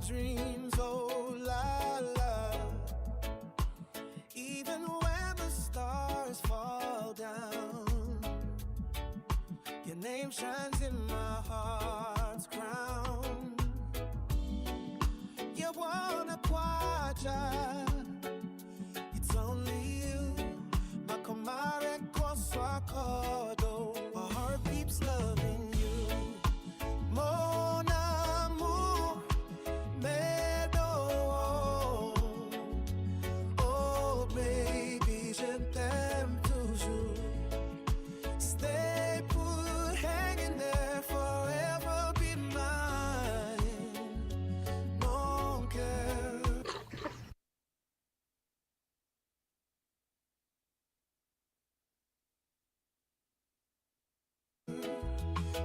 dreams, oh la la. Even when the stars fall down, your name shines in my heart's crown. You wanna kwaja, it's only you. Makomare koswakodo, my heart keeps loving you. Mon amour, medo. Oh baby, je t'aime toujours. Stay put, hanging there, forever be mine. Mon cœur.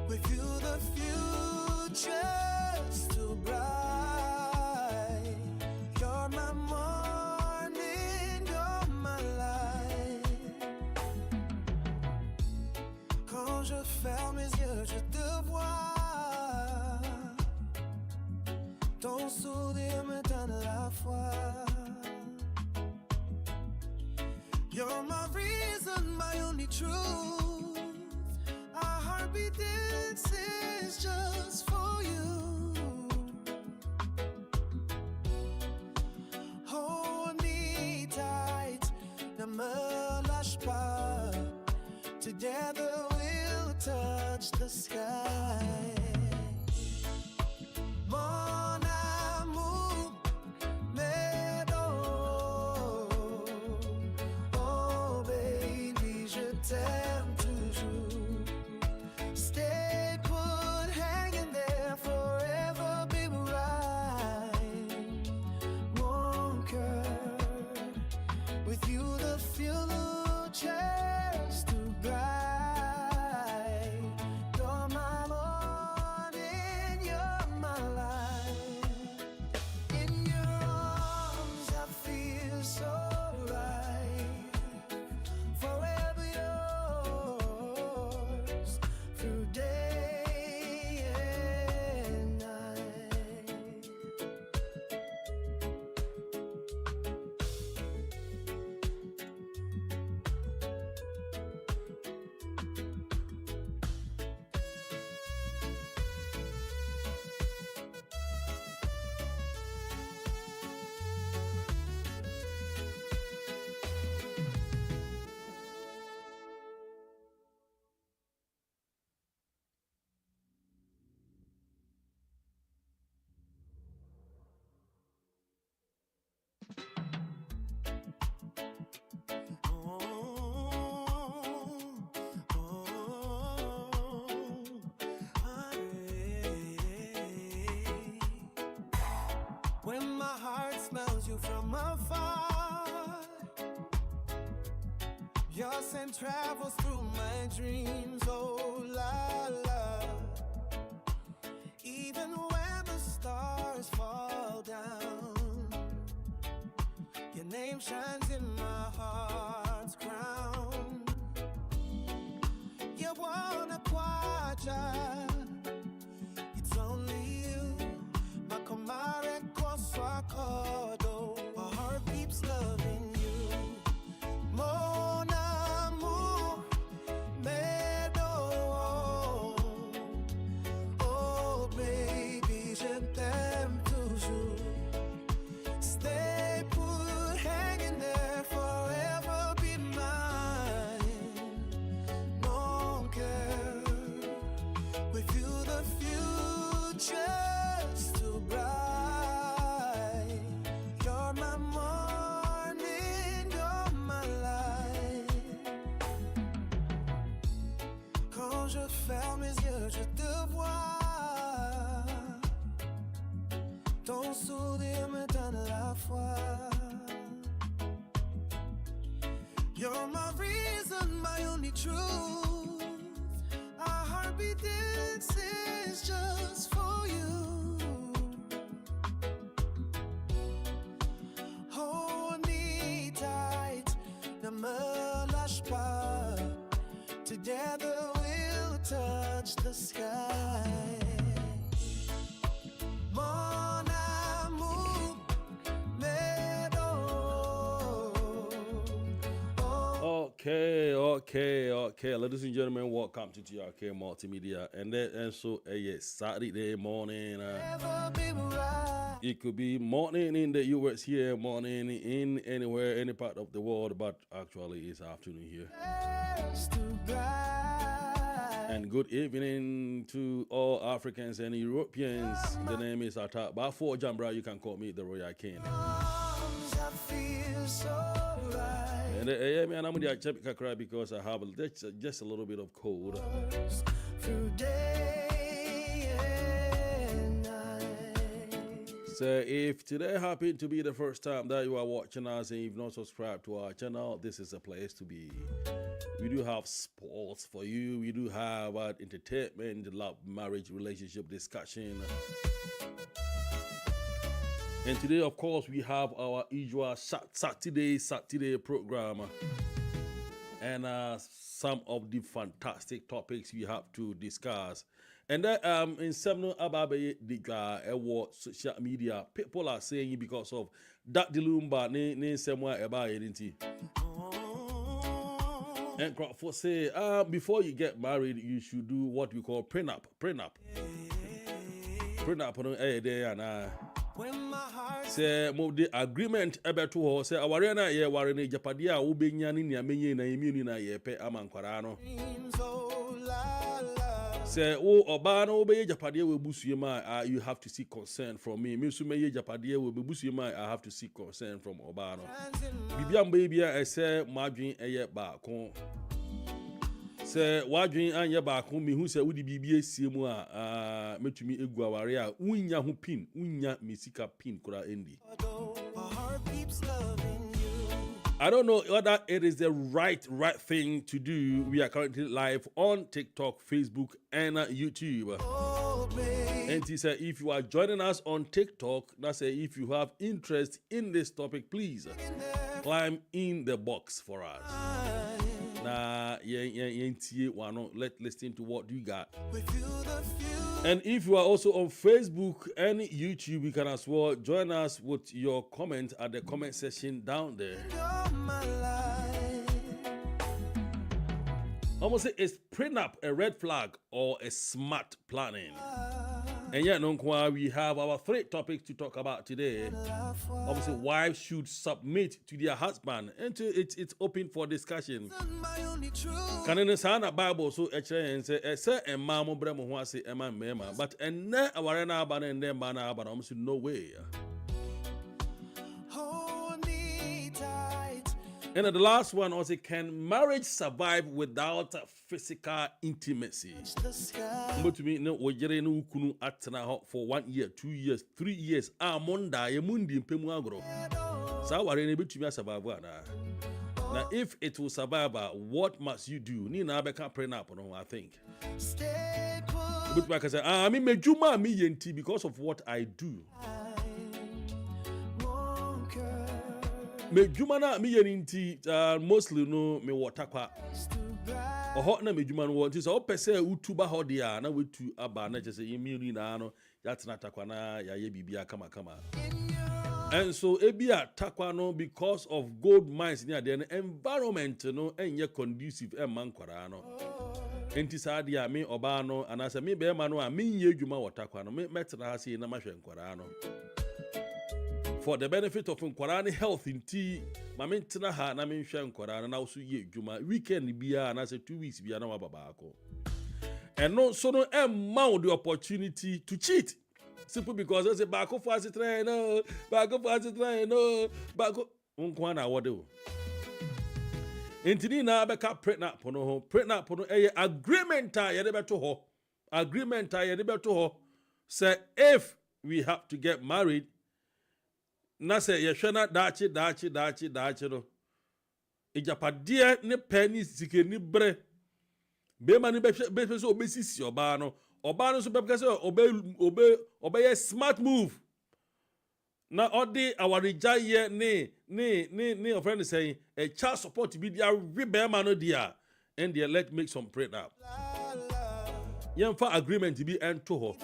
With you the future's too bright. You're my morning, you're my light. Quand je ferme mes yeux, je te vois. Ton sourire me donne la foi. You're my reason, my only truth. Our heartbeat dances just for you. Hold me tight, ne me lâche pas. Together we'll touch the sky. Mon amour, medo. Oh baby, je t'aime toujours. Stay put, hanging there, forever be right. Mon cœur, with you the future's too bright. You're my morning, you're my light. In your arms I feel so right. Forever yours, through day and night. When my heart smells you from afar, your scent travels through my dreams, oh la la. Even when the stars fall down, your name shines in my heart's crown. You wanna kwaja, it's only you. Makomare koswakodo, my heart keeps loving you. Mon amour, medo. Oh baby, je t'aime toujours. Stay put, hanging there, forever be mine. Mon cœur, with you the future's too bright. You're my morning, you're my light. Quand je ferme mes yeux, je te vois. Ton sourire me donne la foi. You're my reason, my only truth. Our heartbeat dances just for you. Hold me tight, ne me lâche pas. Together we'll touch the sky. Mon Okay. Ladies and gentlemen, welcome to TRK Multimedia. And so, yes, Saturday morning. It could be morning in the US here, morning in anywhere, any part of the world, but actually it's afternoon here. And good evening to all Africans and Europeans. The name is Atta Bafo Jambra. You can call me the Royal King. And I'm going to cry because I have just a little bit of cold. So if today happened to be the first time that you are watching us and you've not subscribed to our channel, this is a place to be. We do have sports for you. We do have entertainment, love, marriage, relationship discussion. And today, of course, we have our usual Saturday program. And some of the fantastic topics we have to discuss. And in some about the social media, people are saying because of that dilumba ne somewhere about it. And Crawford say, before you get married, you should do what we call prenup. Prenup on a day and say move the agreement about to her. Say Awariana ye warene Japadia ubenya ni amenye na imuni na yepe amankwarano. Say obano obeye Japadia we busuyema you have to seek consent from me. Misumeye Japadia we busuyema I have to seek consent from obano. Bibiam baby I say madwin eye ba kon. Say wadwin anye ba kon me hu say wudi bibie siemu a metumi egu aware a unya ho pin unya mesika pin kura endi. I don't know whether it is the right thing to do. We are currently live on TikTok, Facebook, and YouTube. And he said, if you are joining us on TikTok, that's if you have interest in this topic, please climb in the box for us. Let's listen to what you got. And if you are also on Facebook and YouTube, you can as well join us with your comment at the comment section down there. Almost say, is prenup a red flag or a smart planning? And yet, we have our 3 topics to talk about today. Obviously, wives should submit to their husband. And it's open for discussion. Can you understand the Bible so and say, a mama bremo who say a man mema, but and ne awarena ban and then bana but almost no way. And the last one also, can marriage survive without physical intimacy? But to me, no, we jere no kunu atena for 1 year, 2 years, 3 years. Amonda ye mundi mpemu agro. Sa ware ne betumi survive na. Now, if it will survive, what must you do? Ni na beka prenup no, I think. But like I said, I mean, mejuma mi yenti because of what I do. Me jumana mi yeninti mostly no me watakwa oho na me jumana wo nti so opese utuba ho dia na wetu aba na je se yemi na no yatena takwa na yaye bibia kama and so ebia takwa no because of gold mines near the environment no enye conducive mankwara no enti sa dia me oba no anase me be ma no a me nye djuma watakwa no me metena ha se na mahwe nkwara no for the benefit of Nkorani health in tea, Mamin Tinaha, Namin Shan Korana, now so ye Juma, weekend bia, and I said 2 weeks bia no babako. And no, so no amount the opportunity to cheat. Simply because I say backo fast train, no, backo fast train, no, backo Unkwana wado. Intini na beka prenup pono agreement to ho. Agreement to ho. Say if we have to get married. Na se yehwena dachi no ejapade ne pani sike ni bre be ma ni be so obesisi oba no so be say obey smart move na odi awarija ye ne your friend saying a child support be dia we be ma no dia and they let make some prenup yemfa agreement be ento ho.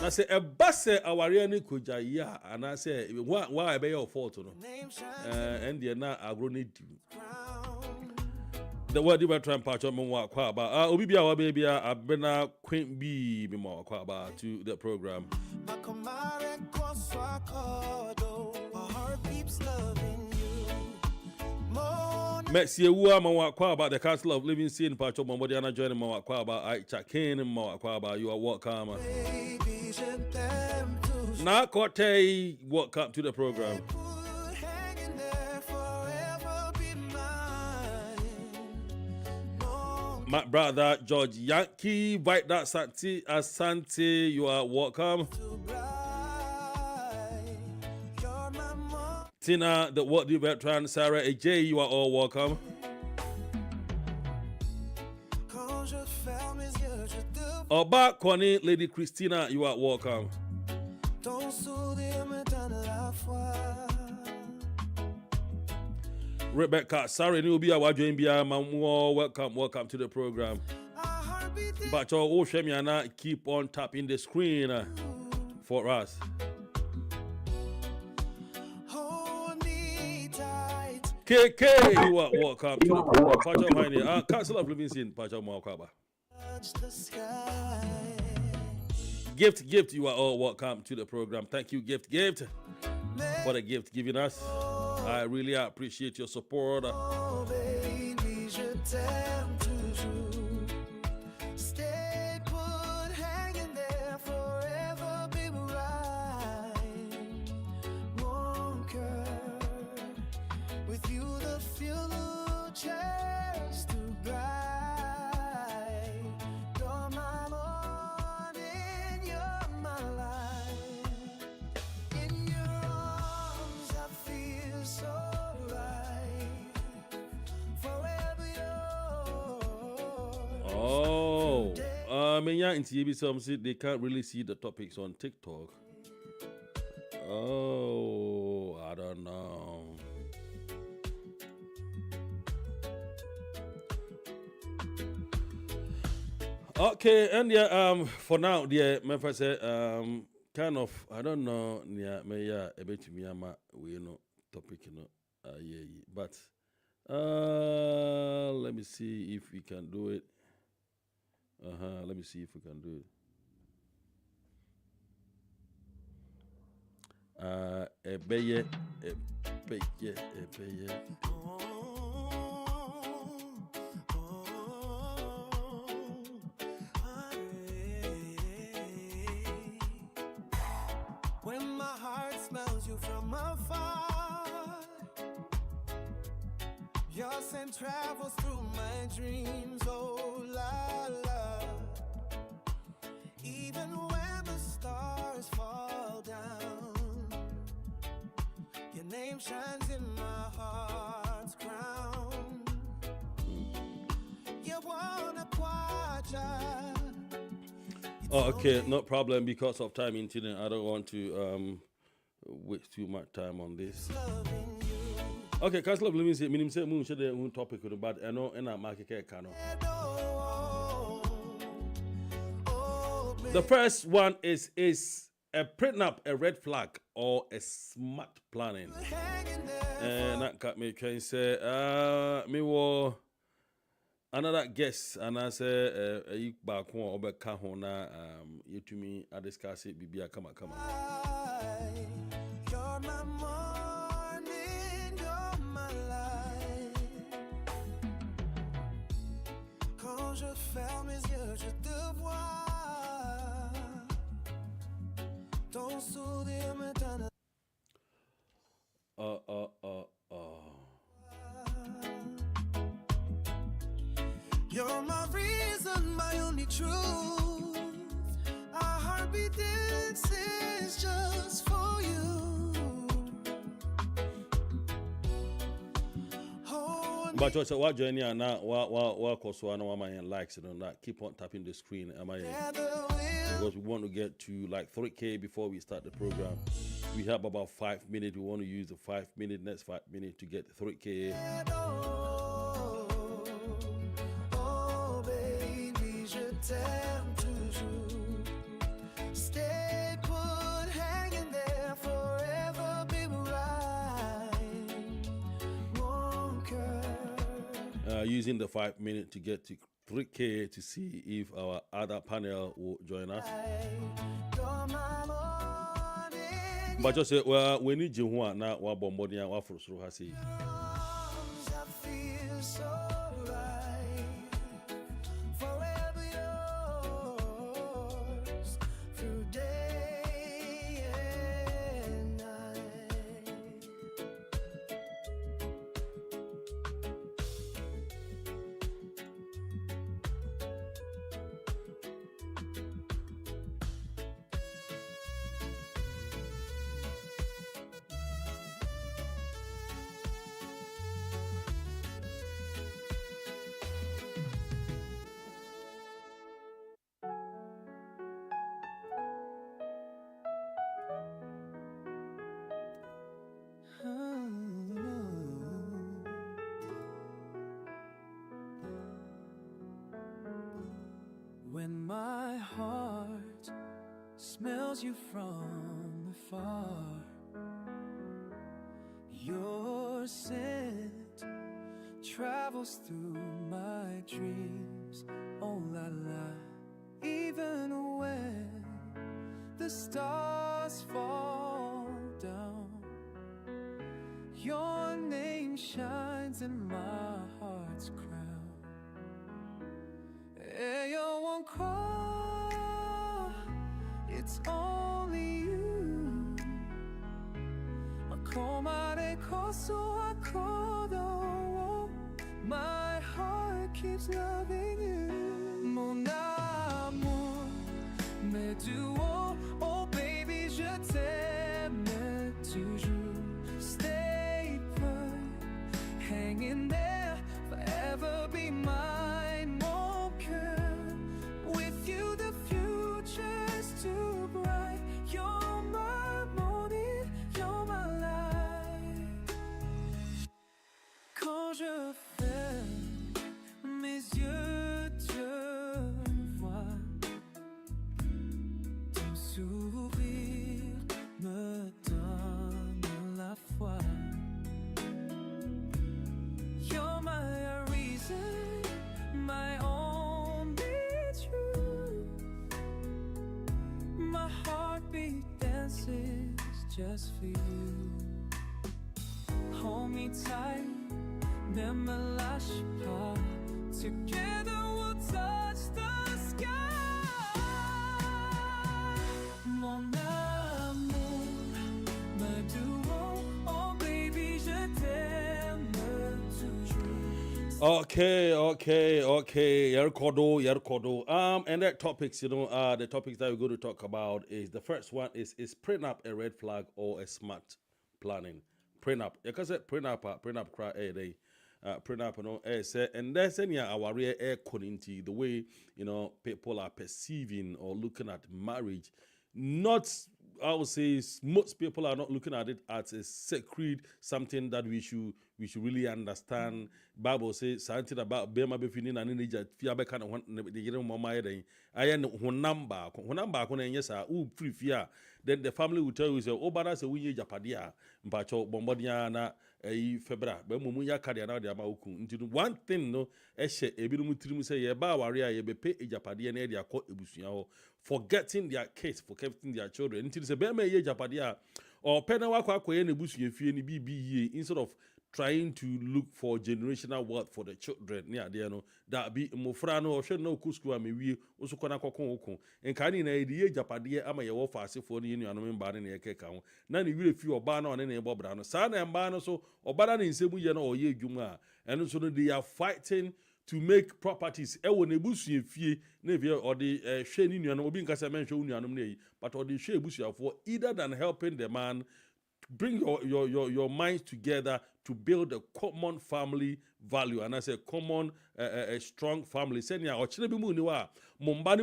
I say a basse awariani koja ya and I say why I be your fault no and they na agro need The word you were trying to patch up on what about Obi Biawa baby I've been a Queen B me more about to the program. My comadre Consuacodo, my heart keeps loving you. Merci Ua Mawakwa about the Castle of Living Sin patch up on Modiana joining Mawakwa about I Chakin and Mawakwa about you are welcome. Baby, je t'aime toujours. Now Kote welcome to the program. Hanging there forever, be mine. Mon My brother George Yankee, White that Asante, you are welcome. too bright. You're my mom. Tina, the what the veteran, Sarah AJ, you are all welcome. Quand je ferme les yeux, je te Oba Connie, Lady Christina, you are welcome. Ton sourire me donne la foi. Rebecca, sorry, new be a wajoin be a welcome to the program. Our heartbeat is But your old Shemiana keep on tapping the screen for us. hold me tight. KK, you are welcome to the program. Pacho Miney, Castle of Living Sin, Pacho Mwakaba. Touch the sky. Gift, you are all welcome to the program. Thank you, Gift, for the gift given us. I really appreciate your support. Oh, baby, je t'aime toujours. Stay put, hanging there forever, be right. Mon cœur, with you the future's too bright. You're my morning, you're my light. In your arms, I feel so right. Forever yours. Oh, they can't really see the topics on TikTok. Oh, I don't know. Okay, and yeah, for now, yeah, my first kind of, I don't know, yeah, me yeah, a bit me ama we know topic, you know, yeah, but let me see if we can do it. Let me see if we can do it. Ebeye. When my heart smells you from afar, your scent travels through my dreams, oh la la. Even when the stars fall down, your name shines in my heart's crown. You wanna quadra. Oh, okay, no problem. Because of time incident, I don't want to waste too much time on this. Okay, Castle of Living Sin, minimum say moon share the topic but I know and I market cano. The first one is a prenup a red flag or a smart planning? And that got me trying to say me wo another guest and I say you back one over kahona you to me I discuss it bibia come. You're my morning, you're my light. Quand je ferme mes yeux, je te vois. Ton sourire me donne. You're my reason, my only truth. Our heartbeat dances just for you. But also, what journey and now, what also one of my likes and that keep on tapping the screen. Am I? Because we want to get to like 3K before we start the program. We have about 5 minutes. We want to use the 5 minute, next 5 minutes to get 3K. Oh, baby, je t'aime toujours. Stay put, hanging there forever, be right. Mon cœur. are using the 5 minutes to get to 3K to see if our other panel will join us. But just say, well, we need you one now. What bombardier, what for so has he? When my heart smells you from afar, your scent travels through my dreams. Oh la la, even when the stars fall down, your name shines in my heart's crown. You won't call, it's only you. Komare koso akodo, my heart keeps loving you. Mon amour, me duo, oh baby, je t'aime toujours. Stay put, hang in there, forever be mine. Je ferme mes yeux, te vois. Ton sourire me donne la foi. You're my reason, my only truth. My heartbeat dances just for you. Hold me tight, never lâche pas. Together we'll touch the sky. Mon amour, me duo, oh baby, je t'aime toujours. Okay. Yerkodo. And that topics, the topics that we're going to talk about is the first one is prenup a red flag or a smart planning? Prenup. Because prenup cry day. Prenup, say, and that's any our real air community, the way people are perceiving or looking at marriage. Not, I would say, most people are not looking at it as a sacred, something that we should really understand. Bible says something about Bema Befinin and Ninja, Fiabe kind of the Yerim Mama. I am Honamba, yes, free fear. Then the family will tell you, say, oh, but I say, we Japadia, Mpacho, Bombardiana, Febra, Bemuya Kadiana, the Amauku. One thing, no, Eshe, Ebimutrimu say, Yeba, Waria, Yebepe, Japadia, and Edia, Court Ebusiao, forgetting their case, forgetting their children. Until the Bema Ye Japadia, or Penawaka, Ebusi, BB, instead of trying to look for generational wealth for the children. Yeah, they know that be Mofrano or should no Kusku, we also connect Kokon. And can in a year Japadia, ama your fast for the Union and Baran Yakao. None really few or ban on any Bob Brown. Sana and Bano so or Baran in Sebuyan or Ye Juma. And so they are fighting to make properties. Ewo nebusu fie nevia or the share union or being Casaman Union, but or the share busia for either than helping the man bring your minds together to build a common family value, and as a common a strong family. Senya or chilebi muniwa mombani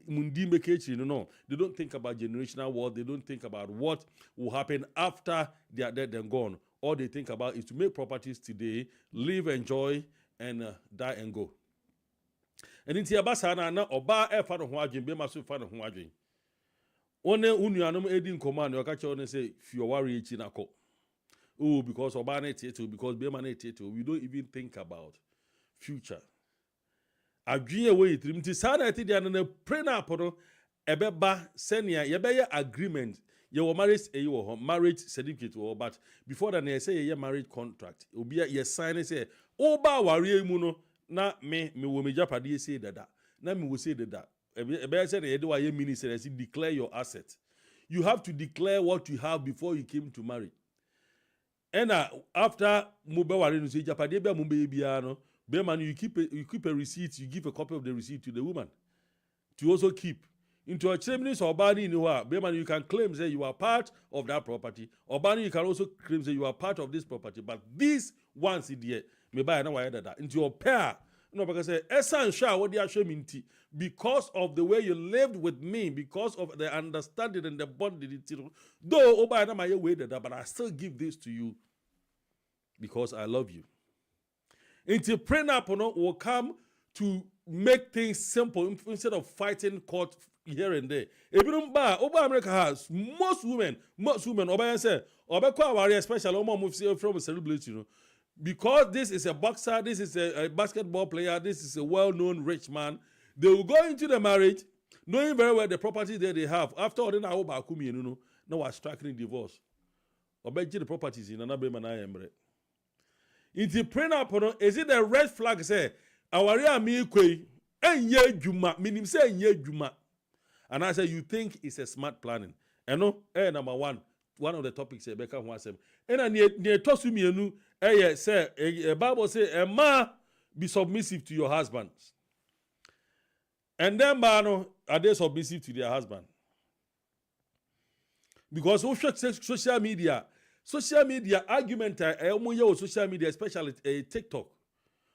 mundi mekechi no. They don't think about generational wealth. They don't think about what will happen after they are dead and gone. All they think about is to make properties today, live, enjoy, and die and go. And in Tiabasana na oba e fa no ho adwen be maso fa no ho adwen. One unuanom edi command you catch on say if you worry echi nako. Oh, because oba na tieto, because be man na tieto, we don't even think about future. Adwene we yitrim ti sa na ti dia na pray na apono ebeba senia yebeye agreement ye wo marriage wo marriage certificate wo, but before that na say ye marriage contract obi ye sign say oba ware mu no na me wo me japade say dada na me wo say dada ebe say na ye de wa ye minister say declare your asset. You have to declare what you have before you came to marry. And after mube ware no say japade bia mube bia no be man, you keep a receipt, you give a copy of the receipt to the woman to also keep. Into a chimneys or body in the Beman, you can claim say you are part of that property. Or body, you can also claim say you are part of this property. But these ones idiot may buy another that into your pair. No, because essential what they are showing because of the way you lived with me, because of the understanding and the bond. Though Oba and my way that, but I still give this to you because I love you. Into prenup will come to make things simple instead of fighting court here and there. Oba America has most women, Oba say, Oba Kwawari, especially from a celebrity, because this is a boxer, this is a basketball player, this is a well-known rich man, they will go into the marriage knowing very well the property that they have. After all, then I Oba Akumi, now we're striking divorce. Oba the properties in another man I am. Into prenup, is it a red flag? Say, our me kwe, enye juma, meaning say enye juma. And I say, you think it's a smart planning. And no, number one of the topics, Becca wants him. And I near toss me, say, a Bible say, a man be submissive to your husband. And then, Bano, are they submissive to their husband? Because social media argument, social media, especially TikTok.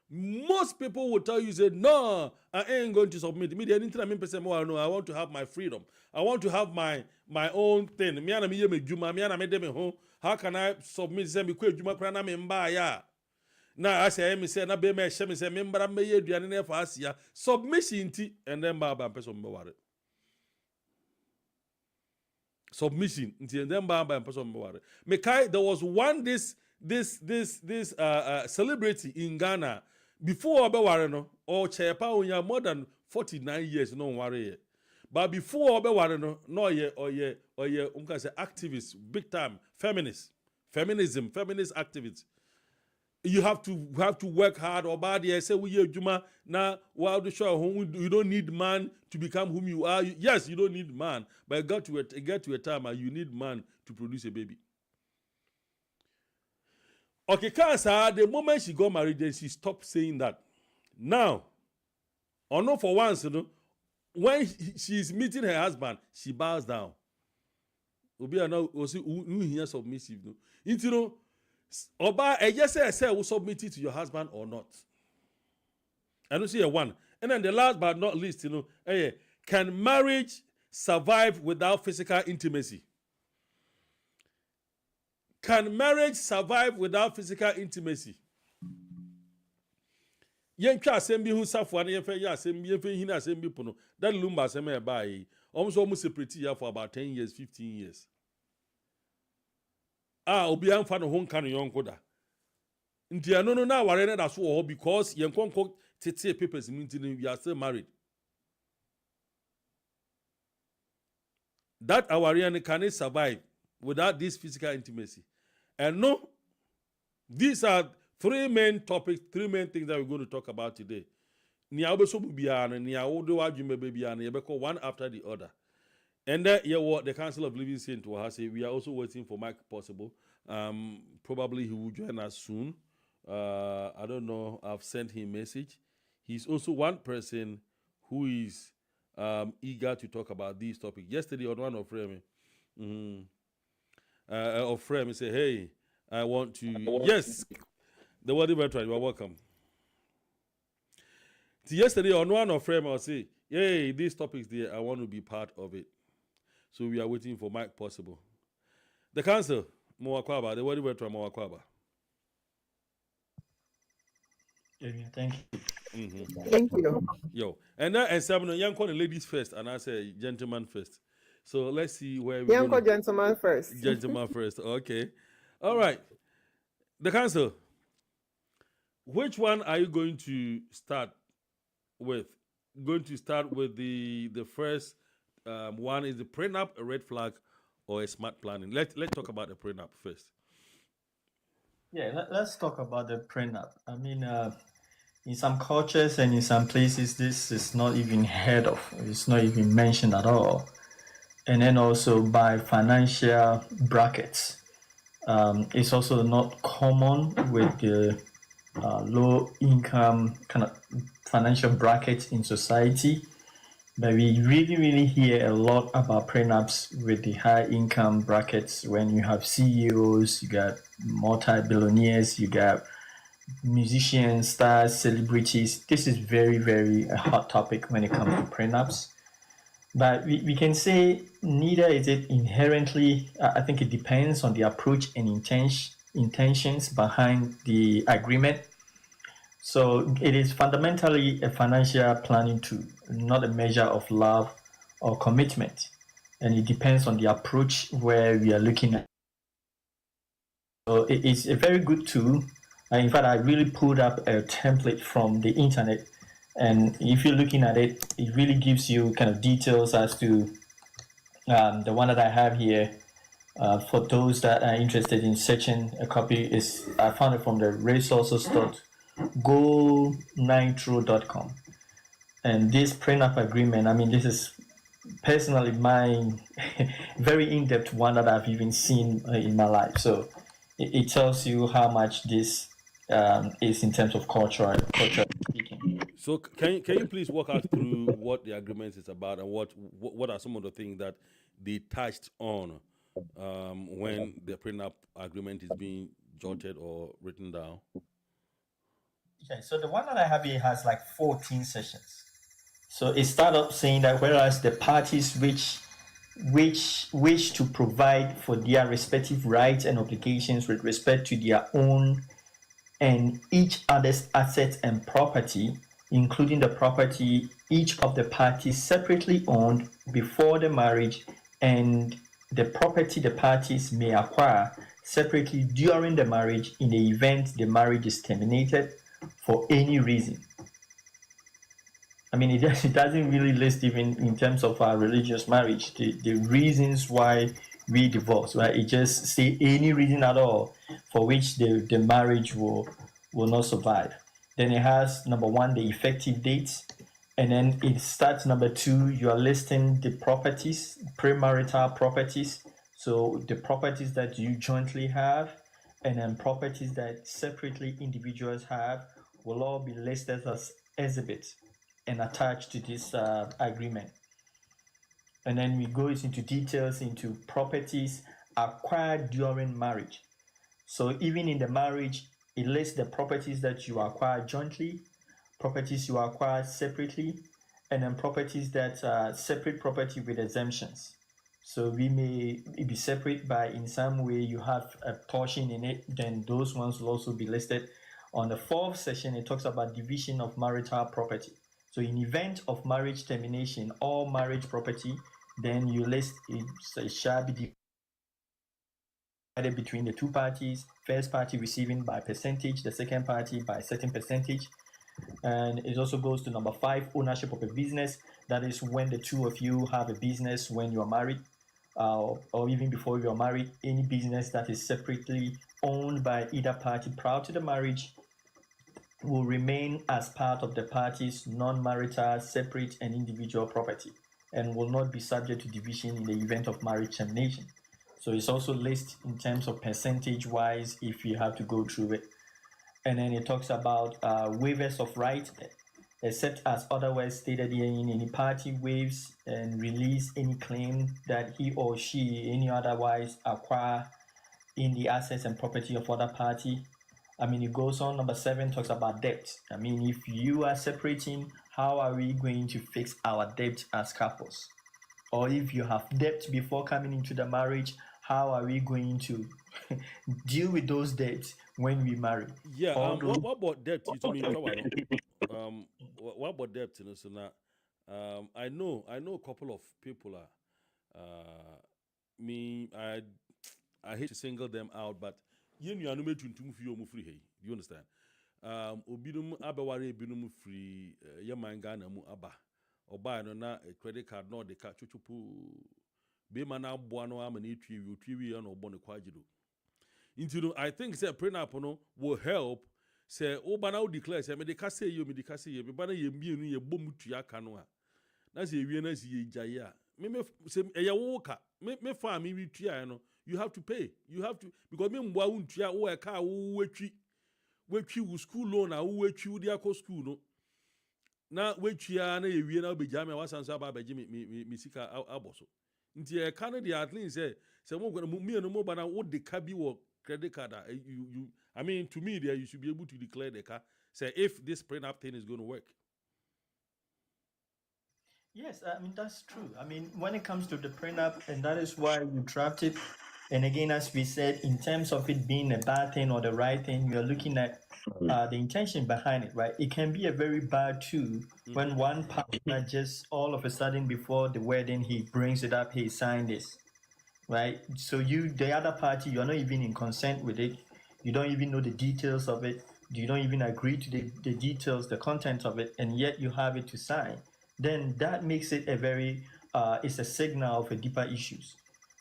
Most people will tell you, say, no, I ain't going to submit. Me, anything I mean, no, I want to have my freedom. I want to have my own thing. How can I submit? Say, now I say, me say, na be me say, membra me ye duane na fa asia. Submission ti, and then ba person me ware. Submission and then ba person me ware. Mekai, there was one this celebrity in Ghana before Obeware no or chepa onya more than 49 years no worry. But before Obeware no ye say activist, big time feminist activist. You have to work hard or bad. Say we juma now. While the show you don't need man to become whom you are. Yes, you don't need man, but it get to a time you need man to produce a baby. Okay, Kansa, the moment she got married, then she stopped saying that. Now, or not for once, when she is meeting her husband, she bows down. Obi now also who here submissive. Oba, yes, I say, will submit it to your husband or not. I don't see a one. And then the last but not least, can marriage survive without physical intimacy? Can marriage survive without physical intimacy? Yen twa asem bi hu safo na yen fa ya asem yen fa hina asem bi pono. That lumba asem e ba yi. Almost separate ya for about 10 years, 15 years. Obi an fa no ho nka no yonko da. Nti ano no na ware na da so ho because yen konko tete papers minti we are still married. That awarian can it survive without this physical intimacy? And no, these are three main topics, three main things that we're going to talk about today. One after the other. And then what the Council of Living Saints will say, we are also waiting for Mike Possible. Probably he will join us soon. I don't know. I've sent him a message. He's also one person who is eager to talk about these topics. Yesterday on one of them, of friend, he say, hey, I want to. Yes, the word veteran, you are welcome. So yesterday on one of friend, I say, hey, these topics there, I want to be part of it. So we are waiting for Mike Possible. The council, Mowakwaba, the word veteran, Mowakwaba. Thank you. Thank you. Yo, and now and some young call the ladies first, and I say gentlemen first. So let's see where we Young gentleman first. Gentleman first. Okay. All right. The council. Which one are you going to start with? Going to start with the first one is the prenup, a red flag, or a smart planning. Let's talk about the prenup first. Yeah, let's talk about the prenup. I mean, in some cultures and in some places, this is not even heard of. It's not even mentioned at all. And then also by financial brackets. It's also not common with the low income kind of financial brackets in society. But we really hear a lot about prenups with the high income brackets when you have CEOs, you got multi-billionaires, you got musicians, stars, celebrities. This is very a hot topic when it comes to prenups. But we can say neither is it inherently, I think it depends on the approach and intentions behind the agreement. So it is fundamentally a financial planning tool, not a measure of love or commitment. And it depends on the approach where we are looking at. So it is a very good tool. In fact, I really pulled up a template from the internet. And if you're looking at it, it really gives you kind of details as to the one that I have here. For those that are interested in searching a copy, is I found it from the resources.gonitro.com. And this prenup agreement, I mean, this is personally my very in-depth one that I've even seen in my life. So it tells you how much this is in terms of culture speaking. So can you please walk us through what the agreement is about and what are some of the things that they touched on when the prenup agreement is being jotted or written down? Okay, so the one that I have here has like 14 sessions. So it started off saying that whereas the parties which wish to provide for their respective rights and obligations with respect to their own and each other's assets and property, including the property each of the parties separately owned before the marriage and the property the parties may acquire separately during the marriage in the event the marriage is terminated for any reason. I mean, it doesn't really list even in terms of our religious marriage, the reasons why we divorce, right? It just say any reason at all for which the marriage will not survive. Then it has number one, the effective dates. And then it starts number two, you are listing the properties, premarital properties. So the properties that you jointly have and then properties that separately individuals have will all be listed as exhibits and attached to this agreement. And then we go into details into properties acquired during marriage. So even in the marriage, it lists the properties that you acquire jointly, properties you acquire separately, and then properties that are separate property with exemptions. So we may be separate by in some way you have a portion in it, then those ones will also be listed. On the fourth session, it talks about division of marital property. So in event of marriage termination or marriage property, then you list it shall be divided between the two parties, first party receiving by percentage, the second party by certain percentage. And it also goes to number 5, ownership of a business. That is when the two of you have a business when you are married, or even before you are married, any business that is separately owned by either party prior to the marriage will remain as part of the party's non-marital, separate and individual property and will not be subject to division in the event of marriage termination. So it's also listed in terms of percentage wise if you have to go through it. And then it talks about waivers of right, except as otherwise stated herein, any party waives and release any claim that he or she any otherwise acquire in the assets and property of other party. I mean, it goes on. Number 7 talks about debt. I mean, if you are separating, how are we going to fix our debt as couples? Or if you have debt before coming into the marriage, how are we going to deal with those debts when we marry? Yeah. What about debt? You told me what about debt? You know, so now, I know a couple of people are. Me, I hate to single them out, but you know, do you understand? obinum abeware ebinum free yemanga na mu aba oba no na credit card no de ka chuchupu be mana aboa no ama na etwi na obo ne kwagido into I think say prenup no will help say oba na declare say me de ka say me ba na ye mienu ye bom tua ka no a na say ewie na say ye gyaye a me say eye wo ka me fa me wi tua no you have to pay because me mboa wo tua wo e ka wo wetwi wo school loan a wo wetwi wo dia ko school no na wetwia na ewie na obegya me wasanso aba abegye me sika aboso nti e ka no dey at least say mo me no mo ba na wo de ka bi wo credit card you I mean to me there you should be able to declare the car say if this prenup thing is going to work. Yes, I mean that's true. I mean when it comes to the prenup, and that is why you draft it. And again, as we said, in terms of it being a bad thing or the right thing, you're looking at the intention behind it, right? It can be a very bad too when one partner just all of a sudden before the wedding, he brings it up, he signed this, right? So you, the other party, you're not even in consent with it. You don't even know the details of it. You don't even agree to the details, the content of it, and yet you have it to sign. Then that makes it a very, it's a signal of a deeper issues.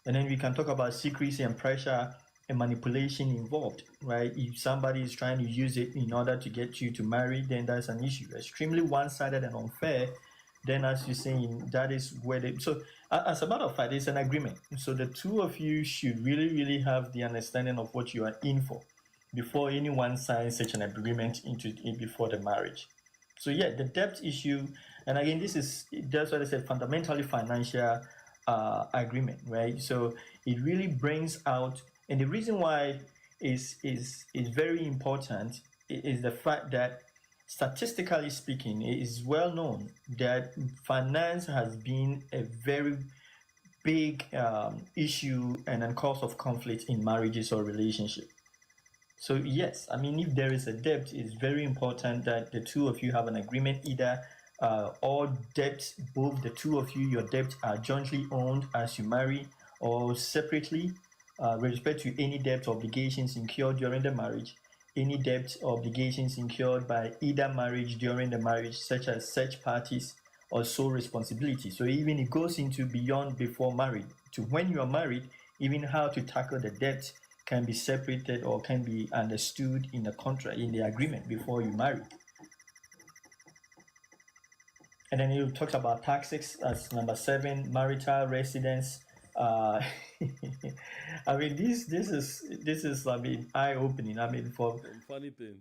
And then we can talk about secrecy and pressure and manipulation involved, right? If somebody is trying to use it in order to get you to marry, then that's an issue. Extremely one-sided and unfair, then as you're saying, that is where they... So as a matter of fact, it's an agreement. So the two of you should really, really have the understanding of what you are in for before anyone signs such an agreement before the marriage. So yeah, the debt issue, and again, that's what I said, fundamentally financial agreement, right? So it really brings out, and the reason why is very important is the fact that statistically speaking, it is well known that finance has been a very big issue and a cause of conflict in marriages or relationships. So yes, I mean, if there is a debt, it's very important that the two of you have an agreement, either all debts, both the two of you, your debts are jointly owned as you marry, or separately, with respect to any debt obligations incurred during the marriage, any debt obligations incurred by either marriage during the marriage, such as such parties or sole responsibility. So even it goes into beyond before marriage to when you are married, even how to tackle the debt can be separated or can be understood in the contract, in the agreement before you marry. And then he talks about taxes as number 7, marital residence. I mean, this is I mean, eye-opening. I mean, for funny thing.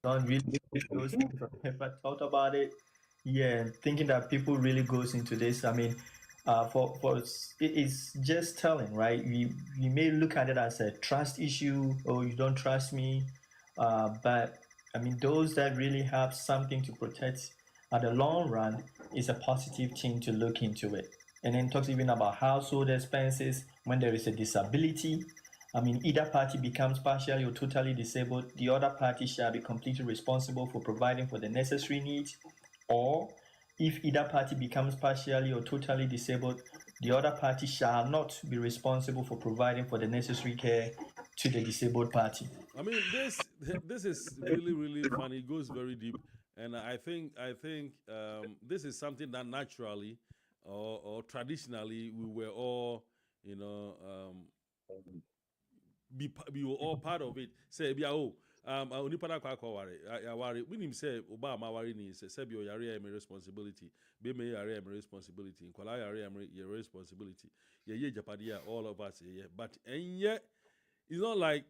don't really those things. If I thought about it, yeah, thinking that people really goes into this. I mean, for it's just telling, right? We may look at it as a trust issue, or you don't trust me, but I mean, those that really have something to protect at the long run is a positive thing to look into it. And then talks even about household expenses when there is a disability. I mean, either party becomes partially or totally disabled, the other party shall be completely responsible for providing for the necessary needs. Or if either party becomes partially or totally disabled, the other party shall not be responsible for providing for the necessary care to the disabled party. I mean, this is really, really funny. It goes very deep. And I think this is something that naturally or traditionally we were all, you know, we were all part of it. Say, only para kwa worry. I worry. We him say Obama worry ni say be yare am responsibility. Be me yare am responsibility. Nkwala yare am your responsibility. Ye Japadia, all of us yeah. But and yet it's not like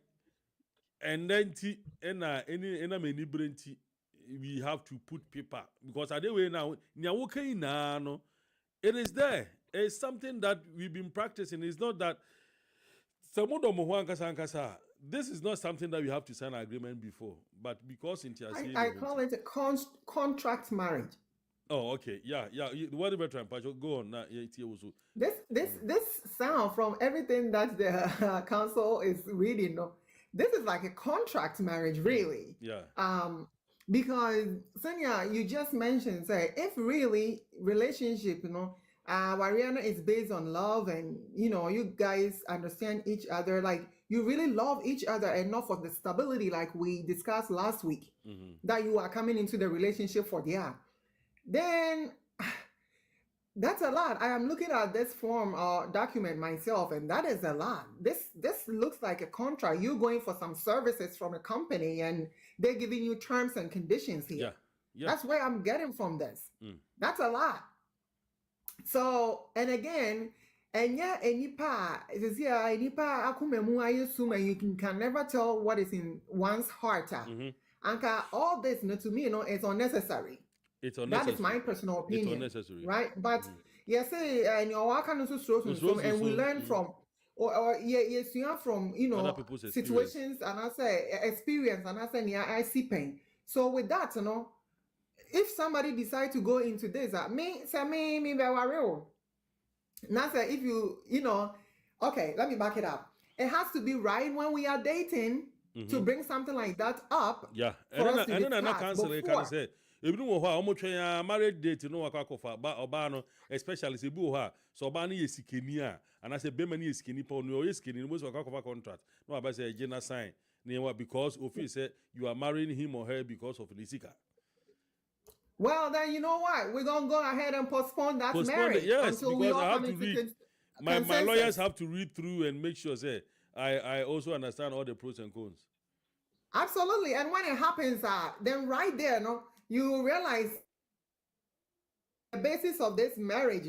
and then any many brenti we have to put paper because at the way now no, it is there. It's something that we've been practicing. It's not that this is not something that we have to sign an agreement before, but because I call it a contract marriage. Oh, okay, yeah. Whatever time, go on. This sound from everything that the council is reading. No, this is like a contract marriage, really. Yeah. Because Sonia, you just mentioned, say, if really relationship, Wariana is based on love, and you guys understand each other. Like you really love each other enough for the stability, like we discussed last week, that you are coming into the relationship for then that's a lot. I am looking at this form document myself, and that is a lot. This looks like a contract. You're going for some services from a company, and they're giving you terms and conditions here. Yeah. That's where I'm getting from this. That's a lot. So, and again, and enipa is here, enipa akumemu ayesum, and you can never tell what is in one's heart. Anka, all this, to me, it's unnecessary. It's unnecessary. That is my personal opinion. It's unnecessary. Right? But yes, and your work and we learn from or yes, you are from Other people's situations and I say experience and I say I see pain. So with that, if somebody decide to go into this, me be worried. Now say if okay, let me back it up. It has to be right when we are dating to bring something like that up. Yeah, for and us then to I cancel it. Can say ebi wo ha omo twen ya married date no akakofa oba no especially se bi wo ha so oba no yesikeni a ana se be mani yesikeni pa no yesikeni no mo so akakofa contract no aba say agena sign na because of you say you are marrying him or her because of the sika. Well, then you know what? We're gonna go ahead and postpone that marriage until we all I have come to into read. My lawyers have to read through and make sure say I also understand all the pros and cons. Absolutely, and when it happens, then right there, you realize the basis of this marriage.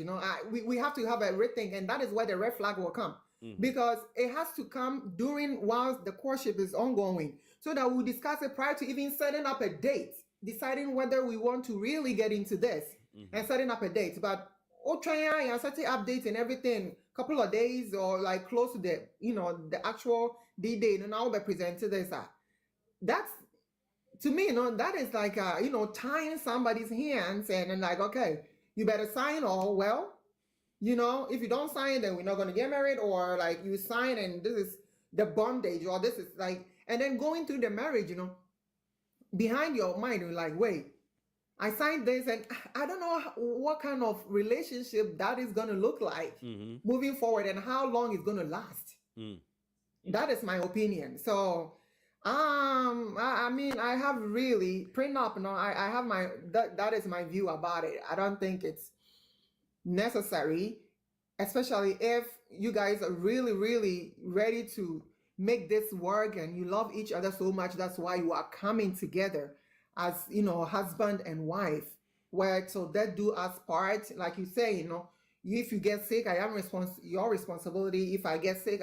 We have to have a rethink, and that is where the red flag will come, because it has to come during whilst the courtship is ongoing, so that we discuss it prior to even setting up a date, deciding whether we want to really get into this and setting up a date. But trying and setting up dates and everything, couple of days or like close to the the actual D-Day, and I'll be presented this. That's to me, that is like tying somebody's hands and like, okay, you better sign, or well, if you don't sign, then we're not going to get married, or like you sign and this is the bondage, or this is like, and then going through the marriage, behind your mind, you're like, wait, I signed this, and I don't know what kind of relationship that is going to look like moving forward, and how long it's going to last. That is my opinion. So, I mean, I have really prenup. I have that is my view about it. I don't think it's necessary, especially if you guys are really, really ready to make this work and you love each other so much. That's why you are coming together as husband and wife. Where so that do us part, like you say, if you get sick, I am your responsibility. If I get sick,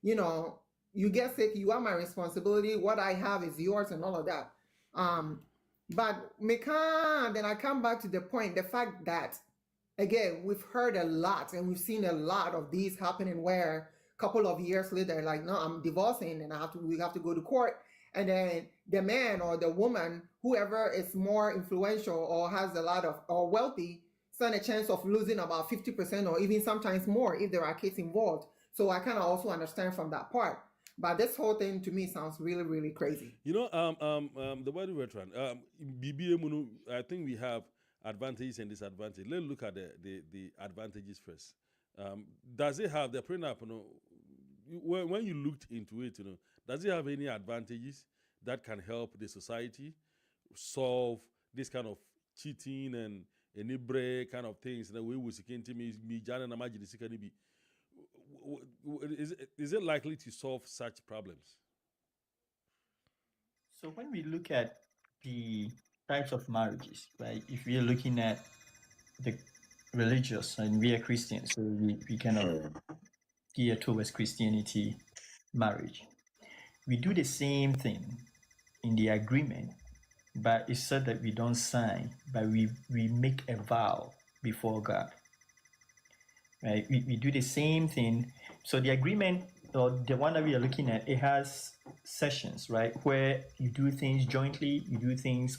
you get sick, you are my responsibility. What I have is yours, and all of that. But then I come back to the point, the fact that, again, we've heard a lot and we've seen a lot of these happening where a couple of years later, like, no, I'm divorcing and we have to go to court. And then the man or the woman, whoever is more influential or has a lot of, or wealthy, stand a chance of losing about 50% or even sometimes more if there are kids involved. So I kind of also understand from that part. But this whole thing to me sounds really, really crazy. The body veteran, BBM, I think we have advantages and disadvantages. Let's look at the advantages first. Does it have the prenup? When you looked into it, does it have any advantages that can help the society solve this kind of cheating and enibre kind of things? The way we is it likely to solve such problems? So when we look at the types of marriages, right? If we are looking at the religious, and we are Christians, so we kind of gear towards Christianity marriage. We do the same thing in the agreement, but it's said that we don't sign, but we make a vow before God. Right? We do the same thing. So the agreement, or the one that we are looking at, it has sessions, right? Where you do things jointly,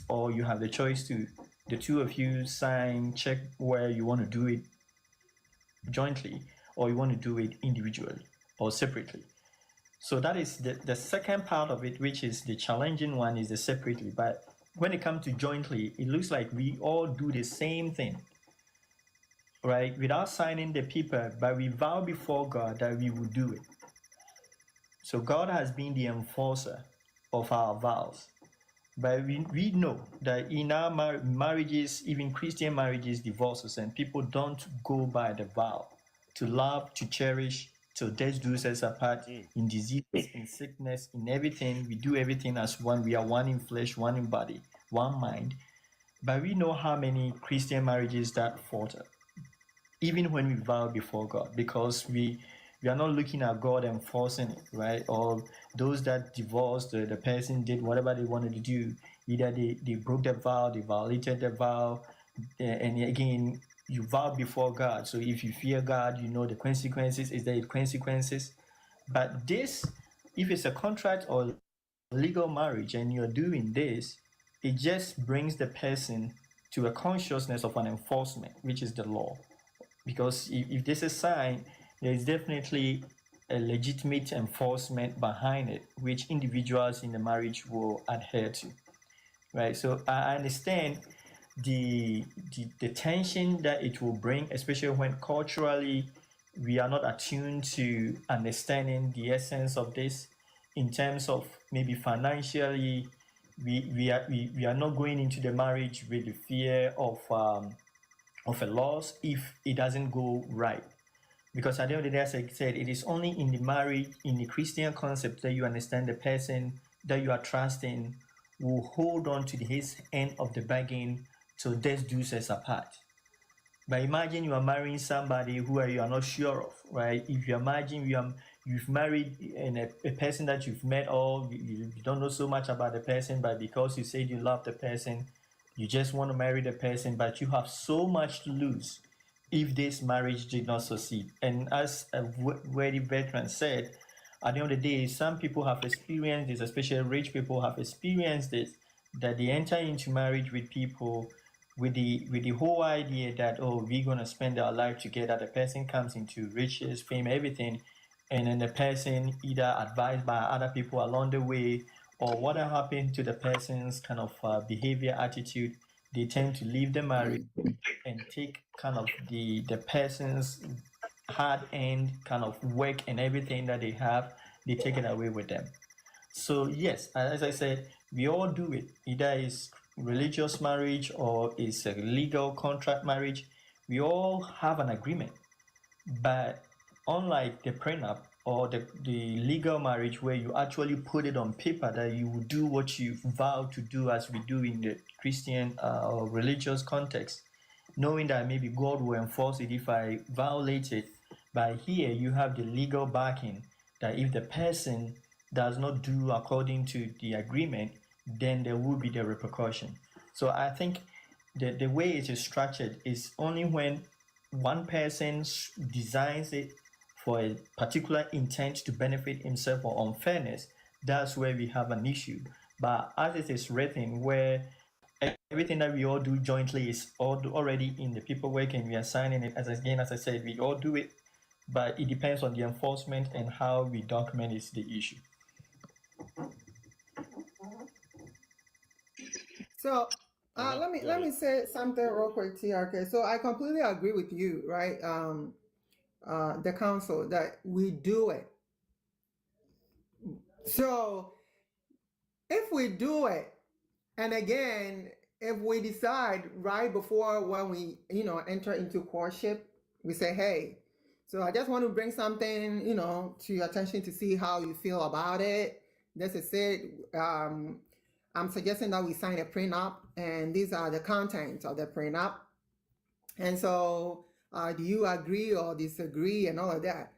or you have the choice to, the two of you sign, check where you want to do it jointly, or you want to do it individually or separately. So that is the second part of it, which is the challenging one, is the separately. But when it comes to jointly, it looks like we all do the same thing. right, without signing the paper, but we vow before God that we will do it. So God has been the enforcer of our vows. But we know that in our marriages, even Christian marriages, divorces, and people don't go by the vow to love, to cherish, till death do us apart, in disease, in sickness, in everything. We do everything as one. We are one in flesh, one in body, one mind. But we know how many Christian marriages that falter, even when we vow before God, because we are not looking at God enforcing it, right? Or those that divorced, the person did whatever they wanted to do. Either they broke the vow, they violated the vow, and again, you vow before God. So if you fear God, you know the consequences. Is there consequences? But this, if it's a contract or legal marriage and you're doing this, it just brings the person to a consciousness of an enforcement, which is the law. Because if there's a sign, there is definitely a legitimate enforcement behind it, which individuals in the marriage will adhere to, right? So I understand the tension that it will bring, especially when culturally we are not attuned to understanding the essence of this. In terms of maybe financially, we are not going into the marriage with the fear of a loss if it doesn't go right. Because at the end of the day, as I said, it is only in the marriage, in the Christian concept, that you understand the person that you are trusting will hold on to his end of the bargain till death do us apart. But imagine you are marrying somebody who you are not sure of, right? If you imagine you've married a person that you've met, or you don't know so much about the person, but because you said you love the person, you just want to marry the person, but you have so much to lose if this marriage did not succeed. And as a worthy veteran said, at the end of the day, some people have experienced this, especially rich people have experienced this, that they enter into marriage with people with the whole idea that, oh, we're going to spend our life together. The person comes into riches, fame, everything, and then the person either advised by other people along the way, or what happened to the person's kind of behavior, attitude, they tend to leave the marriage and take kind of the person's hard-earned kind of work and everything that they have, they take it away with them. So yes, as I said, we all do it. Either it's religious marriage or it's a legal contract marriage. We all have an agreement. But unlike the prenup or the legal marriage, where you actually put it on paper that you will do what you vow to do, as we do in the Christian or religious context, knowing that maybe God will enforce it if I violate it. But here you have the legal backing that if the person does not do according to the agreement, then there will be the repercussion. So I think the way it is structured is only when one person designs it for a particular intent to benefit himself or unfairness, that's where we have an issue. But as it is written, where everything that we all do jointly is already in the paperwork and we are signing it, as I said, we all do it, but it depends on the enforcement and how we document is the issue. So let me say something real quick, TRK. So I completely agree with you, right? The council, that we do it. So if we do it, and again, if we decide right before when we enter into courtship, we say, hey, so I just want to bring something to your attention to see how you feel about it. This is it. I'm suggesting that we sign a prenup, and these are the contents of the prenup. And so do you agree or disagree and all of that?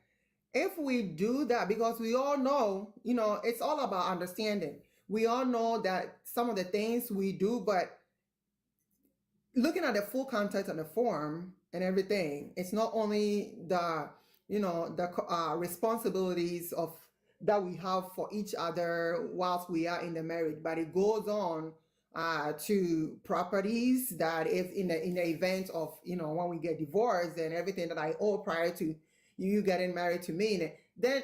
If we do that, because we all know, it's all about understanding. We all know that some of the things we do, but looking at the full context of the form and everything, it's not only the responsibilities of that we have for each other whilst we are in the marriage, but it goes on to properties that if in the event of when we get divorced and everything that I owe prior to you getting married to me, then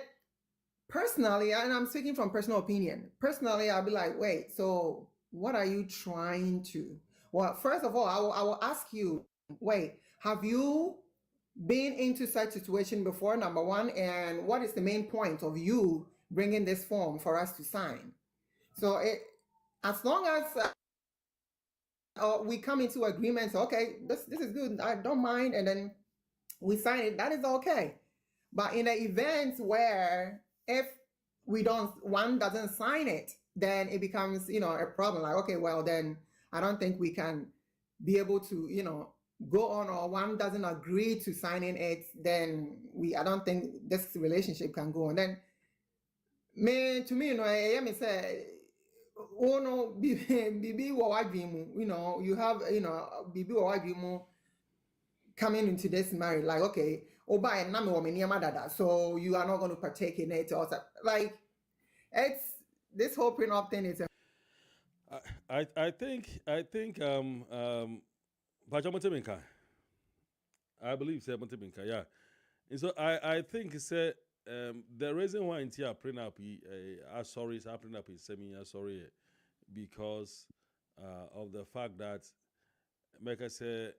personally, and I'm speaking from personal opinion, personally I'll be like, wait, so what are you trying to? Well, first of all, I will ask you, wait, have you been into such situation before, number one, and what is the main point of you bringing this form for us to sign? So as long as we come into agreement, okay, this is good, I don't mind, and then we sign it, that is okay. But in the event where if one doesn't sign it, then it becomes, a problem. Like, okay, well, then I don't think we can be able to, go on, or one doesn't agree to signing it, then I don't think this relationship can go on. Then, to me, I me say, oh no, bibi wa wadwimu, you have, bibi wa wadwimu coming into this marriage, like, okay, oba and name woman dada, so you are not going to partake in it, or like, it's this whole prenup thing is. I think Pachamoteminka. I believe say Moteminka, yeah. And so I think say the reason why in here prenup sorry is happening up in sorry because of the fact that make I say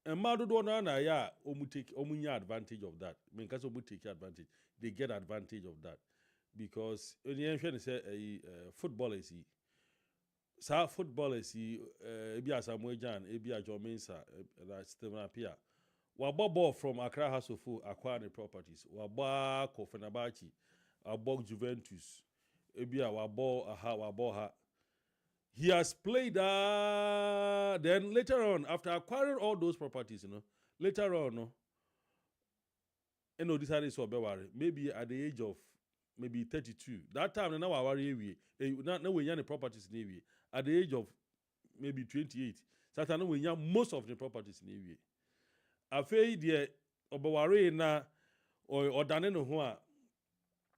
and Madu na ya omunya advantage of that. I mean, because take advantage, they get advantage of that because in the end, say football is sa football is ebi Samuel Jan, ebi John Mensah, Stephen Apia. Wabo ball from Accra House of acquiring properties. Wabo Kofenabachi, wabo Juventus, ebi wabo ha. He has played then later on, after acquiring all those properties, later on, decided to maybe at the age of maybe 32. That time, now I worry, now we the properties in Navy. At the age of maybe 28, Satan we most of the properties in Navy. I feel the obaware na or dane no ho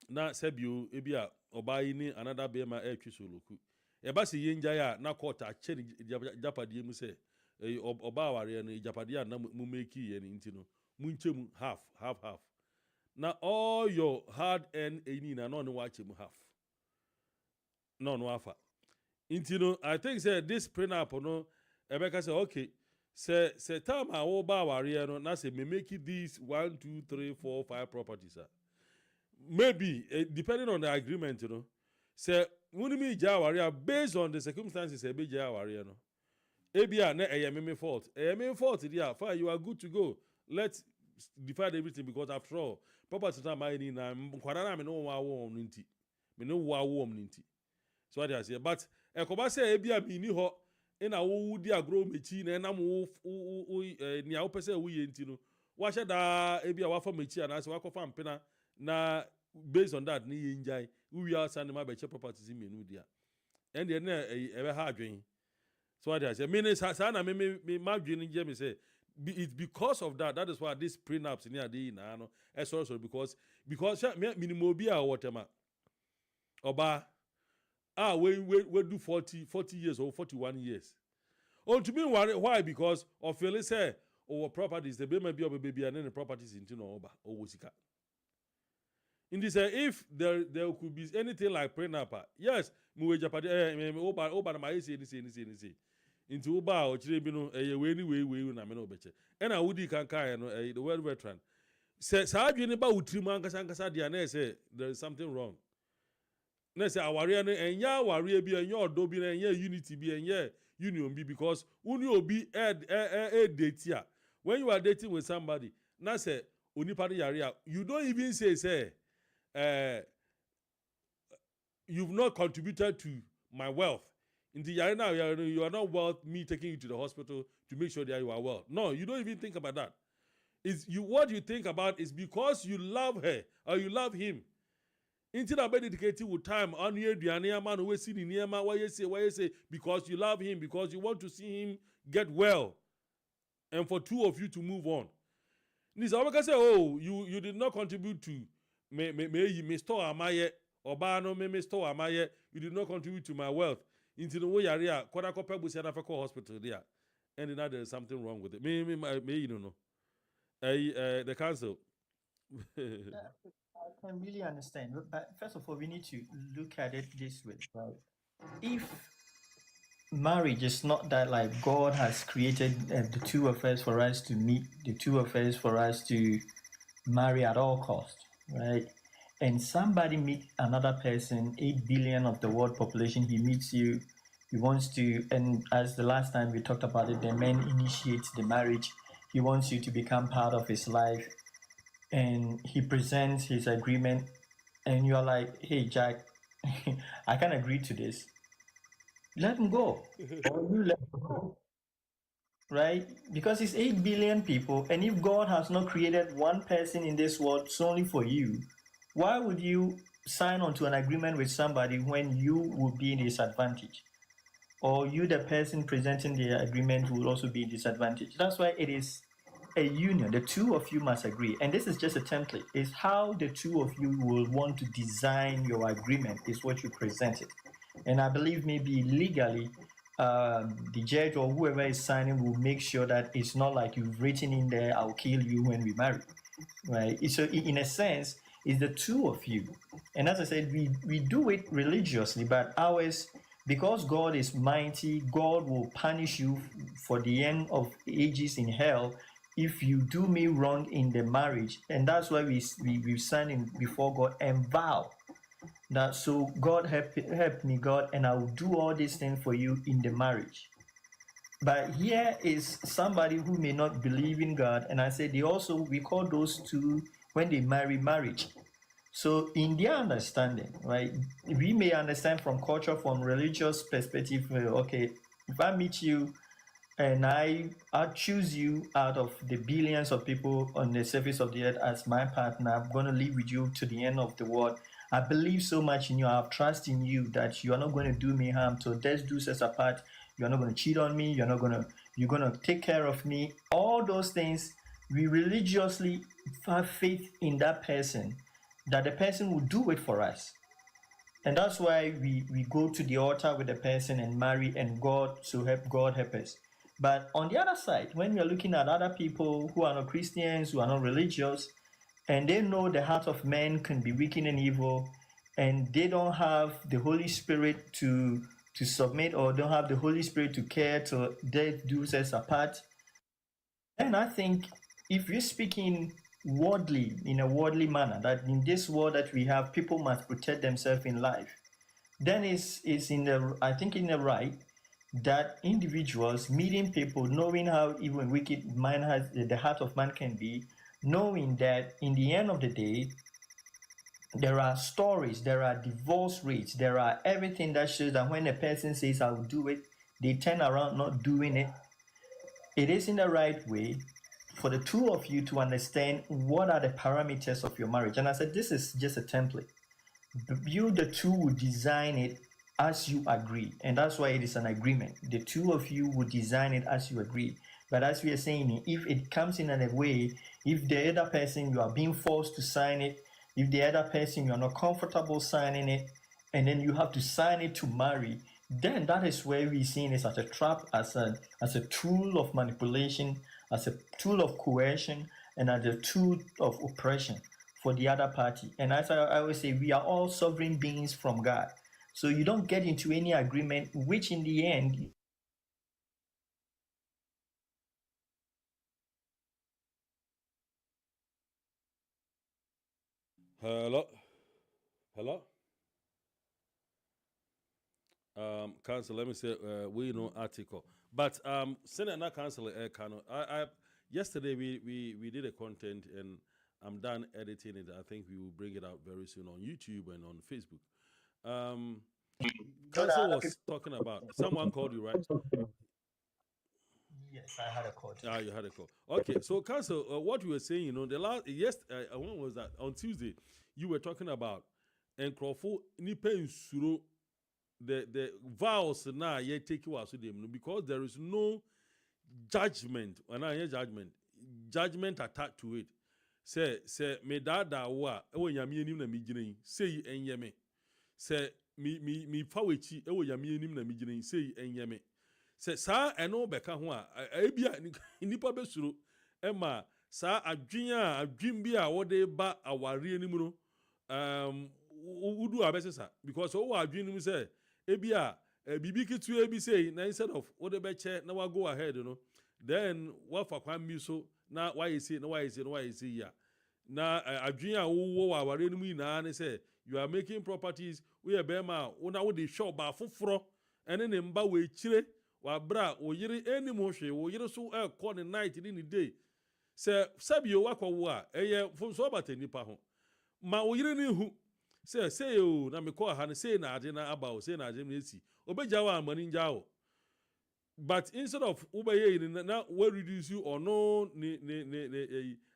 na sebio ebia obai ni another bema e twisoloku. Eba se yenja ya na court a che japade mu se oba aware no japade na mu make ye ni ntino mu nchemu half. Now all your hard earned any na no watch him half. No afa. Intino, I think say this prenup no Ebeka say okay. Say time I will buy warrior no na say me make it these 1, 2, 3, 4, 5 properties. Maybe depending on the agreement, say when me ja warrior based on the circumstances be ja warrior no. Ebia na me fault. Me fault there. Fine, you are good to go. Let's divide everything because after all, property time I need na nkwara me no wa wo nti. Me no wa wo nti. So what I say, but ekoba say ebia me ni ho ina wo di agro mechi na nam wo ni a wo pese wo ye nti no. Wa hye da ebia wa fa mechi ana se wa kofa mpena na based on that ni ye njai we are sending my beche properties in menu dia. And then ebe ha adwen. So what I say, me sa na me madwen nje me say it's because of that. That is why this prenups in here na no. Sorry because minimum obi a whatever. Oba we do 40 years or 41 years. Oh, to me why? Because of feel say our properties the baby and then the properties into no oba or wosika. In this if there could be anything like prenup, yes, we japade oba na my say into Uba or Chiribino, way, na meno beche. And I would can the world veteran. Says, how do you about Trimankas and Casadiane say there is something wrong? Nessa, our and ya warrior be and your dobby and your unity be and your union be because Unio be a date here. When you are dating with somebody, na say, Unipadi Yaria, you don't even say, you've not contributed to my wealth. In the arena, you are not worth me taking you to the hospital to make sure that you are well. No, you don't even think about that. What you think about is because you love her or you love him. Instead of dedicating with time on your man who is sitting near why you say because you love him, because you want to see him get well, and for two of you to move on. Nisa say, oh, you did not contribute to me store amaye or bano me store amaye. You did not contribute to my wealth. Into the way area, Koda Kope Busiana hospital there. And now there's something wrong with it. Me, you don't know. The council. I can really understand. But first of all, we need to look at it this way, right? If marriage is not that like God has created the two of us for us to meet, the two of us for us to marry at all costs, right? And somebody meet another person, 8 billion of the world population, he meets you, he wants to, and as the last time we talked about it, the man initiates the marriage, he wants you to become part of his life, and he presents his agreement, and you're like, hey, Jack, I can't agree to this. Let him go. Or you let him go. Right? Because it's 8 billion people, and if God has not created one person in this world solely for you, why would you sign on to an agreement with somebody when you will be in disadvantage? Or you, the person presenting the agreement, will also be in disadvantage. That's why it is a union. The two of you must agree. And this is just a template. It's how the two of you will want to design your agreement is what you presented. And I believe maybe legally, the judge or whoever is signing will make sure that it's not like you've written in there, I'll kill you when we marry, right? So in a sense, it's the two of you. And as I said, we do it religiously, but ours, because God is mighty, God will punish you for the end of ages in hell if you do me wrong in the marriage. And that's why we stand in before God and vow that, so God help me, God, and I will do all these things for you in the marriage. But here is somebody who may not believe in God, and I say we call those two, when they marry, marriage. So in their understanding, right, we may understand from culture, from religious perspective, okay, if I meet you and I choose you out of the billions of people on the surface of the earth as my partner, I'm going to live with you to the end of the world. I believe so much in you, I have trust in you that you are not going to do me harm. So death do us apart. You're not going to cheat on me. You're going to take care of me. All those things, we religiously have faith in that person, that the person will do it for us. And that's why we go to the altar with the person and marry, and God help us. But on the other side, when we're looking at other people who are not Christians, who are not religious, and they know the heart of man can be wicked and evil, and they don't have the Holy Spirit to submit, or don't have the Holy Spirit to care till death do us apart, then I think if you're speaking worldly, in a worldly manner, that in this world that we have, people must protect themselves in life, then it's in the right that individuals meeting people, knowing how evil and wicked man has, the heart of man can be, knowing that in the end of the day, there are stories, there are divorce rates, there are everything that shows that when a person says, I'll do it, they turn around not doing it. It is in the right way for the two of you to understand what are the parameters of your marriage. And I said, this is just a template. You, the two, will design it as you agree. And that's why it is an agreement. The two of you will design it as you agree. But as we are saying, if it comes in a way, if the other person, you are being forced to sign it, if the other person, you are not comfortable signing it, and then you have to sign it to marry, then that is where we're seeing it as a trap, as a tool of manipulation, as a tool of coercion, and as a tool of oppression for the other party. And as I always say, we are all sovereign beings from God. So you don't get into any agreement, which in the end, Hello. Council, let me say, we know article, but Senate not council Kano. I yesterday we did a content, and I'm done editing it. I think we will bring it out very soon on YouTube and on Facebook. Council was talking about, someone called you, right? Yes, I had a call. You had a call. Okay, so Council, what you were saying, the last when was that? On Tuesday, you were talking about and Crawford nipa insuro the vows now ye take you as them because there is no judgment judgment attached to it. Say me dada wa ewo nyame anim na me gine say enye me. Say me fa wechi ewo nyame anim na me gine say enye me. Say sa eno beka ho a ebia nipa besuro ema sa adwen bi a wode ba aware anim no udu abesesa because o adwen nim say ebia bibi kitu be say na instead of what be che na wa go ahead no then what for kwan mi so na why you say ya na adwen a wo wa ware no mu na say you are making properties we e be ma una wo dey show ba foforo ene ne mba we chire wa bra wo yire enim hwe wo yire so e call the night ni day say sabio wa kwawo a eye so bata nipa ho ma wo yire ni hu say o na me call ha ne say na ade na aba o say na ade na esi obeja wa amani nja o. But instead of ubeye na we reduce you or no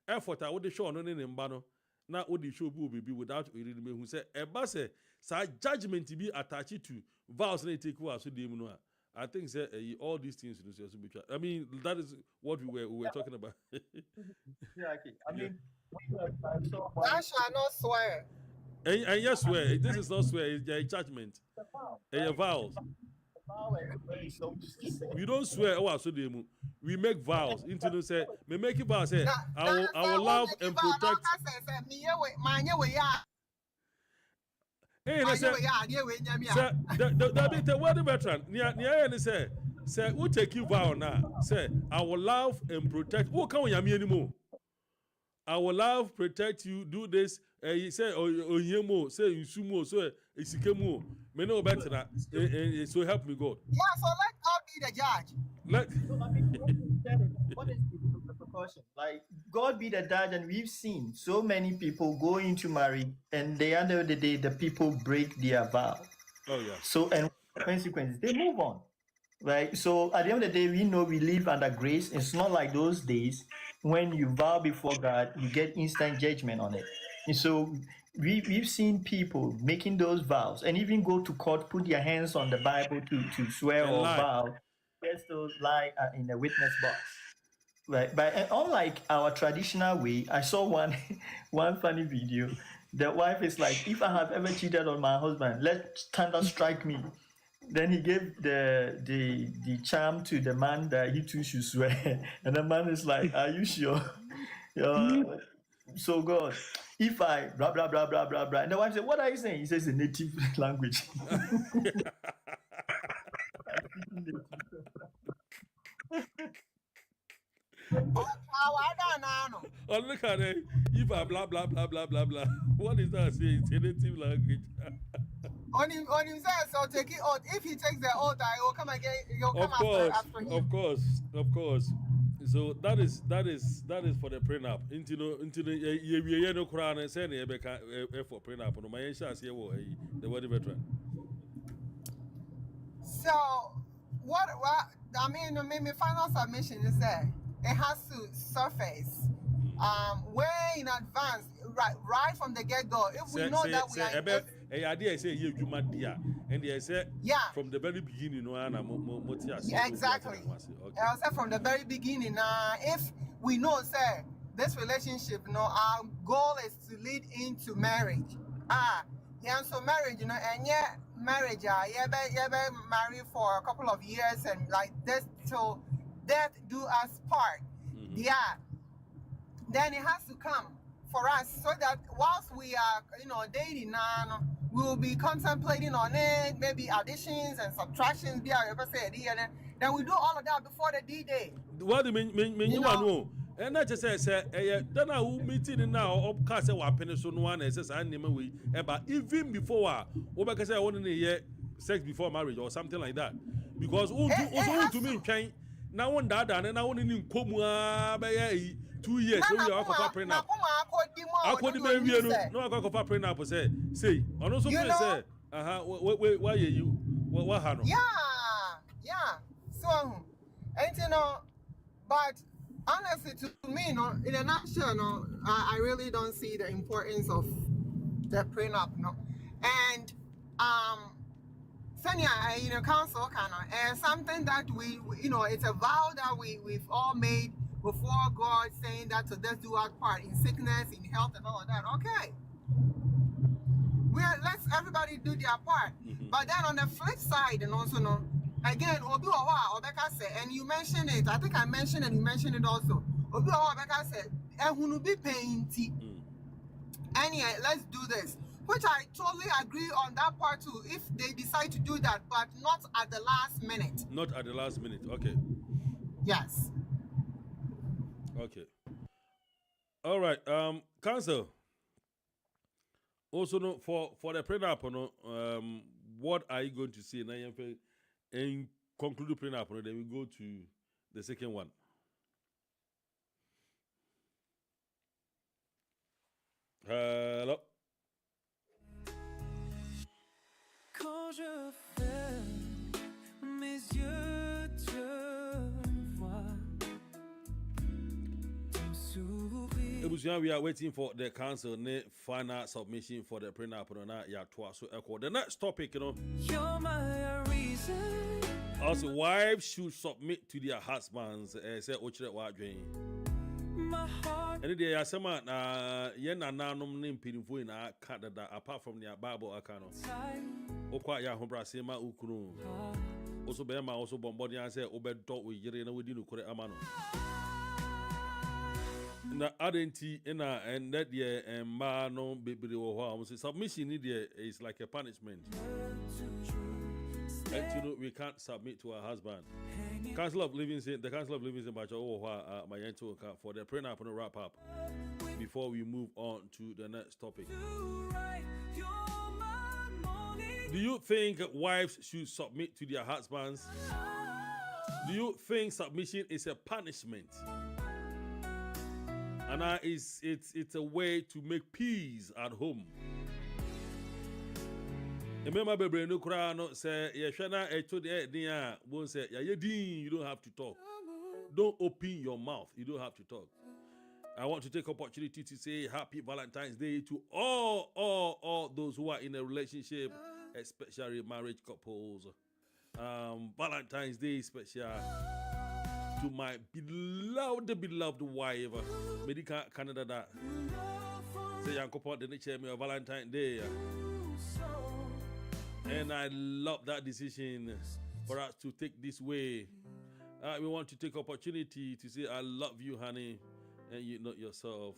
effort I would show no ne mba no na would show be without reading me who say eba say sa judgment be attached to vows na take us so dem no. I think say all these things I mean that is what we were talking about. Yeah, okay. I mean, I shall not swear. And yes, swear. This is not swear. It's a judgment. A vows. We don't swear. Oh, so we make vows. Into the say, we make vows. Say, I will love and protect. Hey, the word veteran. Near say, who take you vow now? Say, I will love and protect. Who can't yami anymore? I will love, protect you, do this. He said, oh, yemo, say, you sumo, so isikemo. Me know better that. So help me God. Yeah, so let God be the judge. What is the precaution? Like, God be the judge, and we've seen so many people go into marriage, and at the end of the day, the people break their vow. Oh, yeah. So, and consequences, they move on. Right? So, at the end of the day, we know we live under grace. It's not like those days when you vow before God, you get instant judgment on it. And so, we've seen people making those vows and even go to court, put their hands on the Bible to swear or vow, just to lie in the witness box. Right, but unlike our traditional way, I saw one funny video. The wife is like, if I have ever cheated on my husband, let thunder strike me. Then he gave the charm to the man that he too should swear. And the man is like, are you sure? So God, if I blah blah blah blah blah blah. And the wife said, what are you saying? He says in native language. Oh, look at it. If I blah blah blah blah blah blah. What is that saying? It's a native language. On him says, so take it out. If he takes the oath, I will come again. You'll come after him. Of course. So that is for the prenup. Into the no crown and send for prenup. No, my chance here the wedding veteran. So what I mean, my final submission is that it has to surface way in advance, right from the get-go. If we know that we are idea say you dia and they say from the very beginning exactly. Okay. I said from the very beginning if we know say this relationship our goal is to lead into marriage so marriage and marriage marry for a couple of years and like this till death do us part. Then it has to come for us so that whilst we are dating now, we will be contemplating on it, maybe additions and subtractions, then we do all of that before the D-Day. What do you mean you know? And I just say then I will meet in now up cast our pension one and says I name we but even before because I want to sex before marriage or something like that. Because also to me train now one dad and now one in Komua 2 years so we are for prenup. I could be no I go for prenup say and also say why you what hano yeah so and but honestly to me in a nutshell I really don't see the importance of the prenup and Sanya council and something that we it's a vow that we've all made before God, saying that to just do our part in sickness, in health, and all of that. Okay, let's everybody do their part. But then on the flip side, and also again, Obi Owa Obeka said, and you mentioned it. I think I mentioned it. You mentioned it also. Obi Owa Obeka said, "And who be paying tea? And yeah, let's do this." which I totally agree on that part too, if they decide to do that, but not at the last minute. Not at the last minute. Okay. Yes. Okay. All right. Council. Also, no, for the prenup, no, what are you going to say? And conclude the prenup, no, then we go to the second one. Hello. Quand je ferme mes yeux, te vois. Ton sourire. Ebusuan, we are waiting for the council final submission for the prenup. So the next topic, you know. You're my reason. Also, wives should submit to their husbands. Say, Ochre Wadwin. My heart. And the Yasama, Yen and Nanum name Pinfo in our Canada, apart from their Bible account. Okwa Yahobra Sema Ukunu. Also, Bema also Bombardier say, Obed Dot with Yerena within Ukure Amano. Na adenti ina and that year and ma no baby submission is like a punishment. And you know we can't submit to our husband. The Council of Living Sin by for the prenup and wrap up before we move on to the next topic. Do you think wives should submit to their husbands? Do you think submission is a punishment? And it's a way to make peace at home. Remember, baby, no crano say Yashana echo the dia won't say you don't have to talk. Don't open your mouth. You don't have to talk. I want to take opportunity to say happy Valentine's Day to all those who are in a relationship, especially marriage couples. Valentine's Day special to my beloved wife, Medica Canada. That say Yankopo the nature me of Valentine's Day. And I love that decision for us to take this way. We want to take opportunity to say I love you, honey, and you know yourself.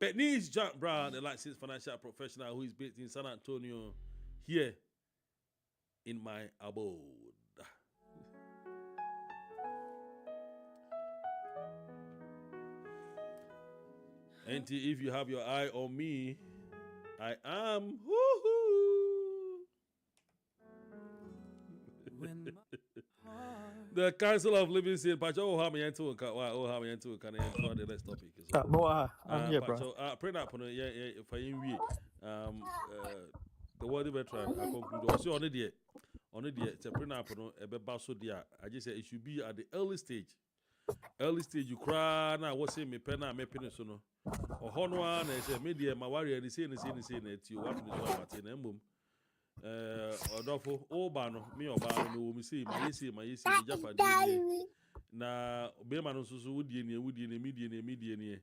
Bernice Jack Brown, the licensed financial professional who is based in San Antonio, here in my abode. And if you have your eye on me, I am. The Council of Living Sin, Pacho, oh, how many to can I enter the next topic? I'm here, bro. Pray up on it, for you. The worthy veteran, I conclude. Also, on it, it's a print up on a basso dia. I just say it should be at the early stage. Early stage, you cry now. What's it? Me penna, me penisono. Or Honwa, and I say, media, my warrior, the same, you want to do what Odofo Obano, me Obano, no, me see, my Japan. Na Bema so would median.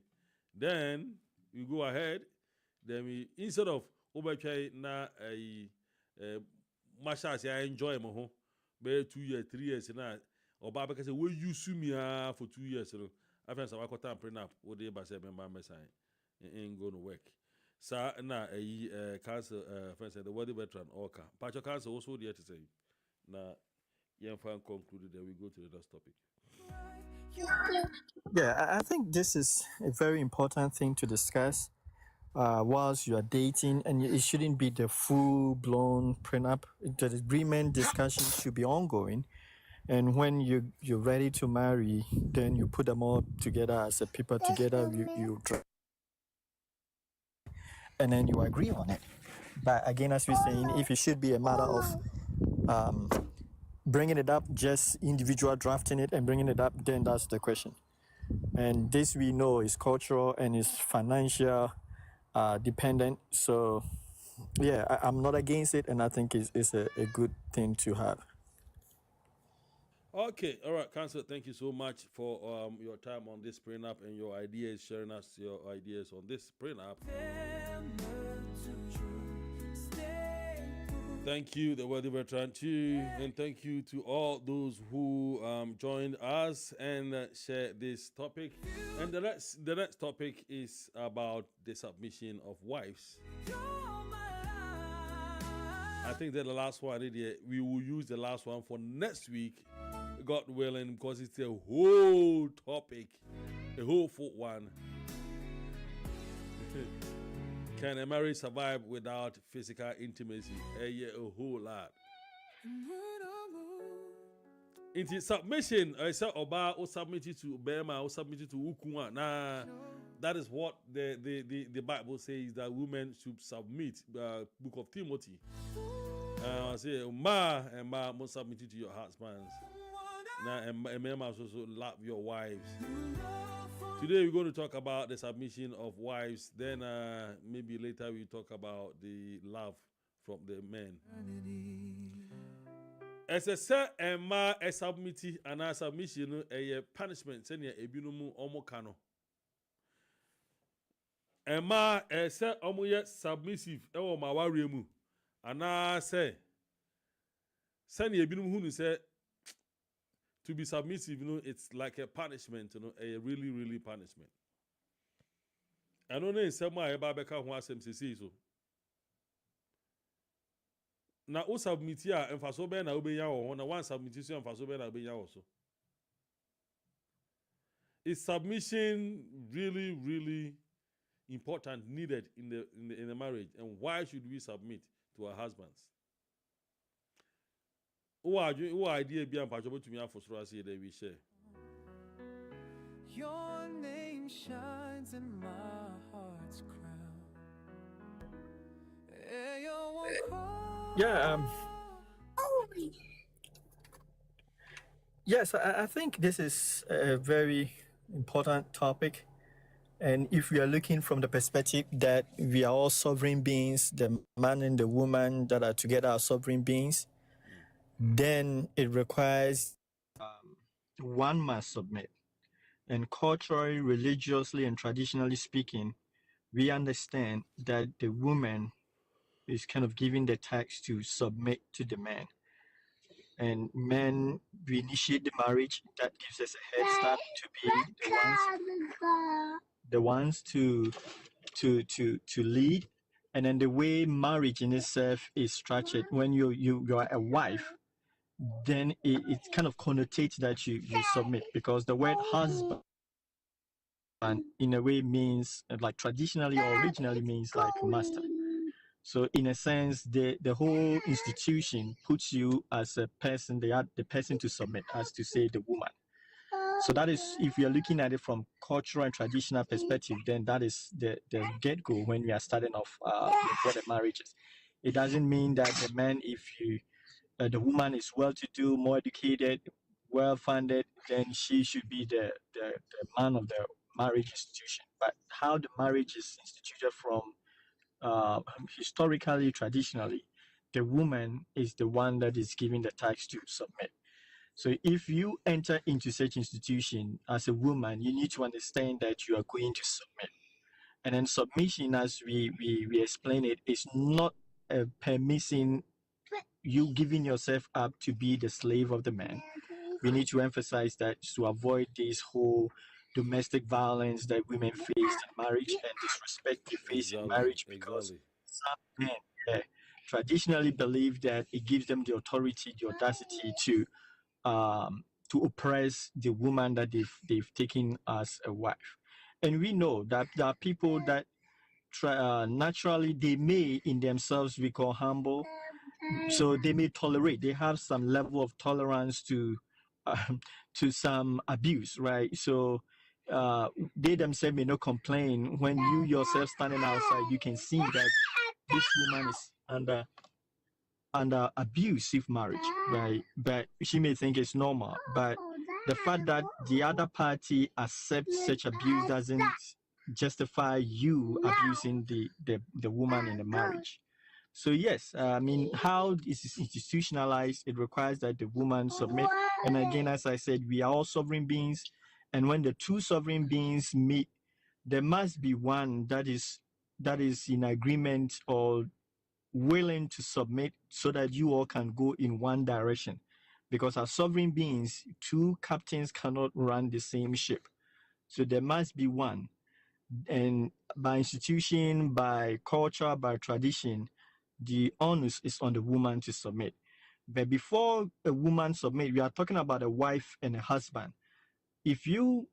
Then we go ahead, then we instead of Obachai na a Mashas, I enjoy my home. Be 2 years, 3 years, and I or Baba can say, will you sue me for 2 years? I find some time print up, what they by 7 by my sign. Ain't going to work. Sa na council friends the worthy veteran Oka. Pacho council also there to say. Na yen fan concluded that we go to the next topic. Yeah, I think this is a very important thing to discuss whilst you are dating, and it shouldn't be the full-blown prenup. The agreement discussion should be ongoing, and when you're ready to marry, then you put them all together as a paper together. You and then you agree on it. But again, as we're saying, if it should be a matter of bringing it up, just individual drafting it and bringing it up, then that's the question. And this we know is cultural and is financial dependent. So, yeah, I'm not against it, and I think it's a good thing to have. Okay, all right, Council, thank you so much for your time on this prenup and your ideas, sharing us your ideas on this prenup. Thank you, the worthy veteran too, and thank you to all those who joined us and shared this topic. And the next topic is about the submission of wives. I think that the last one we will use the last one for next week, God willing, because it's a whole topic, a whole full one. Can a marriage survive without physical intimacy? Yeah, a whole lot. Into submission, I said Oba or submitted to Bema or submitted to Ukuma. Nah, that is what the Bible says, that women should submit. Book of Timothy. I say ma must submit to your husbands. Now and men must also love your wives. Today we're going to talk about the submission of wives. Then maybe later we talk about the love from the men. As a sir and ma a submittee and a submission a punishment send a binumu omokano. And ma a sir omoye submissive ewo ma waremu. And I say send a binum who say to be submissive, it's like a punishment, a really, really punishment. I don't know in some way about Becca who has say so. Now, who submit here and for so ben obey ya or one submission for so ben obey ya also. Is submission really, really important, needed in the marriage? And why should we submit to our husbands? Who idea be unpatchable to me for Surasi that we share? Your name shines in my heart's crown. Yeah. Yes, I think this is a very important topic. And if we are looking from the perspective that we are all sovereign beings, the man and the woman that are together are sovereign beings, then it requires one must submit. And culturally, religiously, and traditionally speaking, we understand that the woman is kind of giving the task to submit to the man. And men, we initiate the marriage, that gives us a head start to be the ones to lead. And then the way marriage in itself is structured, when you are a wife, then it kind of connotates that you submit, because the word husband in a way means, like traditionally or originally means like master. So in a sense, the whole institution puts you as a person, the person to submit, as to say the woman. So that is, if you're looking at it from cultural and traditional perspective, then that is the get-go when we are starting off what a marriage is. It doesn't mean that the man, if the woman is well-to-do, more educated, well-funded, then she should be the man of the marriage institution. But how the marriage is instituted from historically, traditionally, the woman is the one that is given the task to submit. So if you enter into such institution as a woman, you need to understand that you are going to submit. And then submission, as we explain it, is not permitting you giving yourself up to be the slave of the man. We need to emphasize that to avoid this whole domestic violence that women face in marriage and disrespect they face in marriage, because some men traditionally believe that it gives them the authority, the audacity to oppress the woman that they've taken as a wife. And we know that there are people that naturally they may in themselves be called humble, so they may tolerate. They have some level of tolerance to some abuse, right? So they themselves may not complain when you yourself standing outside. You can see that this woman is under abusive marriage, right? But she may think it's normal. But the fact that the other party accepts such abuse doesn't justify you abusing the woman in the marriage. So yes, I mean, how is it institutionalized? It requires that the woman submit. And again, as I said, we are all sovereign beings. And when the two sovereign beings meet, there must be one that is in agreement or willing to submit, so that you all can go in one direction. Because as sovereign beings, two captains cannot run the same ship. So there must be one. And by institution, by culture, by tradition, the onus is on the woman to submit. But before a woman submit, we are talking about a wife and a husband. If you,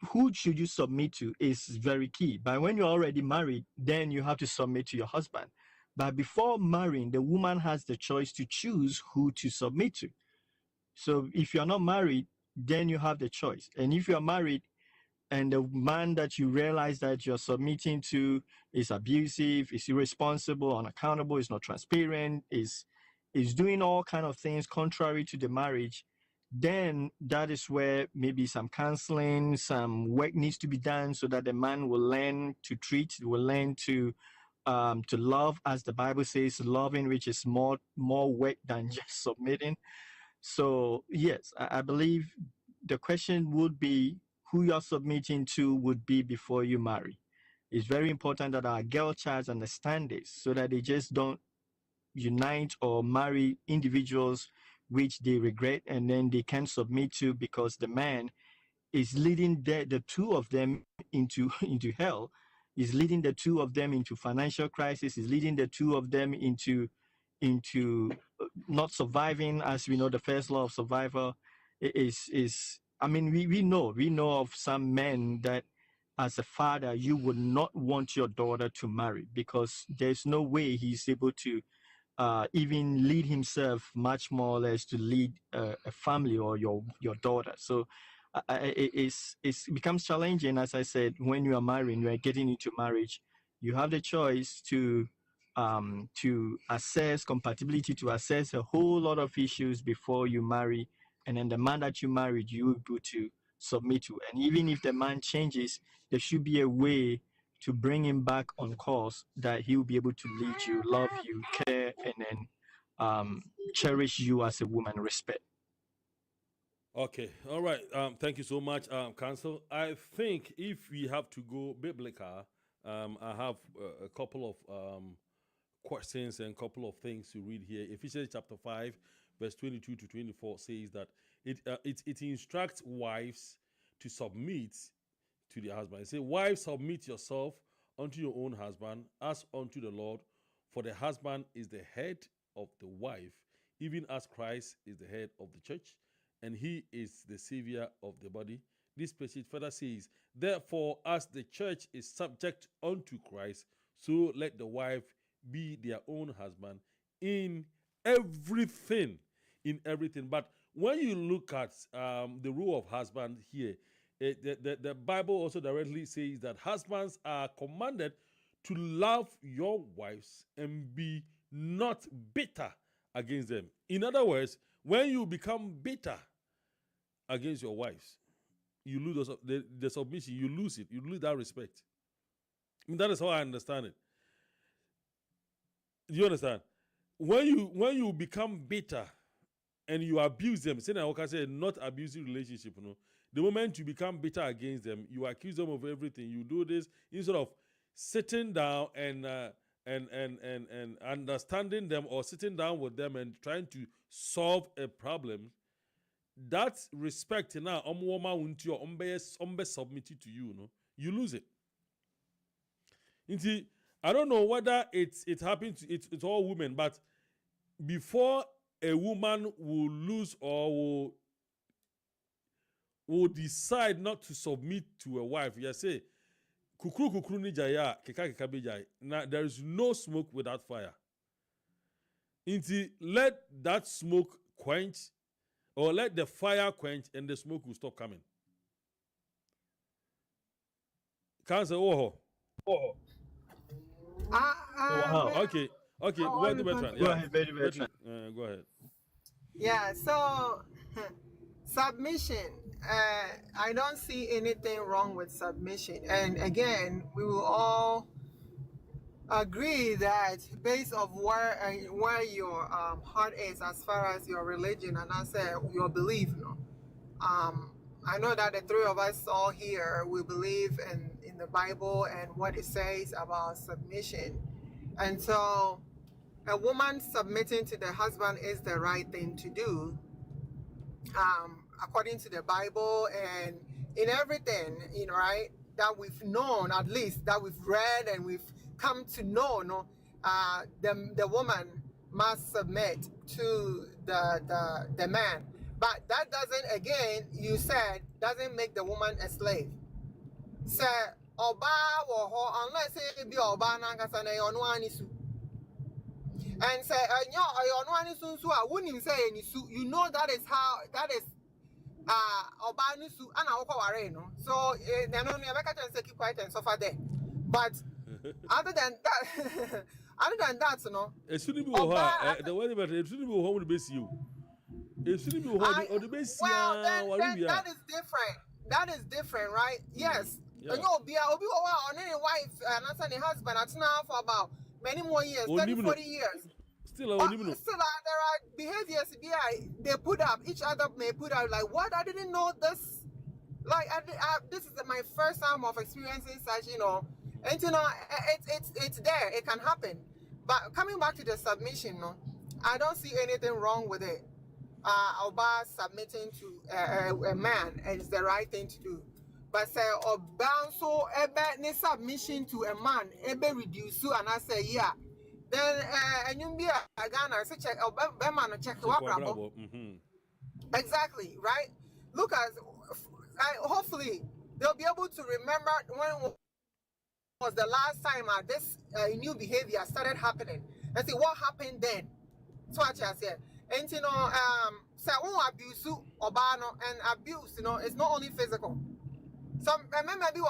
who should you submit to is very key. But when you're already married, then you have to submit to your husband. But before marrying, the woman has the choice to choose who to submit to. So if you're not married, then you have the choice. And if you're married and the man that you realize that you're submitting to is abusive, is irresponsible, unaccountable, is not transparent, is doing all kind of things contrary to the marriage, then that is where maybe some counseling, some work needs to be done so that the man will learn to treat, will learn to love, as the Bible says, loving, which is more work than just submitting. So yes, I believe the question would be who you're submitting to would be before you marry. It's very important that our girl childs understand this so that they just don't unite or marry individuals which they regret and then they can't submit to because the man is leading the two of them into hell, is leading the two of them into financial crisis, is leading the two of them into not surviving. As we know, the first law of survival is I mean, we know of some men that as a father you would not want your daughter to marry because there's no way he's able to even lead himself, much more or less to lead a family or your daughter. So it becomes challenging, as I said, when you are marrying, you are getting into marriage. You have the choice to assess compatibility, to assess a whole lot of issues before you marry, and then the man that you married, you will be able to submit to. And even if the man changes, there should be a way to bring him back on course that he will be able to lead you, love you, care, and then cherish you as a woman, respect. Okay, all right. Thank you so much, Counsel. I think if we have to go biblical, I have a couple of questions and a couple of things to read here. Ephesians chapter 5, verse 22 to 24 says that it instructs wives to submit to their husband. It says, wives, submit yourself unto your own husband as unto the Lord, for the husband is the head of the wife, even as Christ is the head of the church, and he is the savior of the body. This passage further says, therefore, as the church is subject unto Christ, so let the wife be their own husband in everything. But when you look at the role of husband here, the Bible also directly says that husbands are commanded to love your wives and be not bitter against them. In other words, when you become bitter against your wives, you lose the submission, you lose it, you lose that respect. I mean, that is how I understand it. Do you understand? When you become bitter and you abuse them, say I say not abusive relationship, you know. The moment you become bitter against them, you accuse them of everything. You do this instead of sitting down and understanding them, or sitting down with them and trying to solve a problem. That respect now, submitted to you, know, you lose it. I don't know whether it happens. It's all women, but before a woman will lose or will decide not to submit to a wife, you say, kukru ni jaya, keka bijay. Now there is no smoke without fire. Let that smoke quench, or let the fire quench, and the smoke will stop coming. Can't say, oh. Okay. Go ahead, Bertrand. Go ahead, Bertrand. Go ahead. Yeah, so submission. I don't see anything wrong with submission. And again, we will all agree that based on where your heart is as far as your religion and I say your belief. No? I know that the three of us all here, we believe in the Bible and what it says about submission. And so a woman submitting to the husband is the right thing to do, according to the Bible, and in everything, right, that we've known, at least that we've read and we've come to know, the woman must submit to the man. But that doesn't, again, you said, doesn't make the woman a slave. So, oba wo ho, unless it be oba nankasa na ono anisu. And say, ono anisu so I wouldn't say any su. You know that is oba anisu ana woko ware no. So, then only I can say keep quiet and suffer there. But other than that, you know. It shouldn't be the way about it shouldn't be home to base you. It shouldn't be home or the base. Well, then that is different. That is different, right? Yes. Yeah. And you'll be on any wife and any husband at now for about many more years, 30, 40 years. Still, there are behaviors they put up, each other may put out, like, what? I didn't know this. Like, this is my first time of experiencing such, you know. And, you know, it's there. It can happen. But coming back to the submission, no, I don't see anything wrong with it. Oba submitting to a man is the right thing to do. But say Oba so ebe submission to a man ebe reduce and I say yeah. Then and you be a Ghana say check Oba man check what bravo. Exactly, right? Look at hopefully they'll be able to remember when was the last time this new behavior started happening. And see what happened then. That's what I said. And you know, say abuse obano and abuse, you know, it's not only physical. Some maybe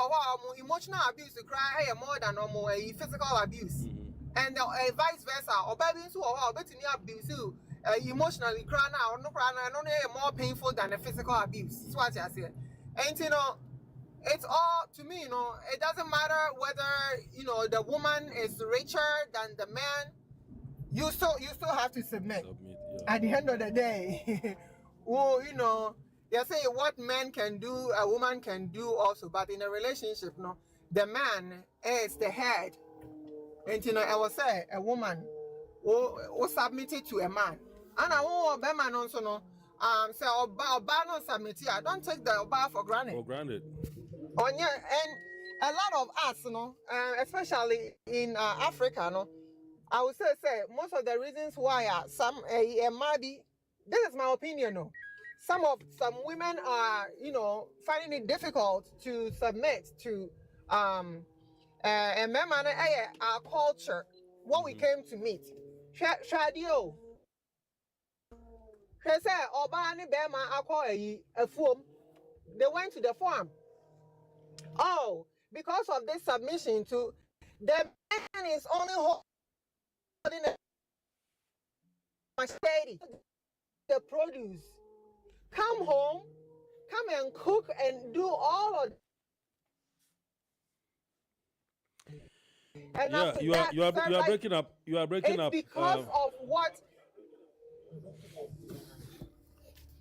emotional abuse to cry more than normal physical abuse. And vice versa. Or baby so betting abuse emotionally cry now, no cry now, more painful than the physical abuse. That's what I said. And you know, it's all to me, you know, it doesn't matter whether, you know, the woman is richer than the man. You still have to submit yeah. At the end of the day. Well, you know, they say what men can do, a woman can do also. But in a relationship, no, the man is the head. And you know, I will say a woman who submitted to a man. And I want a man also no. Say Oba no submit. I don't take the Oba for granted. For granted. Oh yeah, and a lot of us, you know, especially in Africa, no. I would say most of the reasons why some maybe, this is my opinion, no. Some women are, you know, finding it difficult to submit to a man our culture, what we came to meet. Shadio. She said, Obani Bema a farm. They went to the farm. Oh, because of this submission to the man is only holding a steady the produce. Come home, come and cook and do all of. And yeah, you are breaking up. You are breaking up. Because of what?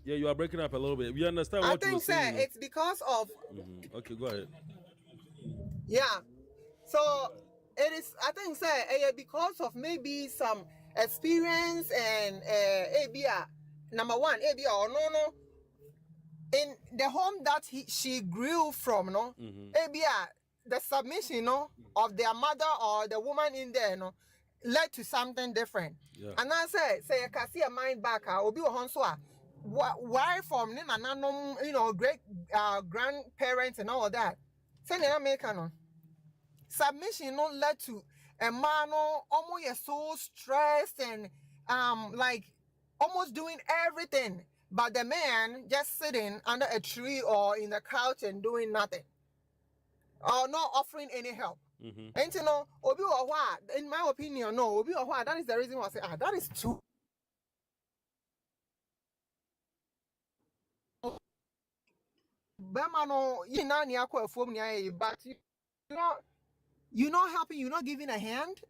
Yeah, you are breaking up a little bit. We understand what you're saying. It's because of. Okay, go ahead. Yeah, so it is. I think because of maybe some experience and number one or no in the home that she grew from, no the submission, of their mother or the woman in there, led to something different. Yeah. And I say I can see a mind back. Obi Ohonswa. Why from great grandparents and all of that. Say American submission led to a man almost so stressed and like almost doing everything, but the man just sitting under a tree or in the couch and doing nothing or not offering any help. And Obi Owa, in my opinion, no, Obi Owa, that is the reason why I say, that is too. Bemano, but you're not helping, you're not giving a hand,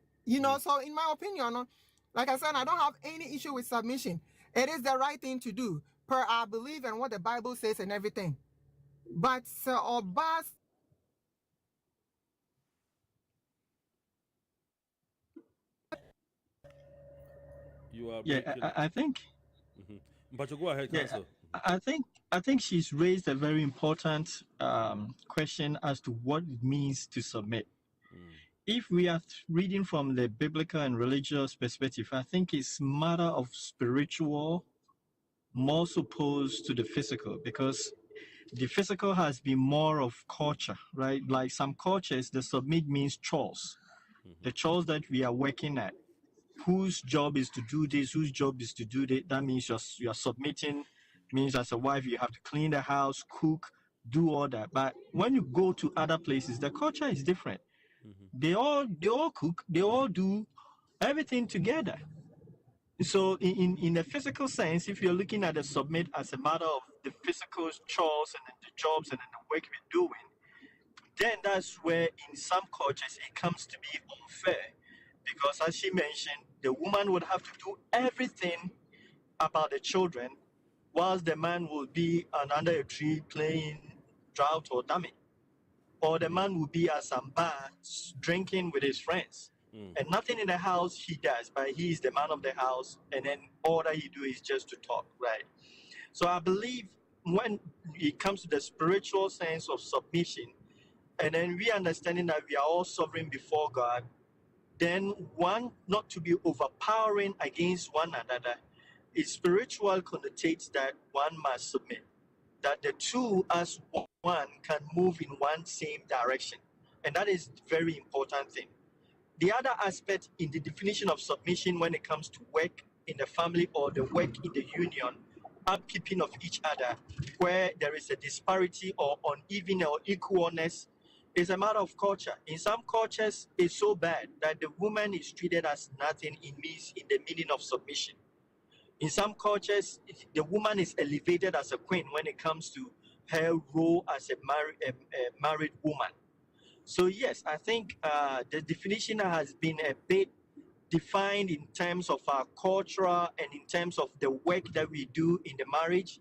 so in my opinion, like I said, I don't have any issue with submission. It is the right thing to do, per I believe in what the Bible says and everything. But Sir Obas, you are I think. But you go ahead, Council. I think she's raised a very important question as to what it means to submit. if we are reading from the biblical and religious perspective, I think it's matter of spiritual more opposed to the physical, because the physical has been more of culture, right? Like some cultures, the submit means chores, the chores that we are working at. Whose job is to do this? Whose job is to do that? That means you're submitting. Means as a wife you have to clean the house, cook, do all that. But when you go to other places, the culture is different. They all cook, they all do everything together. So in a physical sense, if you're looking at the submit as a matter of the physical chores and the jobs and the work we're doing, then that's where in some cultures it comes to be unfair. Because as she mentioned, the woman would have to do everything about the children, whilst the man will be under a tree playing drought or dummy. Or the man will be at some bar drinking with his friends. And nothing in the house he does, but he is the man of the house, and then all that he do is just to talk, right? So I believe when it comes to the spiritual sense of submission, and then we understanding that we are all sovereign before God, then one not to be overpowering against one another. Its spiritual connotates that one must submit, that the two as one can move in one same direction, and that is a very important thing. The other aspect in the definition of submission when it comes to work in the family or the work in the union, upkeeping of each other, where there is a disparity or uneven or equalness, is a matter of culture. In some cultures, it's so bad that the woman is treated as nothing in the meaning of submission. In some cultures, the woman is elevated as a queen when it comes to her role as a married woman. So yes, I think the definition has been a bit defined in terms of our culture and in terms of the work that we do in the marriage.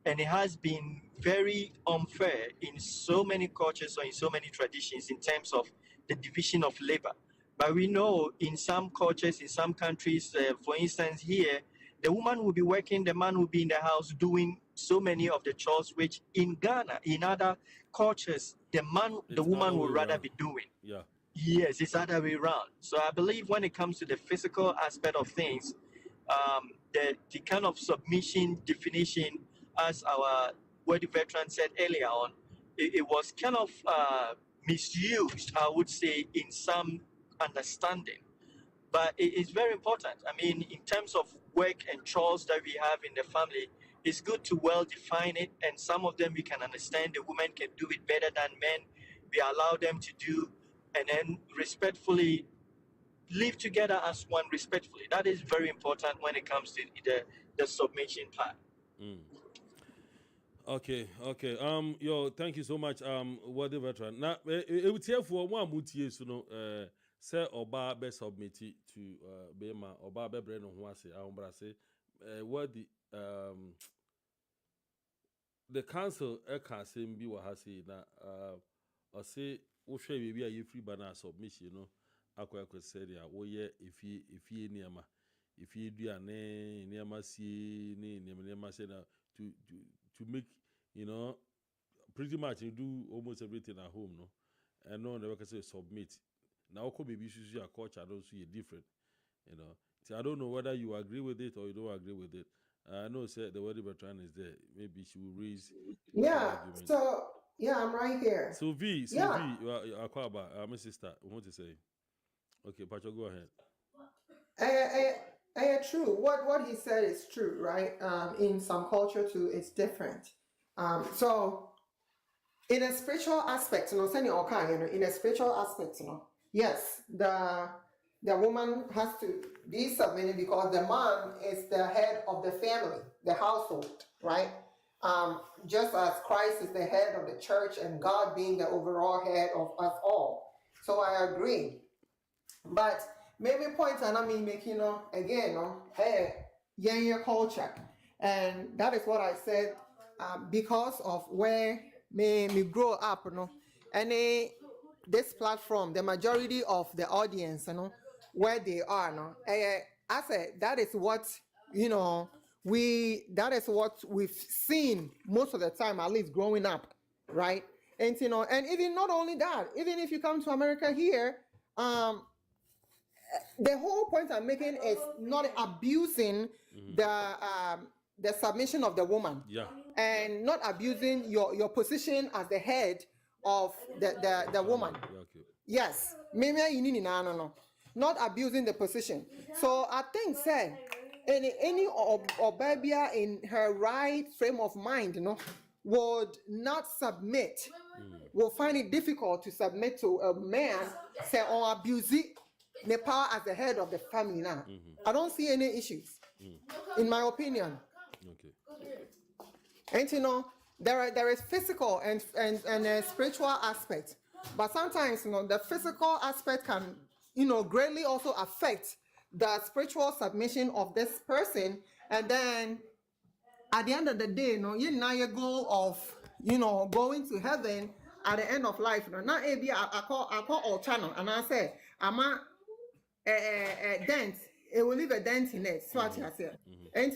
And it has been very unfair in so many cultures or in so many traditions in terms of the division of labor. But we know in some cultures, in some countries, for instance, here, the woman will be working, the man will be in the house doing so many of the chores, which in Ghana, in other cultures, the woman would rather be doing. Yeah. Yes, it's the other way around. So I believe when it comes to the physical aspect of things, the kind of submission definition, as our worthy veteran said earlier on, it was kind of misused, I would say, in some understanding. But it's very important. I mean, in terms of work and chores that we have in the family, it's good to well define it, and some of them we can understand. The women can do it better than men. We allow them to do, and then respectfully live together as one respectfully. That is very important when it comes to the submission part. Okay. Yo, thank you so much. Worthy veteran. Now, it would here for one mutie, so no, say oba be submit to Bema oba be brand on wase say worthy the council can say be what has say na or say wo hwe we be free banner submission no akwa said ya wo ye if niama if you do ane niama si ni niama say na to make, you know, pretty much you do almost everything at home, no, and no one ever say submit. Now, could maybe your culture don't see different, you know. So I don't know whether you agree with it or you don't agree with it. I know say the word Bertrand is there. Maybe she will raise. Yeah. So yeah, I'm right here. So V, you are Akwaba, my sister. What to say? Okay, Pacho, go ahead. True. What he said is true, right? In some culture too, it's different. So in a spiritual aspect, you know, in a spiritual aspect, you know, yes, the woman has to be submitted because the man is the head of the family, the household, right? Just as Christ is the head of the church and God being the overall head of us all. So I agree. But maybe point and I mean make, you know, again, you know, hey, your culture. And that is what I said, because of where me grow up, you know, and this platform, the majority of the audience, you know, where they are, you know, I said that is what, you know, that is what we've seen most of the time, at least growing up, right? And you know, and even not only that, even if you come to America here, The whole point I'm making is not abusing the submission of the woman. Yeah. And not abusing your position as the head of the woman. Yeah, okay. Yes, maybe you need no, not abusing the position. So I think, say, any or baby in her right frame of mind, would not submit. Will find it difficult to submit to a man, say, or abuse the power as the head of the family. Now, I don't see any issues, in my opinion. Okay. And there is physical and a spiritual aspect, but sometimes the physical aspect can greatly also affect the spiritual submission of this person, and then at the end of the day, your goal of going to heaven at the end of life. Now, maybe I call all channel, and I say I'm a dent. It will leave a dent in it. So what I say, and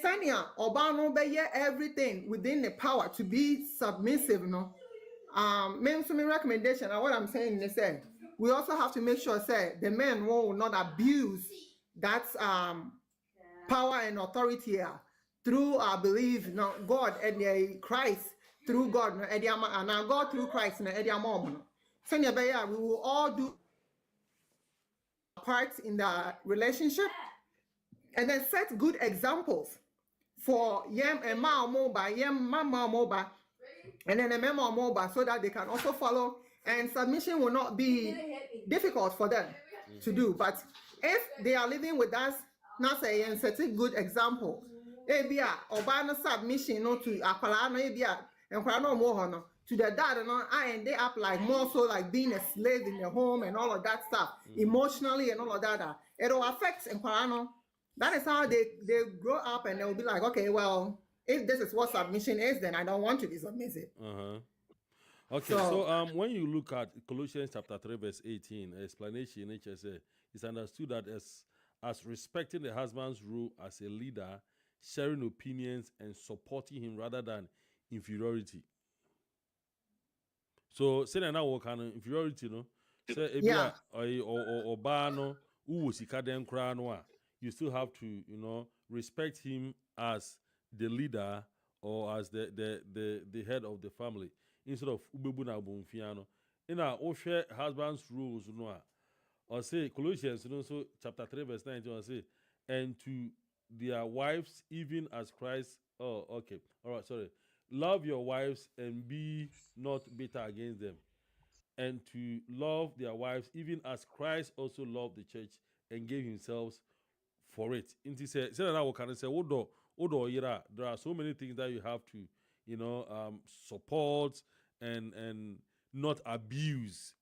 Sanya Obano be everything within the power to be submissive. Maybe some recommendation. And what I'm saying is that we also have to make sure say the men will not abuse that power and authority through belief God and Christ through God and God through Christ and Sanya be we will all do part in the relationship and then set good examples for yem and ma moba, yem mama moba, and then a memo moba, so that they can also follow, and submission will not be difficult for them to do. But if they are living with us, now say and set a good example, ebia obana submission no to akwala no ebia and no more to the dad and I end up like more so like being a slave in the home and all of that stuff, emotionally and all of that. It will affect and that is how they grow up, and they'll be like, okay, well, if this is what submission is, then I don't want to be submissive. Okay, so when you look at Colossians chapter 3, verse 18, explanation, it's understood that as respecting the husband's role as a leader, sharing opinions and supporting him rather than inferiority. So, say now what kind of inferiority, say or bano, sikadem kranoa. You still have to, respect him as the leader or as the head of the family instead of ubebuna bunfiano. In our Oshe husband's rules, or say Colossians, so chapter 3, verse 19, or say, and to their wives, even as Christ. Oh, okay, all right, sorry. Love your wives and be not bitter against them, and to love their wives, even as Christ also loved the church and gave himself for it. Say that can say there are so many things that you have to support and not abuse,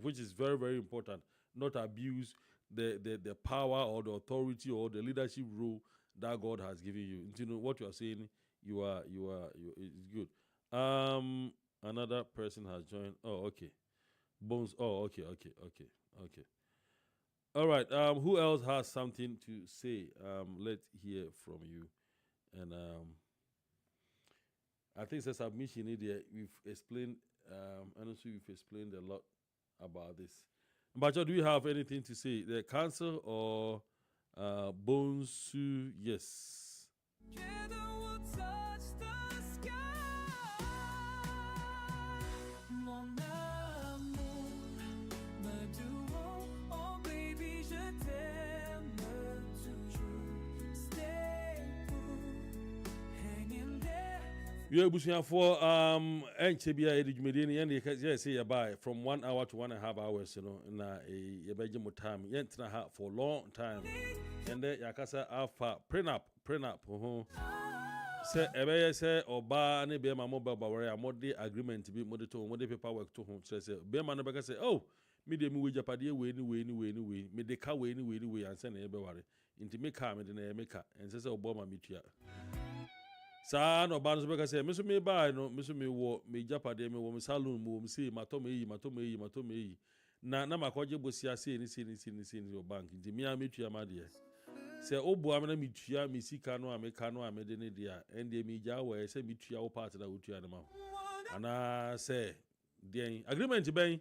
which is very, very important. Not abuse the power or the authority or the leadership role that God has given you. What you are saying, you are it's good. Another person has joined. Oh, okay. Bones. Oh, okay. All right. Who else has something to say? Let's hear from you. And I think it's a submission idea. We've explained, and also we've explained a lot about this. But do you have anything to say? The council or Bones? Yes. You are bushing for Enchebia Edumedian, and you say you buy from 1 hour to 1.5 hours, in a bedroom time. Yentina for a long time. And then Yakasa Alpha prenup. Say, Ebe say, or bar, and be my mobile bar, more the agreement to be more the paperwork to home. Say, be man, say, oh, me de mu Japadia way, anyway, me de car way, anyway, and send everybody into me car, and says, Obama meet you. Sa no ba no be ka say me so me buy no me so me wo me japade me wo me salon mo me say mato me yi na makoje bosia say ni o bank nti me ametua ma de say obo amena metua me sika no ameka no amede ne dia ende me ja wo say metua wo part na wo tua ne ma ana say den agreement ben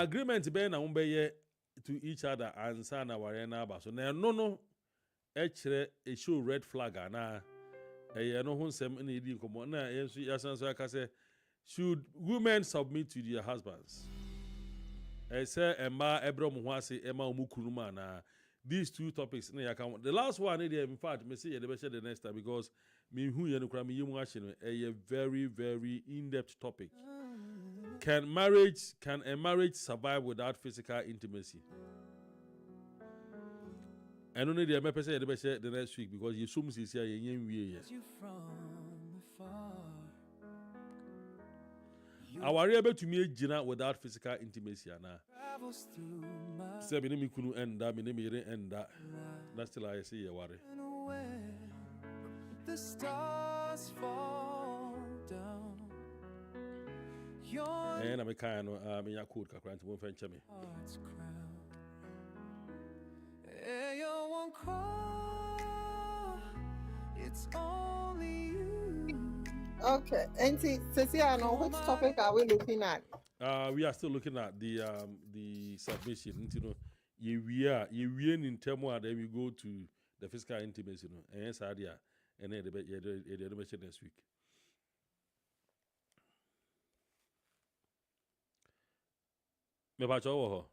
agreement be na umbeye to each other ansa na ware na aba so na no ekire e show red flag na eye no ho nsem na edi nkomo na yensu yasanso aka say should women submit to their husbands say emma ebrom ho ase emma omukunuma na these two topics na yaka the last one in fact me say you be share the next time because me hu ye no kra me yemu ahye no a very very in-depth topic. Can a marriage survive without physical intimacy? And only the person you be share the next week because you assume is here yen wie. Our able to me gina without physical intimacy na. Say me me kunu enda me me re enda. That's still I say you worry. The stars fall down. And I'm a kind of me yakut kakra nti won fenche me. It's only you. Okay, and Cecilia, which topic are we looking at? We are still looking at the submission. You know, we are in terms of then we go to the physical intimacy. You know, and yes, idea, and then the mention next week. Me ba chowo.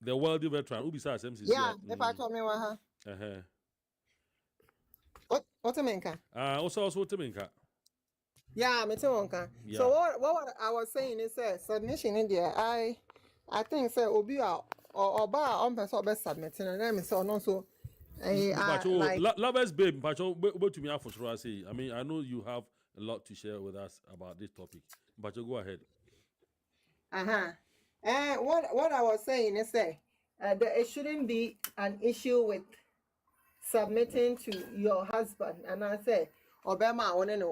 The wealthy veteran who besides MCC. Yeah, if I told me what What a minka? Also what a minka. Yeah, me too. Yeah. So what I was saying is submission in there. I think say obi or ba on person be submitting and then me say no so like lovers babe but to me after I say I mean I know you have a lot to share with us about this topic but you go ahead. And what I was saying is that it shouldn't be an issue with submitting to your husband. And I say, Obama on and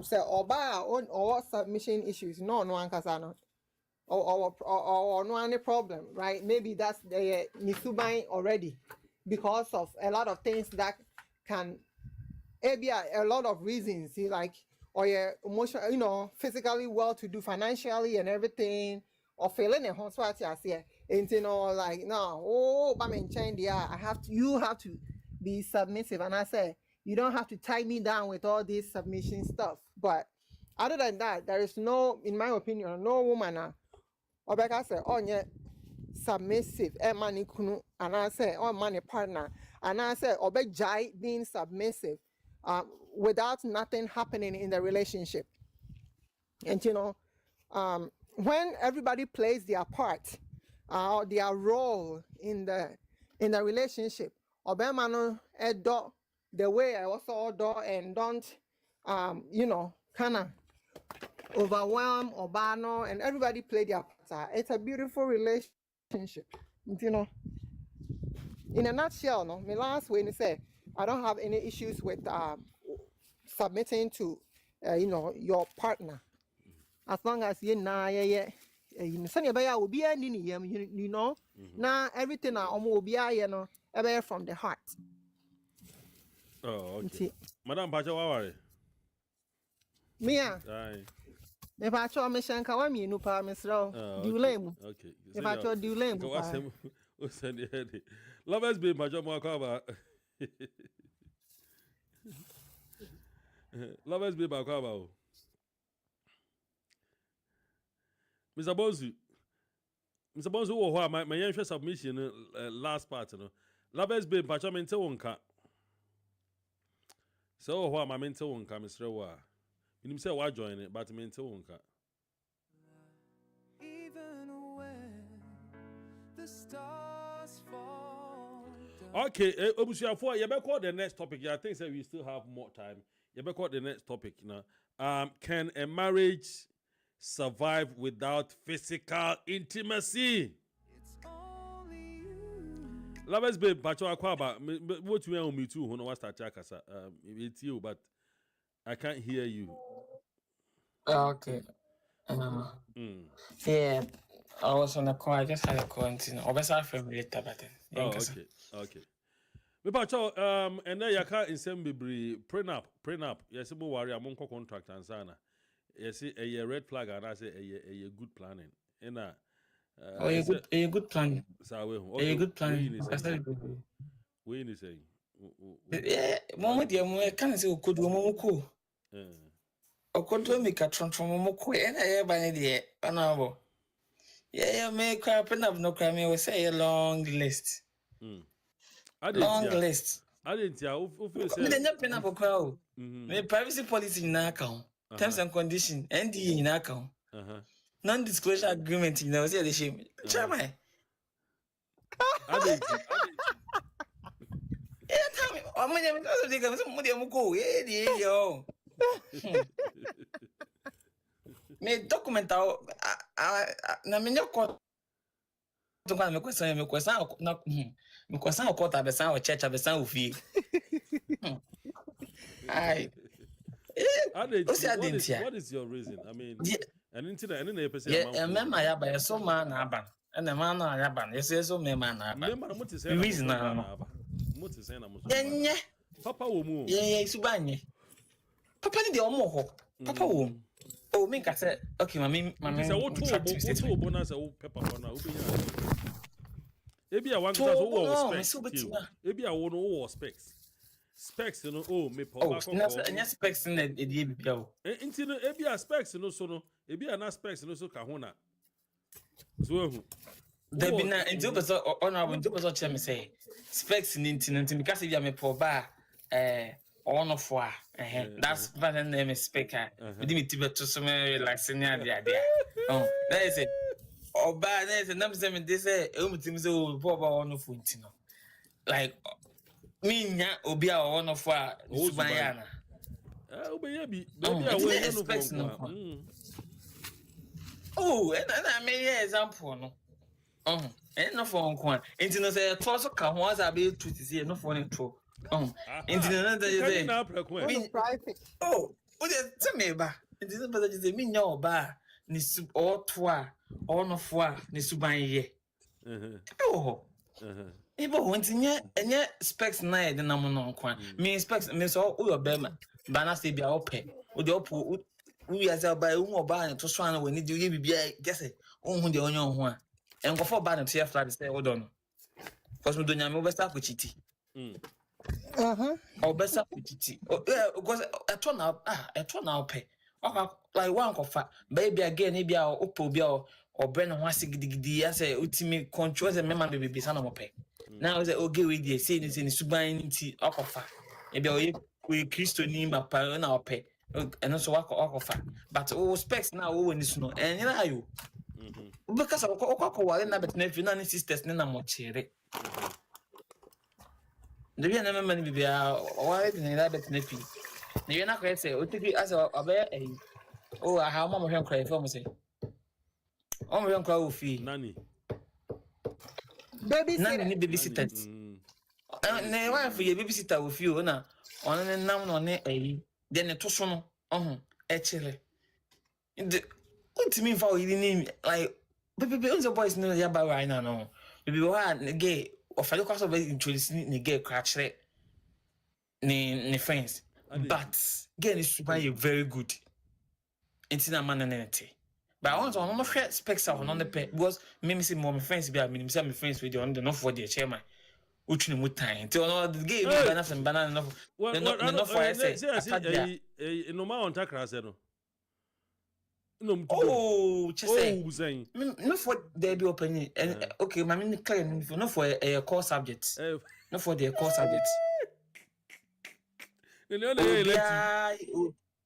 say Oba on or submission issues. No one can or no any problem, right? Maybe that's the Nisubai already because of a lot of things that can be a lot of reasons. See, like or you're emotional, physically well to do financially and everything. Or feeling a hot swat here, and like no, I'm in change. Yeah, you have to be submissive, and I say you don't have to tie me down with all this submission stuff. But other than that, there is no, in my opinion, no woman. Or back I say, oh yeah, submissive, money kunu, and I say, oh money partner, and I say, oh jai being submissive, without nothing happening in the relationship, and when everybody plays their part, their role in the relationship, Obama no the way I also do and don't kind of overwhelm Obano and everybody play their part. It's a beautiful relationship, In a nutshell, no. My last way to say I don't have any issues with submitting to your partner. As long as you know, now everything from the heart. Oh, okay. Madam Pacha Wawari. Mia. Aye. If I told me Shanka, I'm you, Pa, Miss Row. Okay. If I told you lame, Lovers be Pacha Mwakaba. Lovers be Bakaba. Mr. Bonzu, my young submission last part, Lovers be Pacha Mental Wonka. So, why my mental wonka, Mr. Wa? You say, why join it, but mental wonka. Even when the stars fall down. Okay, Obusia, for you better call the next topic. I think that we still have more time. You better call the next topic now. Can a marriage survive without physical intimacy? It's only you. Lovers babe, Pacho Akwaba, what you want me to who know what start Chakasa. It's you, but I can't hear you. Okay. Yeah, I was on a call. I just had a call. I was from later, but then. Okay. Me Pacho, and then you can't send me prenup. Yes, we worry. I'm on contract and sana. yes, a red flag, and I say a good planning. And a good plan. okay, A good plan. What you saying? Yeah, Mama dear, I can't say could woman cool. Or could we make a transform and I by the honorable. Yeah, make a pen up no crime, will say a long list. Long list. I didn't tell you. Then pen up a crowd. The privacy policy in account, terms and conditions, NDA in account. Non-disclosure agreement, you know, say the shame. Chairman. I didn't. Yeah, tell me. I'm going to go. Somebody will go. Yeah, yo. Me document out. Na me nyoko. Tukwa me question na me question o kota be san o church be san o fie. Ai. What is your reason? I mean, and into the end of the yeah, remember ya ba so man na aba. Na man na ya ba. Yes so me man na aba. Reason na. Yeah. Papa wo mu. Yeah, subanye. Papa ni de omo ho. Papa wo. Oh, me ka say okay, mami. Say what to bonus o pepper na obinya. Ebi a one class o specs. Ebi a wo no specs. Specs no me pop back. Nya specs na e die bibia o. Nti no ebi a specs no so no, ebi a na specs no so ka ho na. So ehu. There be na nti opeso honorable nti opeso che me say specs ni nti because if you me pop ba on of war that's but the name is speaker we did me to some like senior there oh that is it oba that is name say me dey say e mutim say o pop ba on of nti no like me nya obi a on of war suban ya na obi bi a we specs no oh and I mean example no and no for one nti no say to so ka ho as be truth say no for to into another day. Oh, tell me about it. Isn't but it is me no ba ni sub or twa or no foa ni suban ye. Oh, Ebo went in yet and yet specs night the number no quan. Me specs miss all your bema, banner say be our pay. Would the oppo we as by or ban to swan when you be guess it. Oh, the onion one. And go for ban and tear flag say, hold on. Because we don't have start with chitty. Or better petty. Because I turn out, pay. Like one coffee, baby again, maybe our oppo bill or Brennan was giddy as a ultimate control as a member baby son of pay. Now is okay with the saying it's in Subain tea or coffee. Maybe we Christo name a parent our pay and also walk or coffee. But all specs now when it's no and you because of Coca-Cola and Abbott nephew, none sisters, none more cherry. The real number may be why didn't rabbit nephew. You're not going to say, what did you as a bear? Oh, how Mamma can cry for me say. Oh, my uncle fee. Nanny. Babysitters. And why for your babysitter with you now? On an noun on a then a toson actually. What to mean for you name like baby the boys know ya by right now. Baby one gay or fellow class of introducing the gay crash ni friends. But again, it's very good. It's in a man and anything. But I want to not share specs on the pet because maybe see more friends be my friends with you on the not for the chairman. Which in time until the game enough and banana enough. Not for I say no man on Takra said no. Oh, just saying. No for there be opening and okay, my mini claim not for a core subject. Not for the core subject.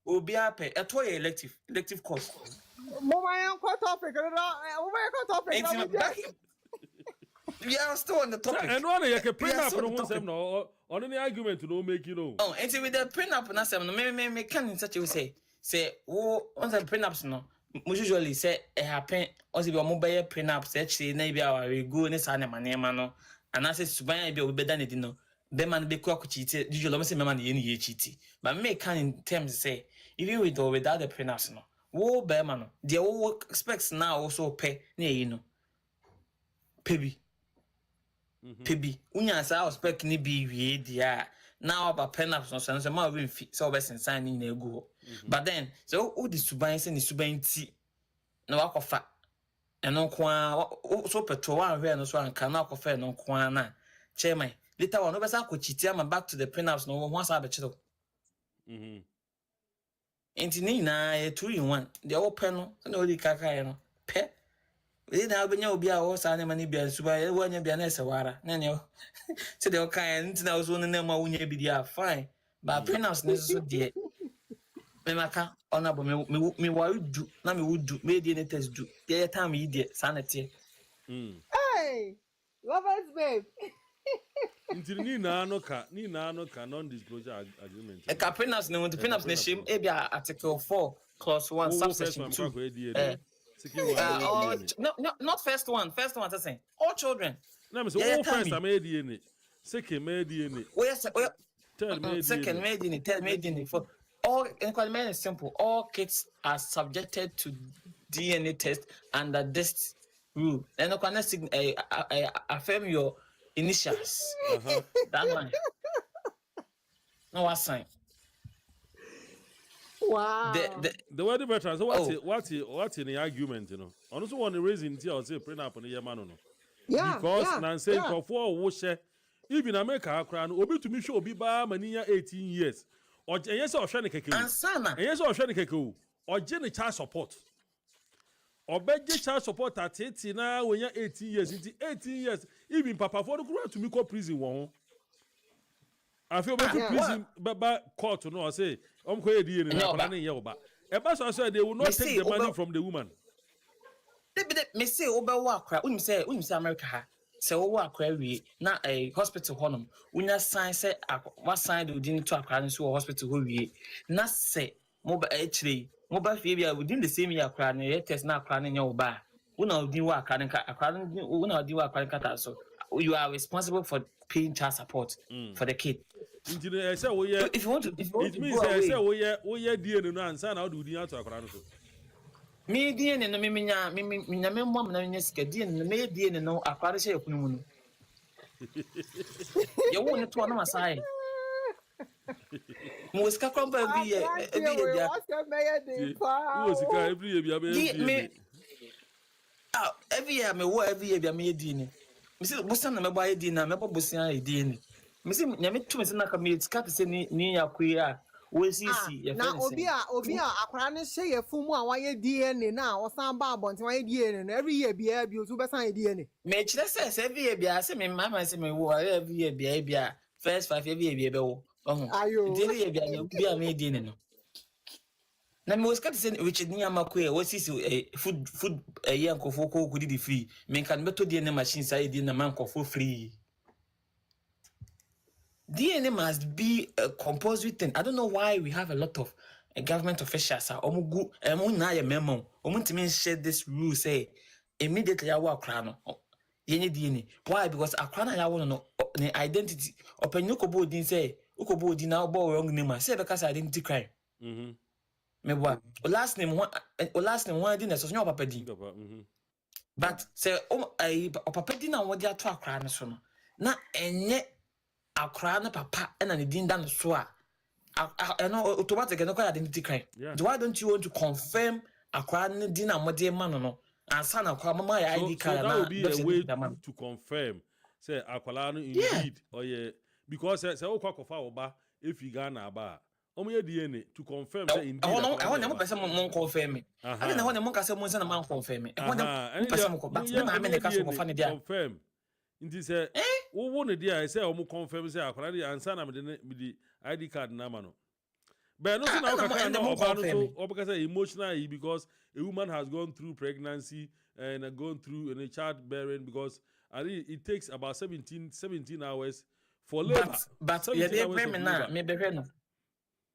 Obia pay a toy elective course. We are still on the topic. And one you can print up on any argument to don't make you know. Oh, and with the print up na some me can such you say oh on the print ups no usually say it happen on the mobile print ups actually na bia we go ne sa na manema no and I say suban bia we be done no be man be kwa cheat usually me say me man ye cheat but me can in terms say even with or without the print ups no wo be man no the wo specs now also pay na you know pebi unya sa spec ni bi wie dia now about pen ups no so ma we fit so be sensan ni na egu But then so who the suban say ni suban ti na wakofa eno kwa so petrol one where no so anka na wakofa eno kwa na chairman later on obesa ko chiti am back to the prenups no one sa be chiro enti ni na e 2 in 1 the open no na odi kaka no pe we na obenya obi a wo sa na mani bia suban e wo nya bia na esewara na ne se de okan enti na wo so na ma wonya bi dia fine but prenups ne so de me maka honorable me worry do na me would do me dey test do the time you dey sanity Hey, lovers babe. Until ni na no ka non disclosure agreement. e ka prenups ne want prenups ne shim e bia article 4 clause 1 subsection 2 not first one saying all children na me say first am DNA second me DNA third me second me DNA third me DNA for all inquiry is simple. All kids are subjected to DNA test under this rule. And you can affirm your initials. That one. No, what sign? Wow. The word veteran. So what's in the argument? You know, also want to raise in here or say prenup on the man no. Yeah. Because now saying for wash even America crown obi to me show obi ba maniya 18 years. Or yes, or Shani Keke. Ansana. Yes, or Shani Keke. Or Jenny child support. Or beg child support at 18 now when you're 18 years. Into 18 years, even Papa for the ground to me call prison one. I feel better prison, but court to know. I say, I'm quite dear in Yoba. A bus said they will not take the money from the woman. Me say over work, we say America. Se wo akwa wi na hospital honum unya sign say what sign do din to akwa nso hospital ho wi na se mobile mobile fee bia within the same year akwa na test na akwa nya wo ba una odi wa akwa una odi wa akwa kata so you are responsible for paying child support for the kid. If you want to it means say wo ye DNA no ansa na do din ato akwa no so. Me DNA no me mom na me sika DNA me DNA no akware she yakunu mu no ye wo ne to na masai mo sika kwamba bi ye dia wo sika every year bia be every year me wo every year bia me DNA me say bosan na me buy DNA me bosan e DNA me say nyame tumi se na ka me sika te se ni yakua na obi a akwara ne hye yefu mu a waye DNA na osan ba abonte waye DNA no every year bia bi otu besan DNA me kire say every year bia say me mama say me wo every year bia first 5 every year bia be wo daily year bia na bia me DNA no na me was cut say Richard Nyamakwe what is food year nkofo ko kudi free me kan beto DNA machine say DNA man nkofo free. DNA must be a compulsory thing. I don't know why we have a lot of government officials. Memo. Share this rule say immediately I walk crown. DNA. Why? Because a crown I want to know the identity. Open Ukobo didn't say Ukobo did now borrow wrong name. Say because identity crime. Me what? Last name one didn't so no papa din. But say papa din na what they are to a crown so na enye akra na papa na ne din da no so a automatic no kwa identity crime. Why don't you want to confirm akra ne din na model man no ansa na kwa mama ya ID card so that would be a way to confirm say akwala no indeed or yeah because say okwa kofa oba if you Ghana aba omo DNA to confirm say indeed I want them person mon confirm me I na want them ka say mon say na man confirm me I want them person ko but na me ka so kofa ne dia confirm indeed say wo won dia say omo confirm say akwala dey ansa na me the ID card na ma no but no so now kaka na oba no so oba say emotional because a woman has gone through pregnancy and gone through a childbearing because it takes about 17 hours for labor. But yeah, they pay me now. Me be no.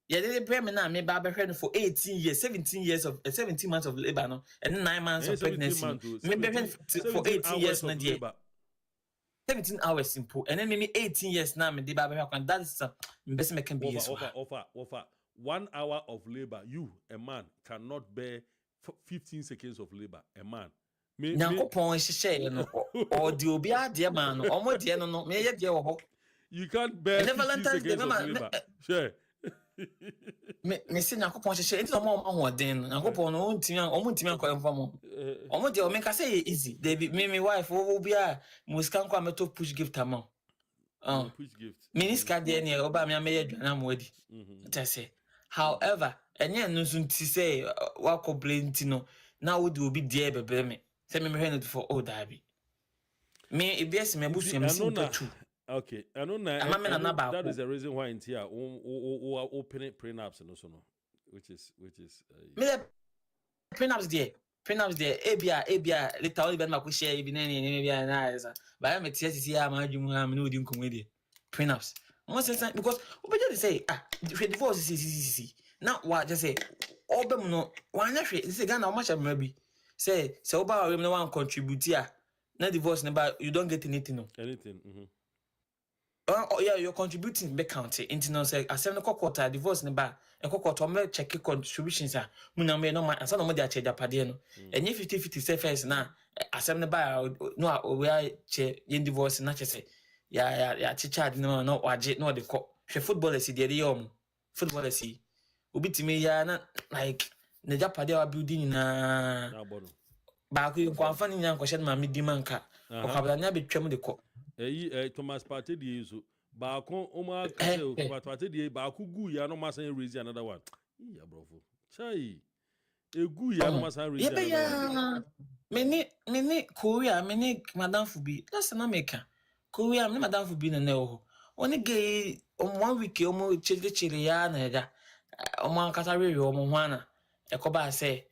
Yeah, they pay me now. Me be for 18 years, 17 months of labor no, and 9 months of pregnancy. Me be for 18 years na dia. 17 hours simple, and then me 18 years now. Me dey be and that is best me can be offer 1 hour of labor. You a man cannot bear 15 seconds of labor. A man. Nyankopon hyehyɛ no or the obi ade man no omo de no me ye de wo ho you can't bear 15 seconds of labor. Sure. me say Nyankopon hye enti no mo ahoden no Nyankopon no ontimi anko emfa mo omo de o me ka say easy they be me wife wo bia musika nko ameto push gift amount Push gift. Miniska de ne oba me ameye adwana mo adi I say however enye no so nti say wa complaint no na wo de obi de bebe me say me hwe no for dabi me ebs me busu me sin to Okay, I know now. That is the reason why in here open it prenups and also no, which is me prenups there ebia later only ben mako share bi na bia na esa ba me tie sisi ya ma adwum ha me no di nkomwe there prenups mo say because we just say divorce sisi na wa just say obem no wanya hwe say Ghana o ma sha bi say oba we no wan contribute ya na divorce na ba you don't get anything no oh yeah, you're contributing back county into no say asem no quarter divorce ne ba e quarter o me check contributions a muna me no asa no mo dey check japade no enye 50-50 say first na asem ne ba no we che yen divorce na che say ya chicha no waje no de ko hwe footballers dey yom footballers obi timi ya na like ne japade wa building na ba ko ko amfa ni nyan ko shed ma me di manka o kabla nya betwam de ko Thomas Partey dey so baako oma Partey dey baako gu ya no ma san raise another one ya brofo chai egu ya no ma san raise another one meni Korea meni Madam Fubi that's not make Korea meni Madam Fubi na ho oni ge 1 week omo chele ya na ga omo ankasa rewe omo hwana ekoba say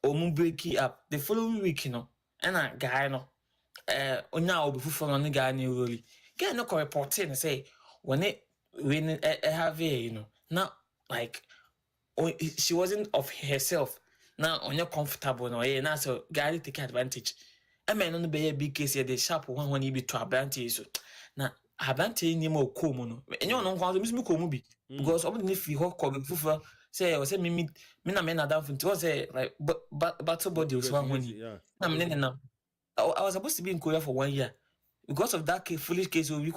omo break up the following week no na guy no onya obi fufu no ga na roli get no reporting say when have not like she wasn't of herself now onya comfortable no na so guy take advantage no be a big case the sharp one when he be to advantage so na advantage ni mo komu no enyo no nkwan so mi komu bi because obi ni fi ho ko fufu say o say me na me na down for to say like battle body so one na me na I was supposed to be in Korea for 1 year. Because of that foolish case, we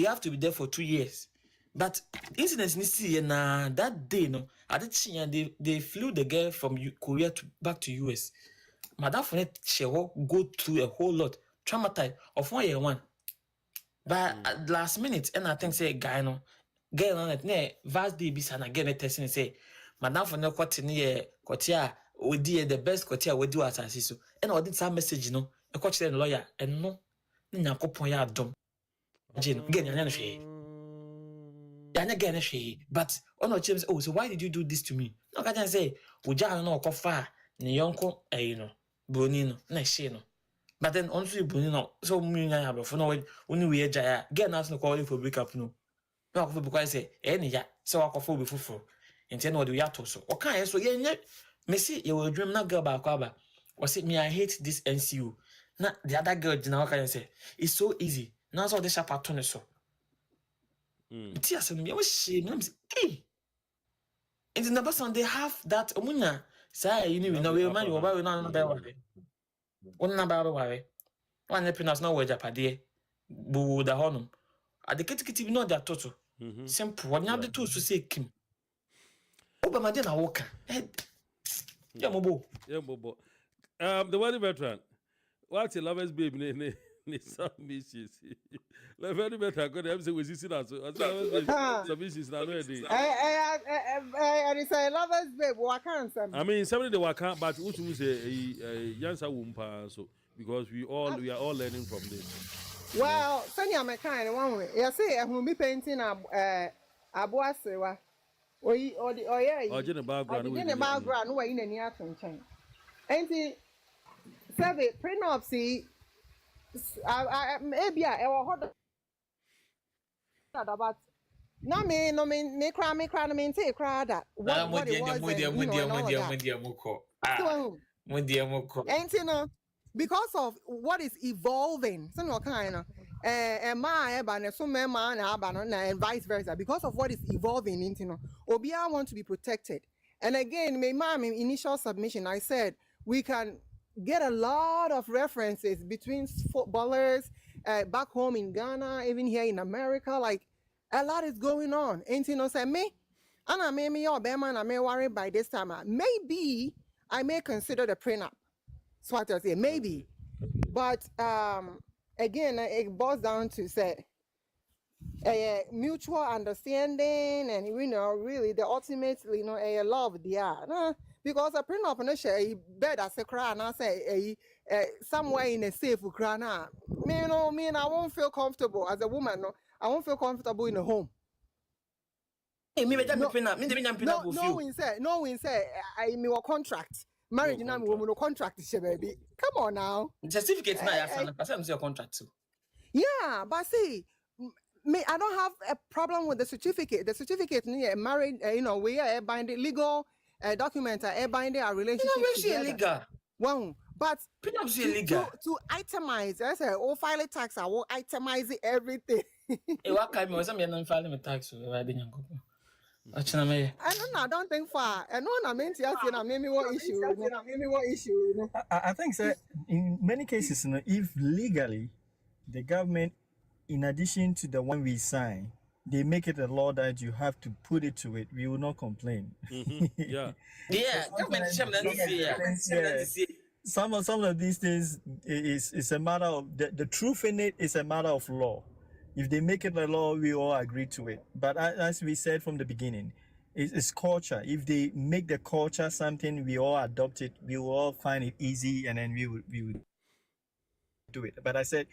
have to be there for 2 years. But incidents na that day, no, they flew the girl from Korea back to US. Madam Fonet, she will go through a whole lot, traumatized of 1 year one. But at last minute, and I think say guy no, girl on it, vast day bisana again testing say, Madam Fonet kotia we did the best kotia we do as so and I did some message no a coach the lawyer and no Nyankopon ya dom again yana she but ono James oh so why did you do this to me no can say uja no kofa ni yonko broni no na she no but then also broni no so mu nya ya for no oni we jaya get na so call for break up no ko because say any ya so akofo be fufu enti na we ya to so o kan so ye me see you dream na girl back aba or say me I hate this NCU na the other girl dina can say it's so easy now so the sharp atone so tia me she me say in the number they have that omunya say you know we man you ba we no be worry one na ba worry one peanuts no we japade bu da honum adeketikiti bi no da toto simple one ya de to so say kim obama de na woka Yeah, Mobo. The wedding veteran. What's a lover's babe? Some issues. The wedding veteran. Good. I'm saying we see that. Some issues. Now, and it's a lover's babe. What can't say? I mean, somebody they work out, but which means a youngster wumpa. So because we are all learning from this. Well, Sanya Mekan one way. You say I will be painting Abuasewa. Or yeah, in the background, no way in any action chain. And the survey prenupsy, maybe I will hold about no me cry, take cry that. What it was, and you know, because of what is evolving, some kind of. And vice versa because of what is evolving into Obia want to be protected. And again, my mom in initial submission, I said we can get a lot of references between footballers back home in Ghana, even here in America. Like a lot is going on. Ain't you know say me? And I may me or Beman, I may worry by this time. Maybe I may consider the prenup. So what I say, maybe. But again, it boils down to say mutual understanding, and really the ultimately a love there. Because a prenup no share bed as a cry and I say somewhere in a safe cry now. Me I won't feel comfortable as a woman. No, I won't feel comfortable in a home. Hey, me jump prenup. Me jump prenup with you. No one say I me a contract. Marriage now me no contract baby. Come on now. Certificate now ya fan. Pass am your contract too. Yeah, but see, me I don't have a problem with the certificate. The certificate married we are binding legal documents are binding our relationship. Illegal. One, but Prenup illegal. to itemize, I say, file tax, I will itemize everything. What kind of some you file me tax so I didn't go. I don't think far. I know I meant to ask you, maybe what issue. I think that in many cases, if legally the government, in addition to the one we sign, they make it a law that you have to put it to it, we will not complain. Yeah. Government Some of these things is a matter of the truth in it is a matter of law. If they make it a law, we all agree to it. But as we said from the beginning, it's culture. If they make the culture something, we all adopt it. We will all find it easy, and then we would do it. But I said,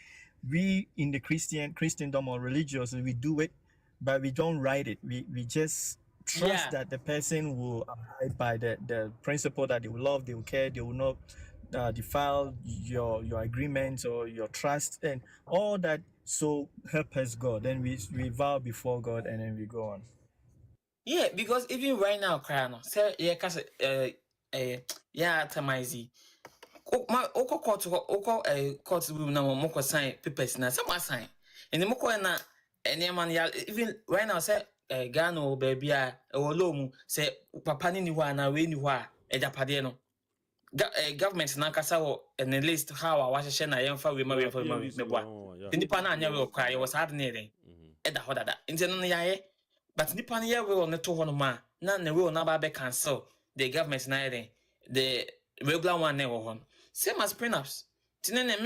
we in the Christendom or religious, we do it, but we don't write it. We just trust that the person will abide by the principle that they will love, they will care, they will not defile your agreements or your trust and all that. So help us God. Then we vow before God and then we go on. Yeah, because even right now, Krano, say Tamazi. Court room now, Moko sign papers now. Some sign. And the Moko na any man even right now say Gano baby or Lomu say Papa ni na we ni wa Japadeno. Government na kasa and the list how I was share na yemfa we ma the nipa na anya we cry was hard near e da hoda da nti no yaye but nipa na ye we on to ho no ma na ne we na ba be cancel the government na the regular one na wo ho same as prenups tinene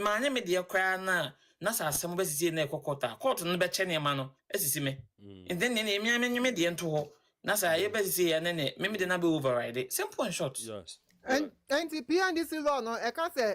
ma anya me de cry na sa asem be sisi na ekokota court no be che ne ma no asisi me and then ne me de nto ho na sa ye be sisi ya ne me de na be override simple and short. Yes. And behind this law, no, I can say,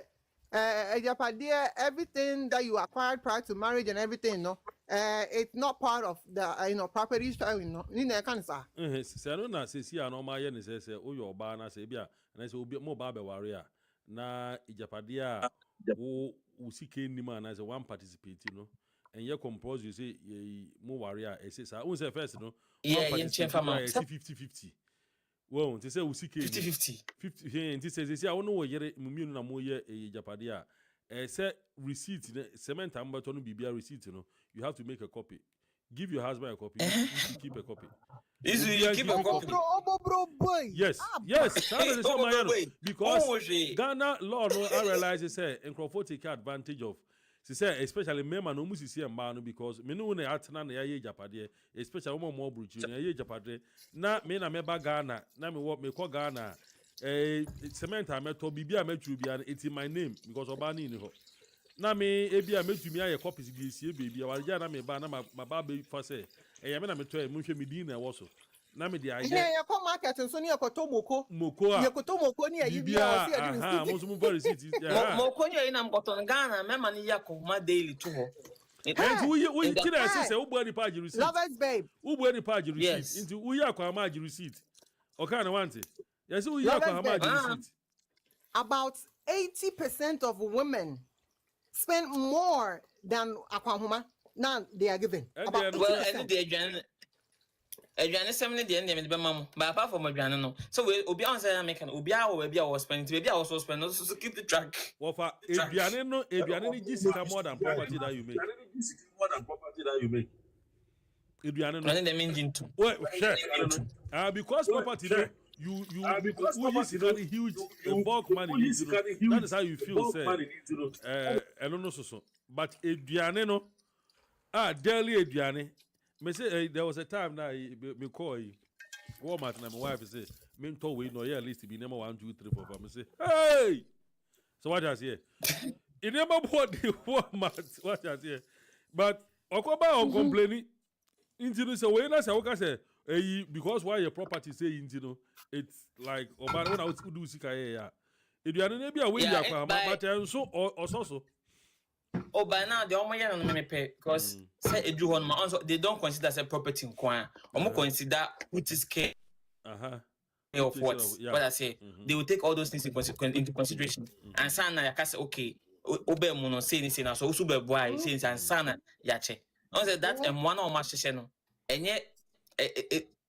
everything that you acquired prior to marriage and everything, no, it's not part of the property sharing, no. I can't say. Say no na say see no ma ye ne say o yo ba na say bia na say obi mo ba be ware a na ijapade a wo usike ni ma na say one participate no and you compose you say mo ware a say sa won say first no yeah 50-50. Well, they say we see 50-50. 50. And this says, I don't know what you're na mo ye Japadia. Say receipt, cement amber to be a receipt. You have to make a copy. Give your husband a copy. You keep a copy. You keep a copy. Yes, yes. Because Ghana law, no, I realize they say, and Crawford take advantage of. She said, especially men no musi see a man because me no na atena na ye Japade, especially more brutal na ye Japade. Na me na me ba Ghana, na me work me call Ghana. Cement I met to bibia metru bia it's in my name because obani ni ho. Na me ebia metu me aye copies bi sie baby awalja na me ba na ma ba be fa say. Me na me to e munhwe me din na wo so. Na me dia yeah, you come market so ni ekoto moko a ekoto moko ni ayi bia o se adi receipt mo so mo receipt moko ni na mkoto Ghana me ma ni yakọ ma daily to ho and we kira say we bu any page receipt lovers babe we bu any page receipt into we yakọ ma receipt o kind want it yes we yakọ ma receipt. About 80% of women spend more than akwahoma now they are given about well and they Adrian is 70 the end of the mom, but apart from Adrian, no. So we obi an say American, obi a we be our spending, baby also spend, so keep the track. Well, for Adrian, no, Adrian is more than property that you make. Adrian, no, the engine too. Well, sure. Because property there, you use huge bulk money. That is how you feel, say. I don't know so. But Adrian, no, daily Adrian. Me say there was a time now me call you. Walmart and my wife say, me told we no yeah list be number 1, 2, 3, 4, 5. Me say, hey. So what I say? It never bought the Walmart. What I say? But Okoba on complaining. Into say when I say okay say because why your property say into it's like Oba when I do sika yeah. If you are not be away but so or so. Oh, by now the only one me pay because say edu hon ma they don't consider say property nkwan. Omo consider which is care. Of what? What I say, they will take all those things into consideration. And sana ya say okay, obe mu no say ni say na so usu be boy say and sana ya che. I say that one of my sheshe no. Enye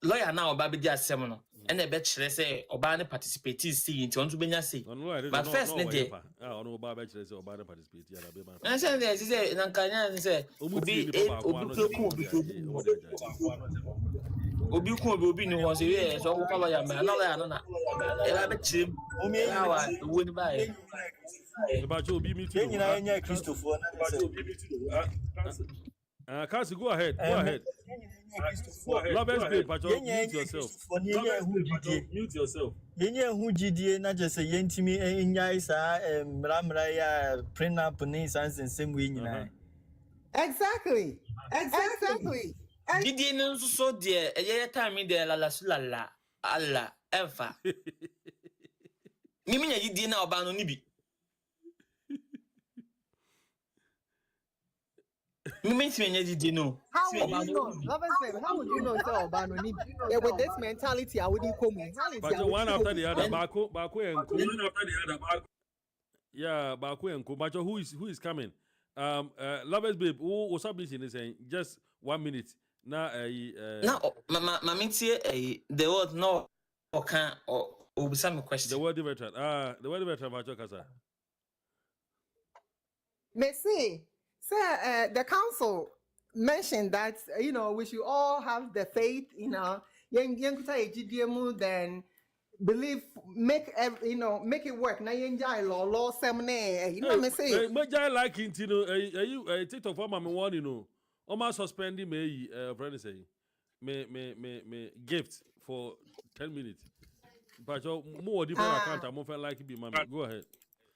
lawyer now oba be di asem no. And be kire say oba ne participate see nti on to benya say. But first ne dey no oba be kire say oba ne participate ya na be man. And say there say na kanya say obi ni ho say yes so ko lawyer me na lawyer no na e ba be kire omi yawa wo ni bae. E ba cho obi meet you. Nyina enya Christopher na Kasi, go ahead. Lovers babe, mute yourself. Mute yourself. Yenye hu gidie na je se yentimi enya isa mramra ya prenup ni sansen same way nyina. Exactly. Gidie no so de eye time de la sulala alla ever. Mimi nya gidie na oba no ni bi. How would you know? Lovers babe, how would you know say Obano need with this mentality I wouldn't come in. But one after the other, Baku and yeah, Baku and Ko. But who is coming? Lovers babe, what's up is saying just 1 minute. Now Mama the word no or can or some question. The word veteran. The word veteran Bacho Kasa. Messi. Sir, the council mentioned that we should all have the faith in then believe make it work. Na law semne me say. Major like it you TikTok for my one almost suspending me friend say me gift for 10 minutes. But more different account I'm feel like be mama. Go ahead.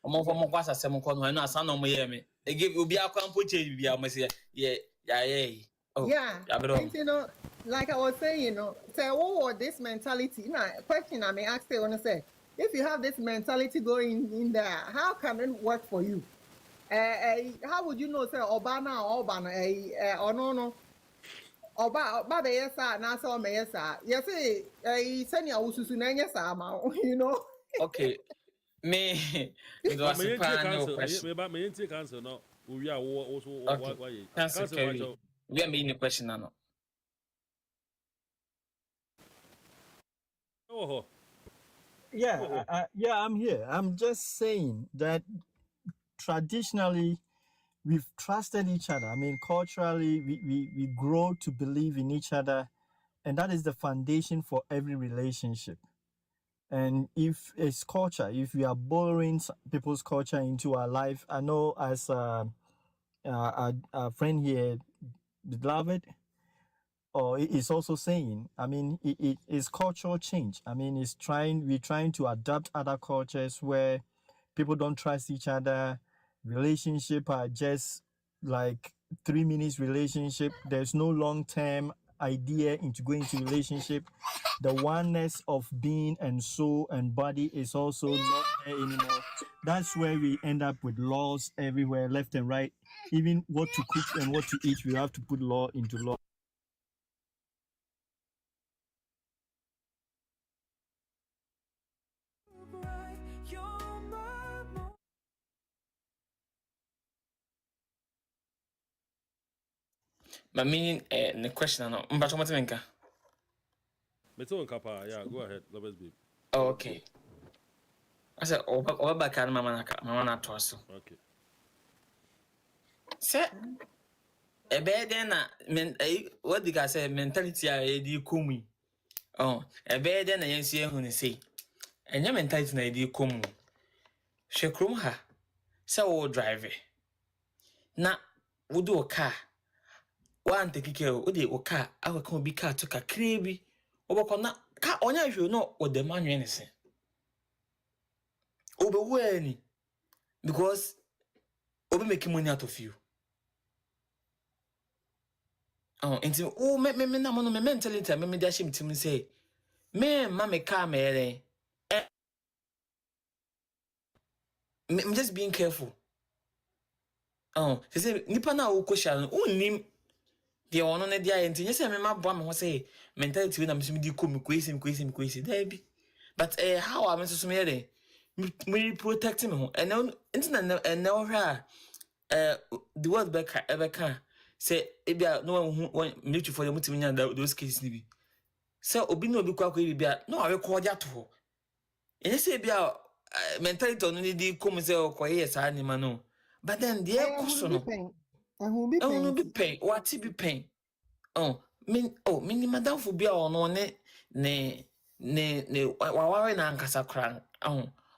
Omo for mo kwasa sem ko no na asa no mo ye me e give obi akwampo change bia mo say yeah. Oh yeah, and, like I was saying, say what this mentality now question I may ask you want to say if you have this mentality going in there, how can it work for you? How would you know say Obana or no Oba be yes na so me yes yes send your ususu na yes okay. Me do question. Me take answer no. We are also why. Answer carry. We are making question now. Oh. Yeah, I'm here. I'm just saying that traditionally we've trusted each other. I mean, culturally we grow to believe in each other, and that is the foundation for every relationship. And if it's culture, if we are borrowing people's culture into our life, I know as a friend here, beloved, or is also saying, I mean, it is cultural change. I mean, we're trying to adapt other cultures where people don't trust each other. Relationship are just like 3 minutes relationship. There's no long-term idea into going into relationship. The oneness of being and soul and body is also not there anymore. That's where we end up with laws everywhere, left and right. Even what to cook and what to eat, we have to put law into law. My meaning the question no. Mbacho matemenka. Meto nkapa, yeah, go ahead. Lovers babe. Oh, okay. I said oba baka mama na to so. Okay. Say ebe den na what did I say mentality a di komu. Oh, ebe den na yensu ehu ni say. Enya mentality na di komu. Hwekrom ha. Say wo drive. Na wo do car. one take care o de o car aka obi car to kakra bi obekona ka onya hwe no o de manwe ne se obewu ani because obi make money out of you. Oh, enti o me na mo no me mentality me dey shame tim say me ma me car me ere. I'm just being careful. Oh, say nipa na wo kwesha no unnim de ono na dia enti nyese me ma boa me ho say mentality we na me di ko me kwesi there be. But how am I so me ere? Me protect me ho. And enti na hwa the word back ever can say ebia no one meet for the mutimi nya those cases ni bi. Say obi no obi kwa bia no a record ya to. Ene say bia mentality on the come say okoye sa anima no. But then the ekoso no. And who be pain. What be pain? Me madam for bia ono ne waware na ankasa kran.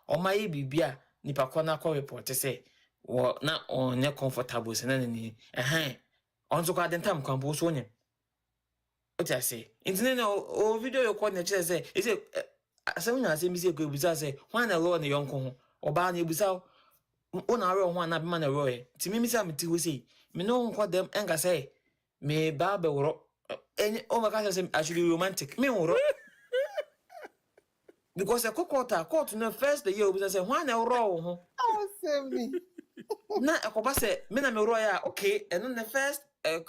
O maye bibia nipa kona kwa report say na onye comfortable se na ni onzo kwa den tam kwampo so onye. What I say? Internet o video you call na say is it asem nya say mi say ko ebusa say hwan na ro na yonko ho oba na ebusa o na ro hwan na be ma na ro e ti mi say am ti ho say me no nko dem enga say me ba be woro o ma ka say actually romantic me woro because the court no first the year obusa say hwan na ro ho Oh, save me. na ekoba say me na me ro ya okay and then the first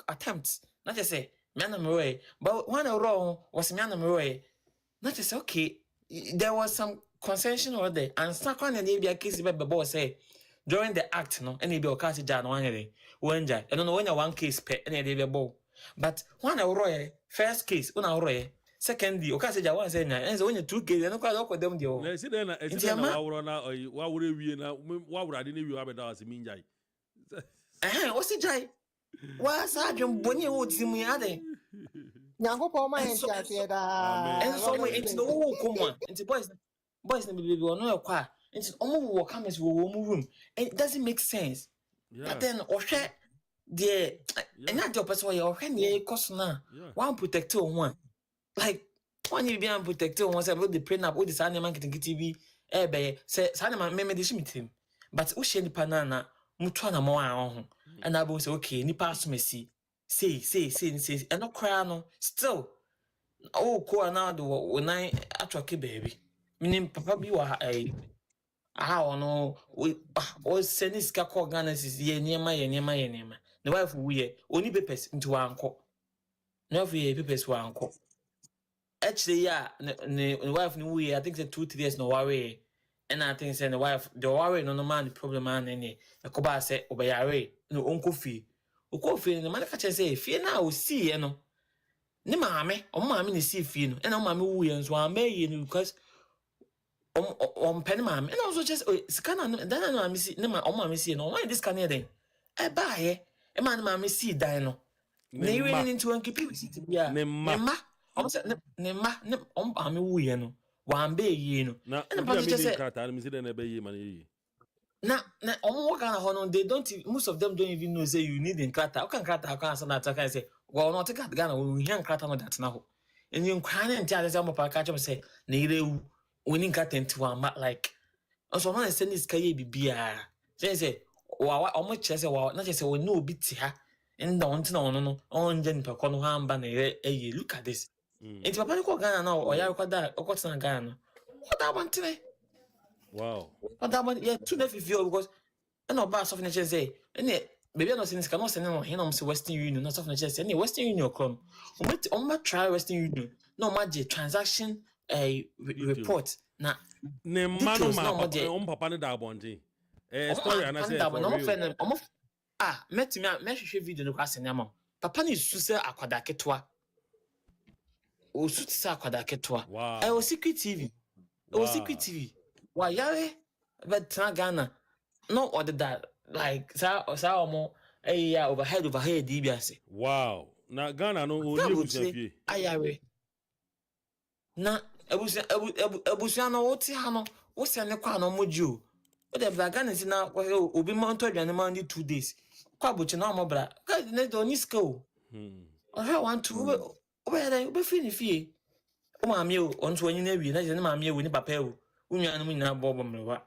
attempt na just say me na me ro e but hwan na ro ho was me na me ro e na just say okay there was some concession over there and second and be a case be boss say during the act no and be o catch jan one here wenja and no when one case pe and dey be ball but one roye first case una roye secondly o catch jan one say na and so when two case no kwado ko dem dey o na see na wawro na wawro wie na wawro ade na wie abeda was minjai o si jai wa sa dwem boni wo timu ya de Nyankopon ma enti ase da. and so we into no come into boys na baby no ekwa into omo wo cameras wo room and it doesn't make sense. Yeah. But then ohwe the and not the person where ohwe ne cost na one protect one like when you be an protect one say the prenup all this animal TV be say animal me dey shimitim but wo she nipa na mutu na mo an ho and I will say okay nipa asomesi say and no cry no still oh ko na do when I atwake baby meaning papa bi wa ono o senis ka ko Ghana sis ye niema the wife we oni papers into anko no for ye papers wa anko actually yeah the wife ni we I think say 2-3 years no worry and I think say the wife the worry no man the problem man any e ko ba say obayare no onko fi okofi no man ka say fie na o see ye no ni maame o maame ni see fie no and o maame wu ye nso amaye no because penny mom, and also just scan then I miss no mammy see no why this can then I buy a man mammy see dino. They really into one keep yeah nema mammy woo one bay you know and just say na what kind of honor they don't most of them don't even know say you need in crata how can crata how can I say well not take Ghana we hear crata on that now and you crying and tell us I'm catch them say winning cat into one like also man send this kaye bibia say wa omo chese wa na chese we no biti ha nda on tina no on je nipa ko no hamba na eye look at this enti papa ko Ghana na o ya recorda o ko tina Ghana no what that one today wow what that one yeah too feel because no ba so finish say any baby no since cannot send no here no say Western Union no so finish say any Western Union come o try Western Union no ma transaction report na ne manu ma papa ne da bonje story ana say me hwehwe video no kwase nyama papa ne su se akwada ketwa o su ti se akwada ketwa o secret TV wa yare but Ghana no order that like sa omo ya overhead biase wow na Ghana no o ni busafie ayare na ebusia no woti ha no wo se ne kwa no moju o de bra Ghana si na obi ma nto aduane ma ndi 2 days kwa buchi na omobra ka ne do ni skill ɔhwɛ 1 2 wobɛyɛ dɛ wobɛfiri ne fie wo maame o ɔno nso ɔnyi no awie na kyerɛ ne maame awu ne papa awu wo nuanom nyinaa bɔɔbɔ mmerɛwa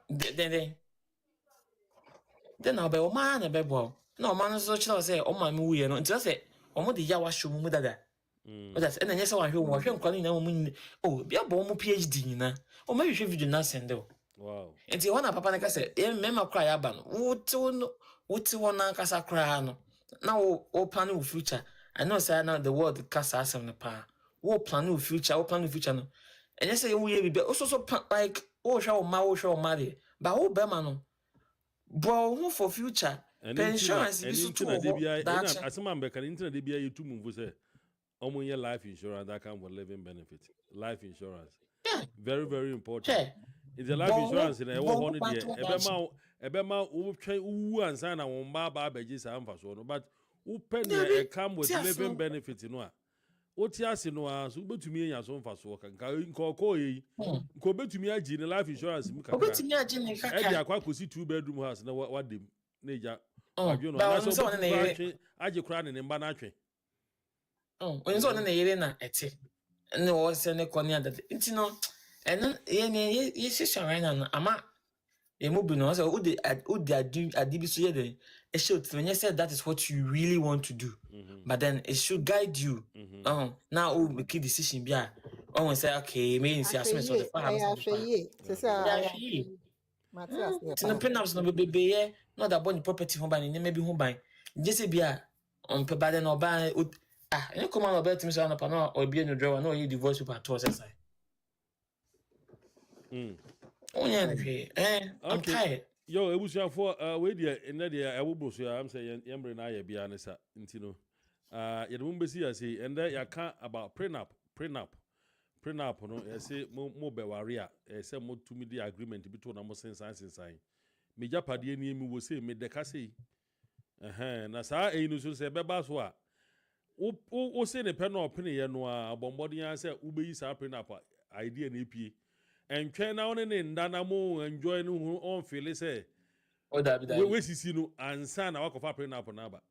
dɛn na ɔbɛyɛ ɔmaa na ɛbɛboa wo na ɔma no nso kyerɛ wo sɛ ɔmaame wuyɛ no nti sɛ ɔmo de yaw ahyɛ mu dada ɛna nyɛ sɛ wahwɛ wɔn wahwɛ nkwa no nyinaa wɔ mu nyina bi abɔ ɔmo PhD nyinaa ɔmo ahwehwɛ video na asɛnde wo nti ɛhɔ na papa no ka sɛ mmarima koraa yɛaba no wote hɔ no ankasa koraa no na wo plan wo future I know say now the world kasa asɛm no paa wo plan wo future no ɛnyɛ sɛ woyɛ biribi also like wohwɛ wo ma deɛ ba wo bɛma no bro who for future insurance bi so to asɛm ambɛka internet de bia yɛtu mu mfo sɛ ɔmo yɛ life insurance that come for living benefit life insurance very very important it's a life insurance na ɛwɔ hɔ no deɛ ɛbɛma wo twɛn wu ansa na wo mba ba abɛgye saa mfasoɔ no but wo pɛ ne come with living benefit no a woti ase no a so wobɛtumi anya so mfasoɔ kanka nkɔkɔ yi nko wobɛtumi agye ne life insurance mu kakra wobɛtumi agye ne kakra ɛde akwa kosi 2 bedroom house na wadem na egya adwo no na so agye kora ne mba na atwe onye sɛ ɔne na yere na ɛte ne wɔ sɛ ne kɔ ne adade nti no ɛno yɛhyehyɛ right now no ama ɛmu bi no sɛ wode ade bi so yɛ dɛ ɛhyɛ otiri nyɛ sɛ that is what you really want to do but then it should guide you now wo make a decision bi a ɔhu sɛ okay maybe nsi asome sɛ ɔde fa ha nti no prenups no bebeyɛ na ɔde abɔ ne property ho ban ne nneɛma bi ho ban gye sɛ bi a ɔmpɛ ba dɛ na ɔbaa ɛne kɔma na ɔbɛtumi sɛ anɔpa na ɔbie no drawer na ɔyɛ divorce paper atoɔ sɛ sae wonyɛ no hwee I'm tired yo ebusuafoɔ wei deɛ ɛnɛ deɛ ɛwoboro so a am sɛ yɛmbre na ayɛ bia ne sa nti no yɛde mo bɛsi ase ɛndɛ yɛaka about prenup no yɛse mo bɛware a ɛsɛ mo tumi de agreement bi to na mo sensan megya padeɛ ni mi wɔ se medɛka sei na saa ɛyi no so sɛ ɛbɛba so a wo se ne pɛ na ɔpene yɛ no a abɔmmɔden a sɛ wobɛyi saa prenup idea na epie ɛntwɛn na wone ne nda na mo enjoy no ho on feel sɛ we sisi no ansa na wakɔfa prenup na aba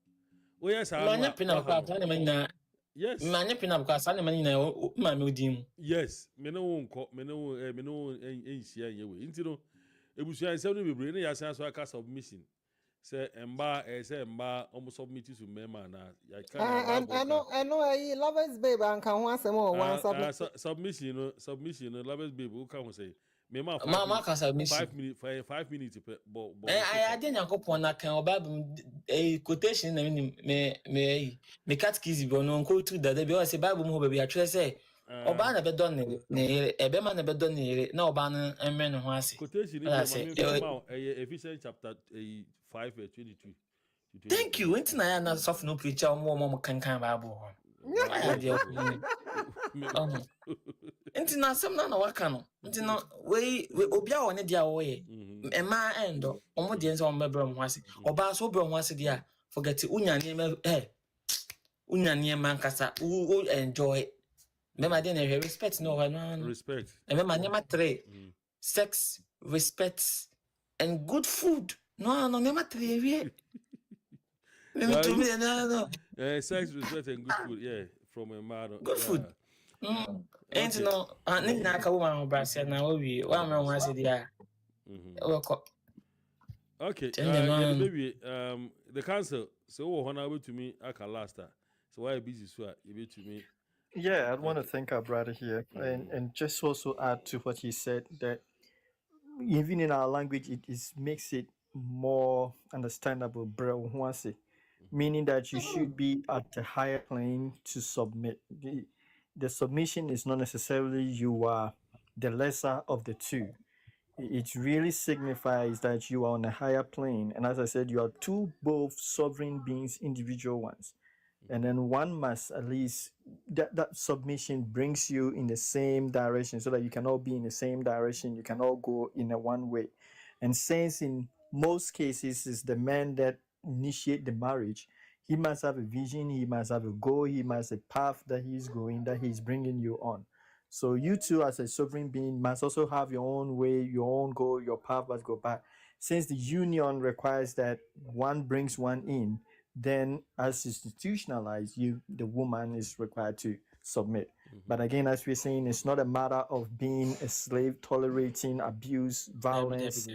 wo yɛ saa manya prenup ka ta ne manya yes manya prenup ka sa ne manya ma me odim yes me ne wo enhyia nye we nti no ebusua nsɛm no bebre ne yɛasan so aka submission say mba almost submit to mema na ya I know lovers babe and can one some one submission lovers babe who can say mema mama can submission 5 minutes but I didn't yakopon na kan oba quotation na me catechism bo no go to that be say bible mo be atwere say oba na be don ne ebe ma na be don ne na oba no emme ne ho ase quotation is Ephesians chapter 5:22. Thank you. Went na na soft no preacher mo kankan bible ho. Nti na asem na waka no. Nti no we obi a woni dia wo ye. Ema endo omo de nso omo bebro mo ase. Oba so bro mo ase dia forget unyane ma unyane ma nkasa u enjoy. Mema de na respect no no. Respect. Mema nyama 3. Sex, respect and good food. No, nema 3 wie. No. Sex, respect and good food. Yeah, from a man. Good food. Ain't no, I na ka woman brasa na we wa me ho ase dia. Okay. Maybe the council so we honor to me aka last time. So why busy so you to me. Yeah, I want to thank our brother here and just also add to what he said that even in our language it makes it more understandable, meaning that you should be at a higher plane to submit. The submission is not necessarily you are the lesser of the two. It really signifies that you are on a higher plane. And as I said, you are two both sovereign beings, individual ones. And then one must at least, that submission brings you in the same direction so that you can all be in the same direction. You can all go in a one way. And since in most cases it's the man that initiate the marriage, he must have a vision, he must have a goal, he must have a path that he's going, that he's bringing you on. So you too as a sovereign being must also have your own way, your own goal, your path must go back. Since the union requires that one brings one in, then as institutionalized, the woman is required to submit. But again, as we're saying, it's not a matter of being a slave, tolerating abuse, violence,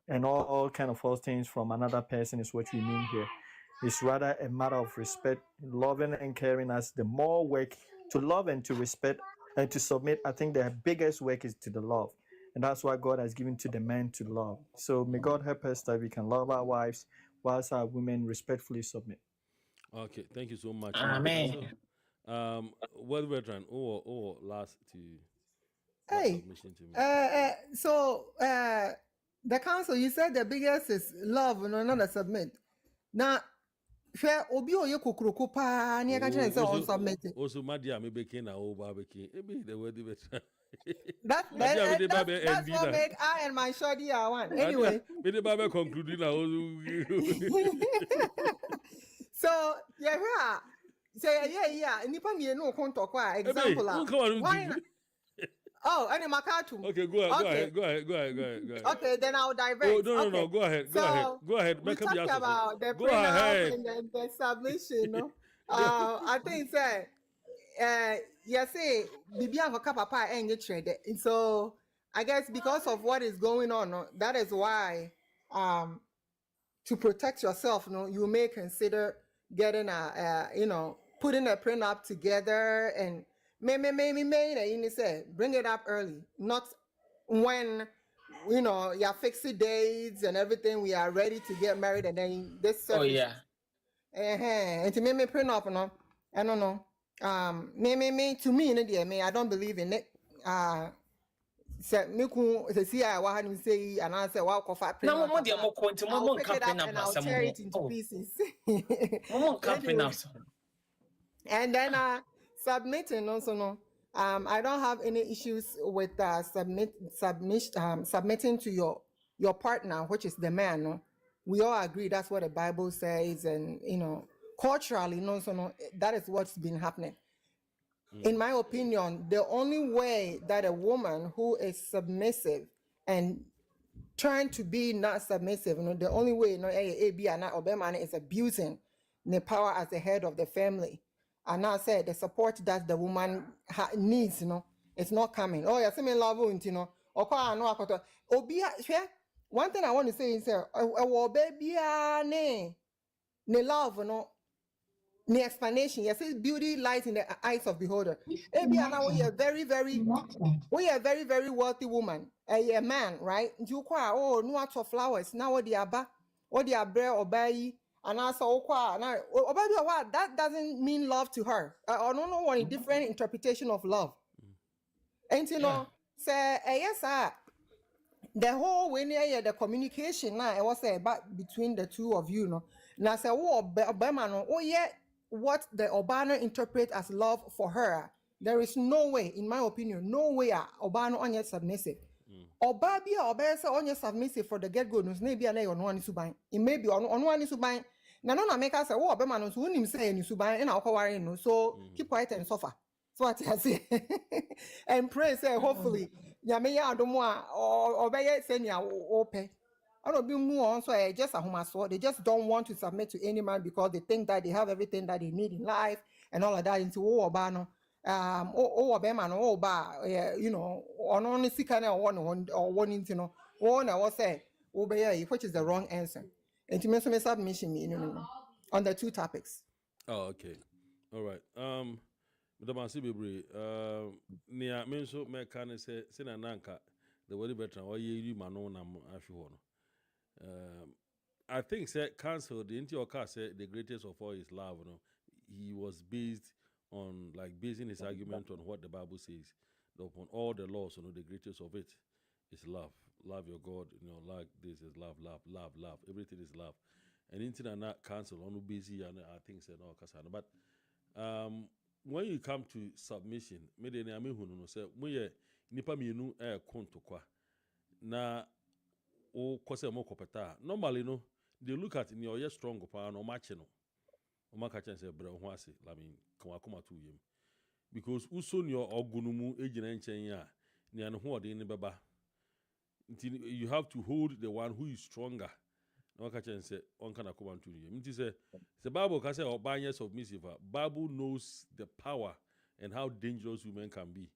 and all kind of false things from another person is what we mean here. It's rather a matter of respect, loving and caring. As the more work to love and to respect and to submit, I think the biggest work is to the love. And that's why God has given to the man to love. So may God help us that we can love our wives whilst our women respectfully submit. Okay, thank you so much. Amen. Well, veteran, last to Hey, submission to me. The council, you said the biggest is love, no, not a submit. Now, fair obi oye kukuruku pa ni eka chene say on submit. Also, my dear, me beke na over beke. Maybe the word veteran. That's what make I and my shorty are one. Anyway. Me the baby concluding now. So yeah. Say yeah. Nipa mi no konto kwa example. Oh, and Makatum. Okay, go ahead. Okay, then I'll divert. Oh, no, go ahead. Go ahead. We talked about the prenup and the submission, no? I think say you say Bibian for papa and get traded. And so I guess because of what is going on, that is why to protect yourself, you may consider getting putting a prenup together and maybe say bring it up early, not when you're fixing dates and everything. We are ready to get married, and then this. Oh yeah. And to me prenup, no, I don't know. To me, I don't believe in it. Say me ku see I want to say and I say wow coffee prenup. No more dear more point to more camping and I'll tear it into pieces. More camping up. And then submitting also no. I don't have any issues with submitting to your partner, which is the man. No? We all agree that's what the Bible says, and culturally, that is what's been happening. In my opinion, the only way that a woman who is submissive and trying to be not submissive, the only way, is abusing the power as the head of the family. And I said the support that the woman needs, it's not coming. Oh, yeah, same love, one thing I want to say is ne love, the explanation. Yes, beauty lies in the eyes of the beholder. We are very, very wealthy woman, a man, right? You cry, no of flowers. Now what the bread or buy. And also, that doesn't mean love to her. I don't know what different interpretation of love. And say yes, the whole way the communication now I was about between the two of you, And I say, what the Obano interpret as love for her. There is no way, in my opinion, no way Obano on submissive. Obabia obese on submissive for the get go. Maybe I on one subai. It may be on one subai. Na make us say, oh, Beman, so him say in Subai and Alcoari, no, so keep quiet and suffer. So what I say, and pray, say, hopefully, Yamea Domoa or Obey Senya open. I don't be more on, so I just a home so they just don't want to submit to any man because they think that they have everything that they need in life and all of that into Obano. Beman, on only sick and one into one, I was say, obey, which is the wrong answer. And to mention submission on the two topics. Oh, okay. All right. Madam Asibibri, near Menso Mekane say Sinananka, the very veteran, or ye manonam ashuono. I think said council the into your car said the greatest of all is love. He was based on basing his argument on what the Bible says. Upon all the laws, the greatest of it is love. Love your God, like this is love. Everything is love. And internet not cancel on busy and I think say no kasana. But when you come to submission, maybe I mean who say we nipa mienu konto kwa na o kose mo kopeta. Normally they look at your strong pa no match no. O maka chance bra ho ase la mean kan akoma to yem. Because uso ni ogunumu ejina nchen ya ni an ho ode ni beba. You have to hold the one who is stronger No catch say on kana come to you. Mti say the Bible can say obanya submissive. Bible knows the power and how dangerous women can be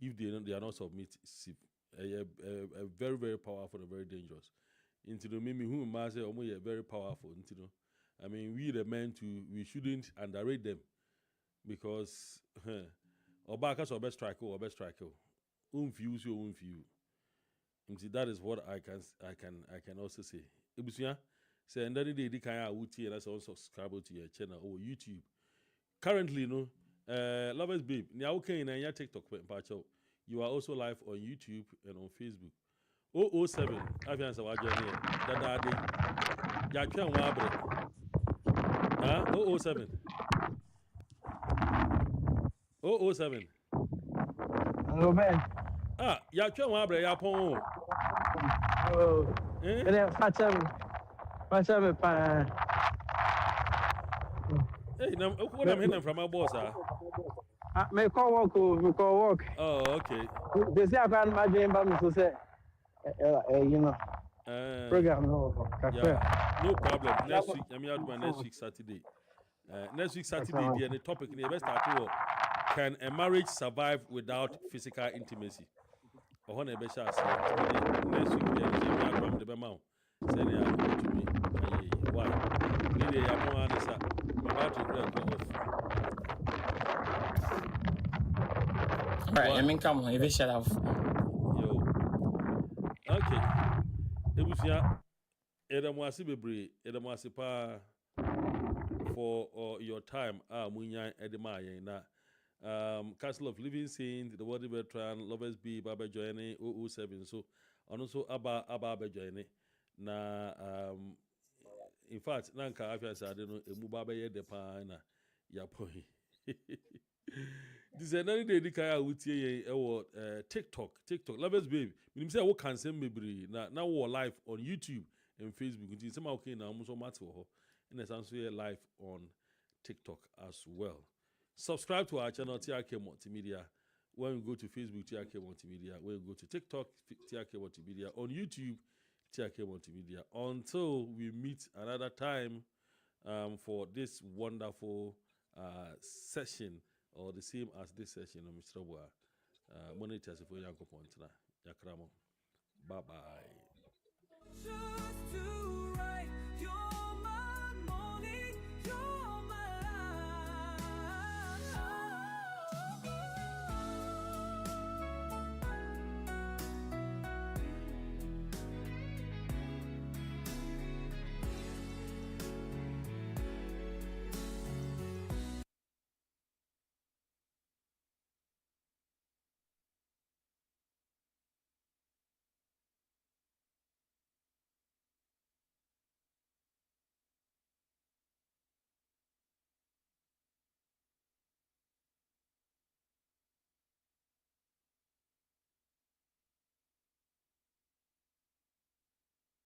if they are not submissive. Very very powerful and very dangerous. Into the mimi who must say very powerful. Into I mean we the men we shouldn't underrate them because Obaka so best striker or best striker. Unfuse you unfuse. That is what I can also say. Ibusuya say and then they can wuti and also subscribe to your channel or YouTube. Currently, no, Lovers Babe, ni okay in your TikTok you are also live on YouTube and on Facebook. 007, I've answered what you're here. Daddy, Yakan Wabre. 007. 007. Hello, man. Yakan Wabre, Yapon. Oh, Facha me pa. Hey, what I'm hearing from my boss, Me call walk. Oh, okay. They say I can't imagine about me, so say, you know, program no. Yeah, no problem. Next week, I'm out by next week Saturday. Next week Saturday, the topic in the best article: can a marriage survive without physical intimacy? Or when a next week, the Bemau. Say they are going to me. Why? Need a more answer. My battery break off. Right, I mean, come on, if you shut off. Yo. Okay. Ebusia, Edamwasi bebre, Edamwasi pa for your time. Munya Edemaya na. Castle of Living Saints, the Worthy Veteran, Lovers Babe, Baba Journey, 007. So, and also Abba Journey. Na in fact, Nanka Afia said, I don't know, Mubaba Yedepa na Yapoi. This is another day Dikaya Wutie TikTok. Lovers Babe. We say what can send me now we're live on YouTube and Facebook. It's some okay now almost matter and it's also live on TikTok as well. Subscribe to our channel TRK Multimedia. When we go to Facebook, TRK Multimedia. When we go to TikTok, TRK Multimedia. On YouTube, TRK Multimedia. Until we meet another time for this wonderful session, or the same as this session of Mr. Boa. Monitors for Yanko Point. Yakramo. Bye bye.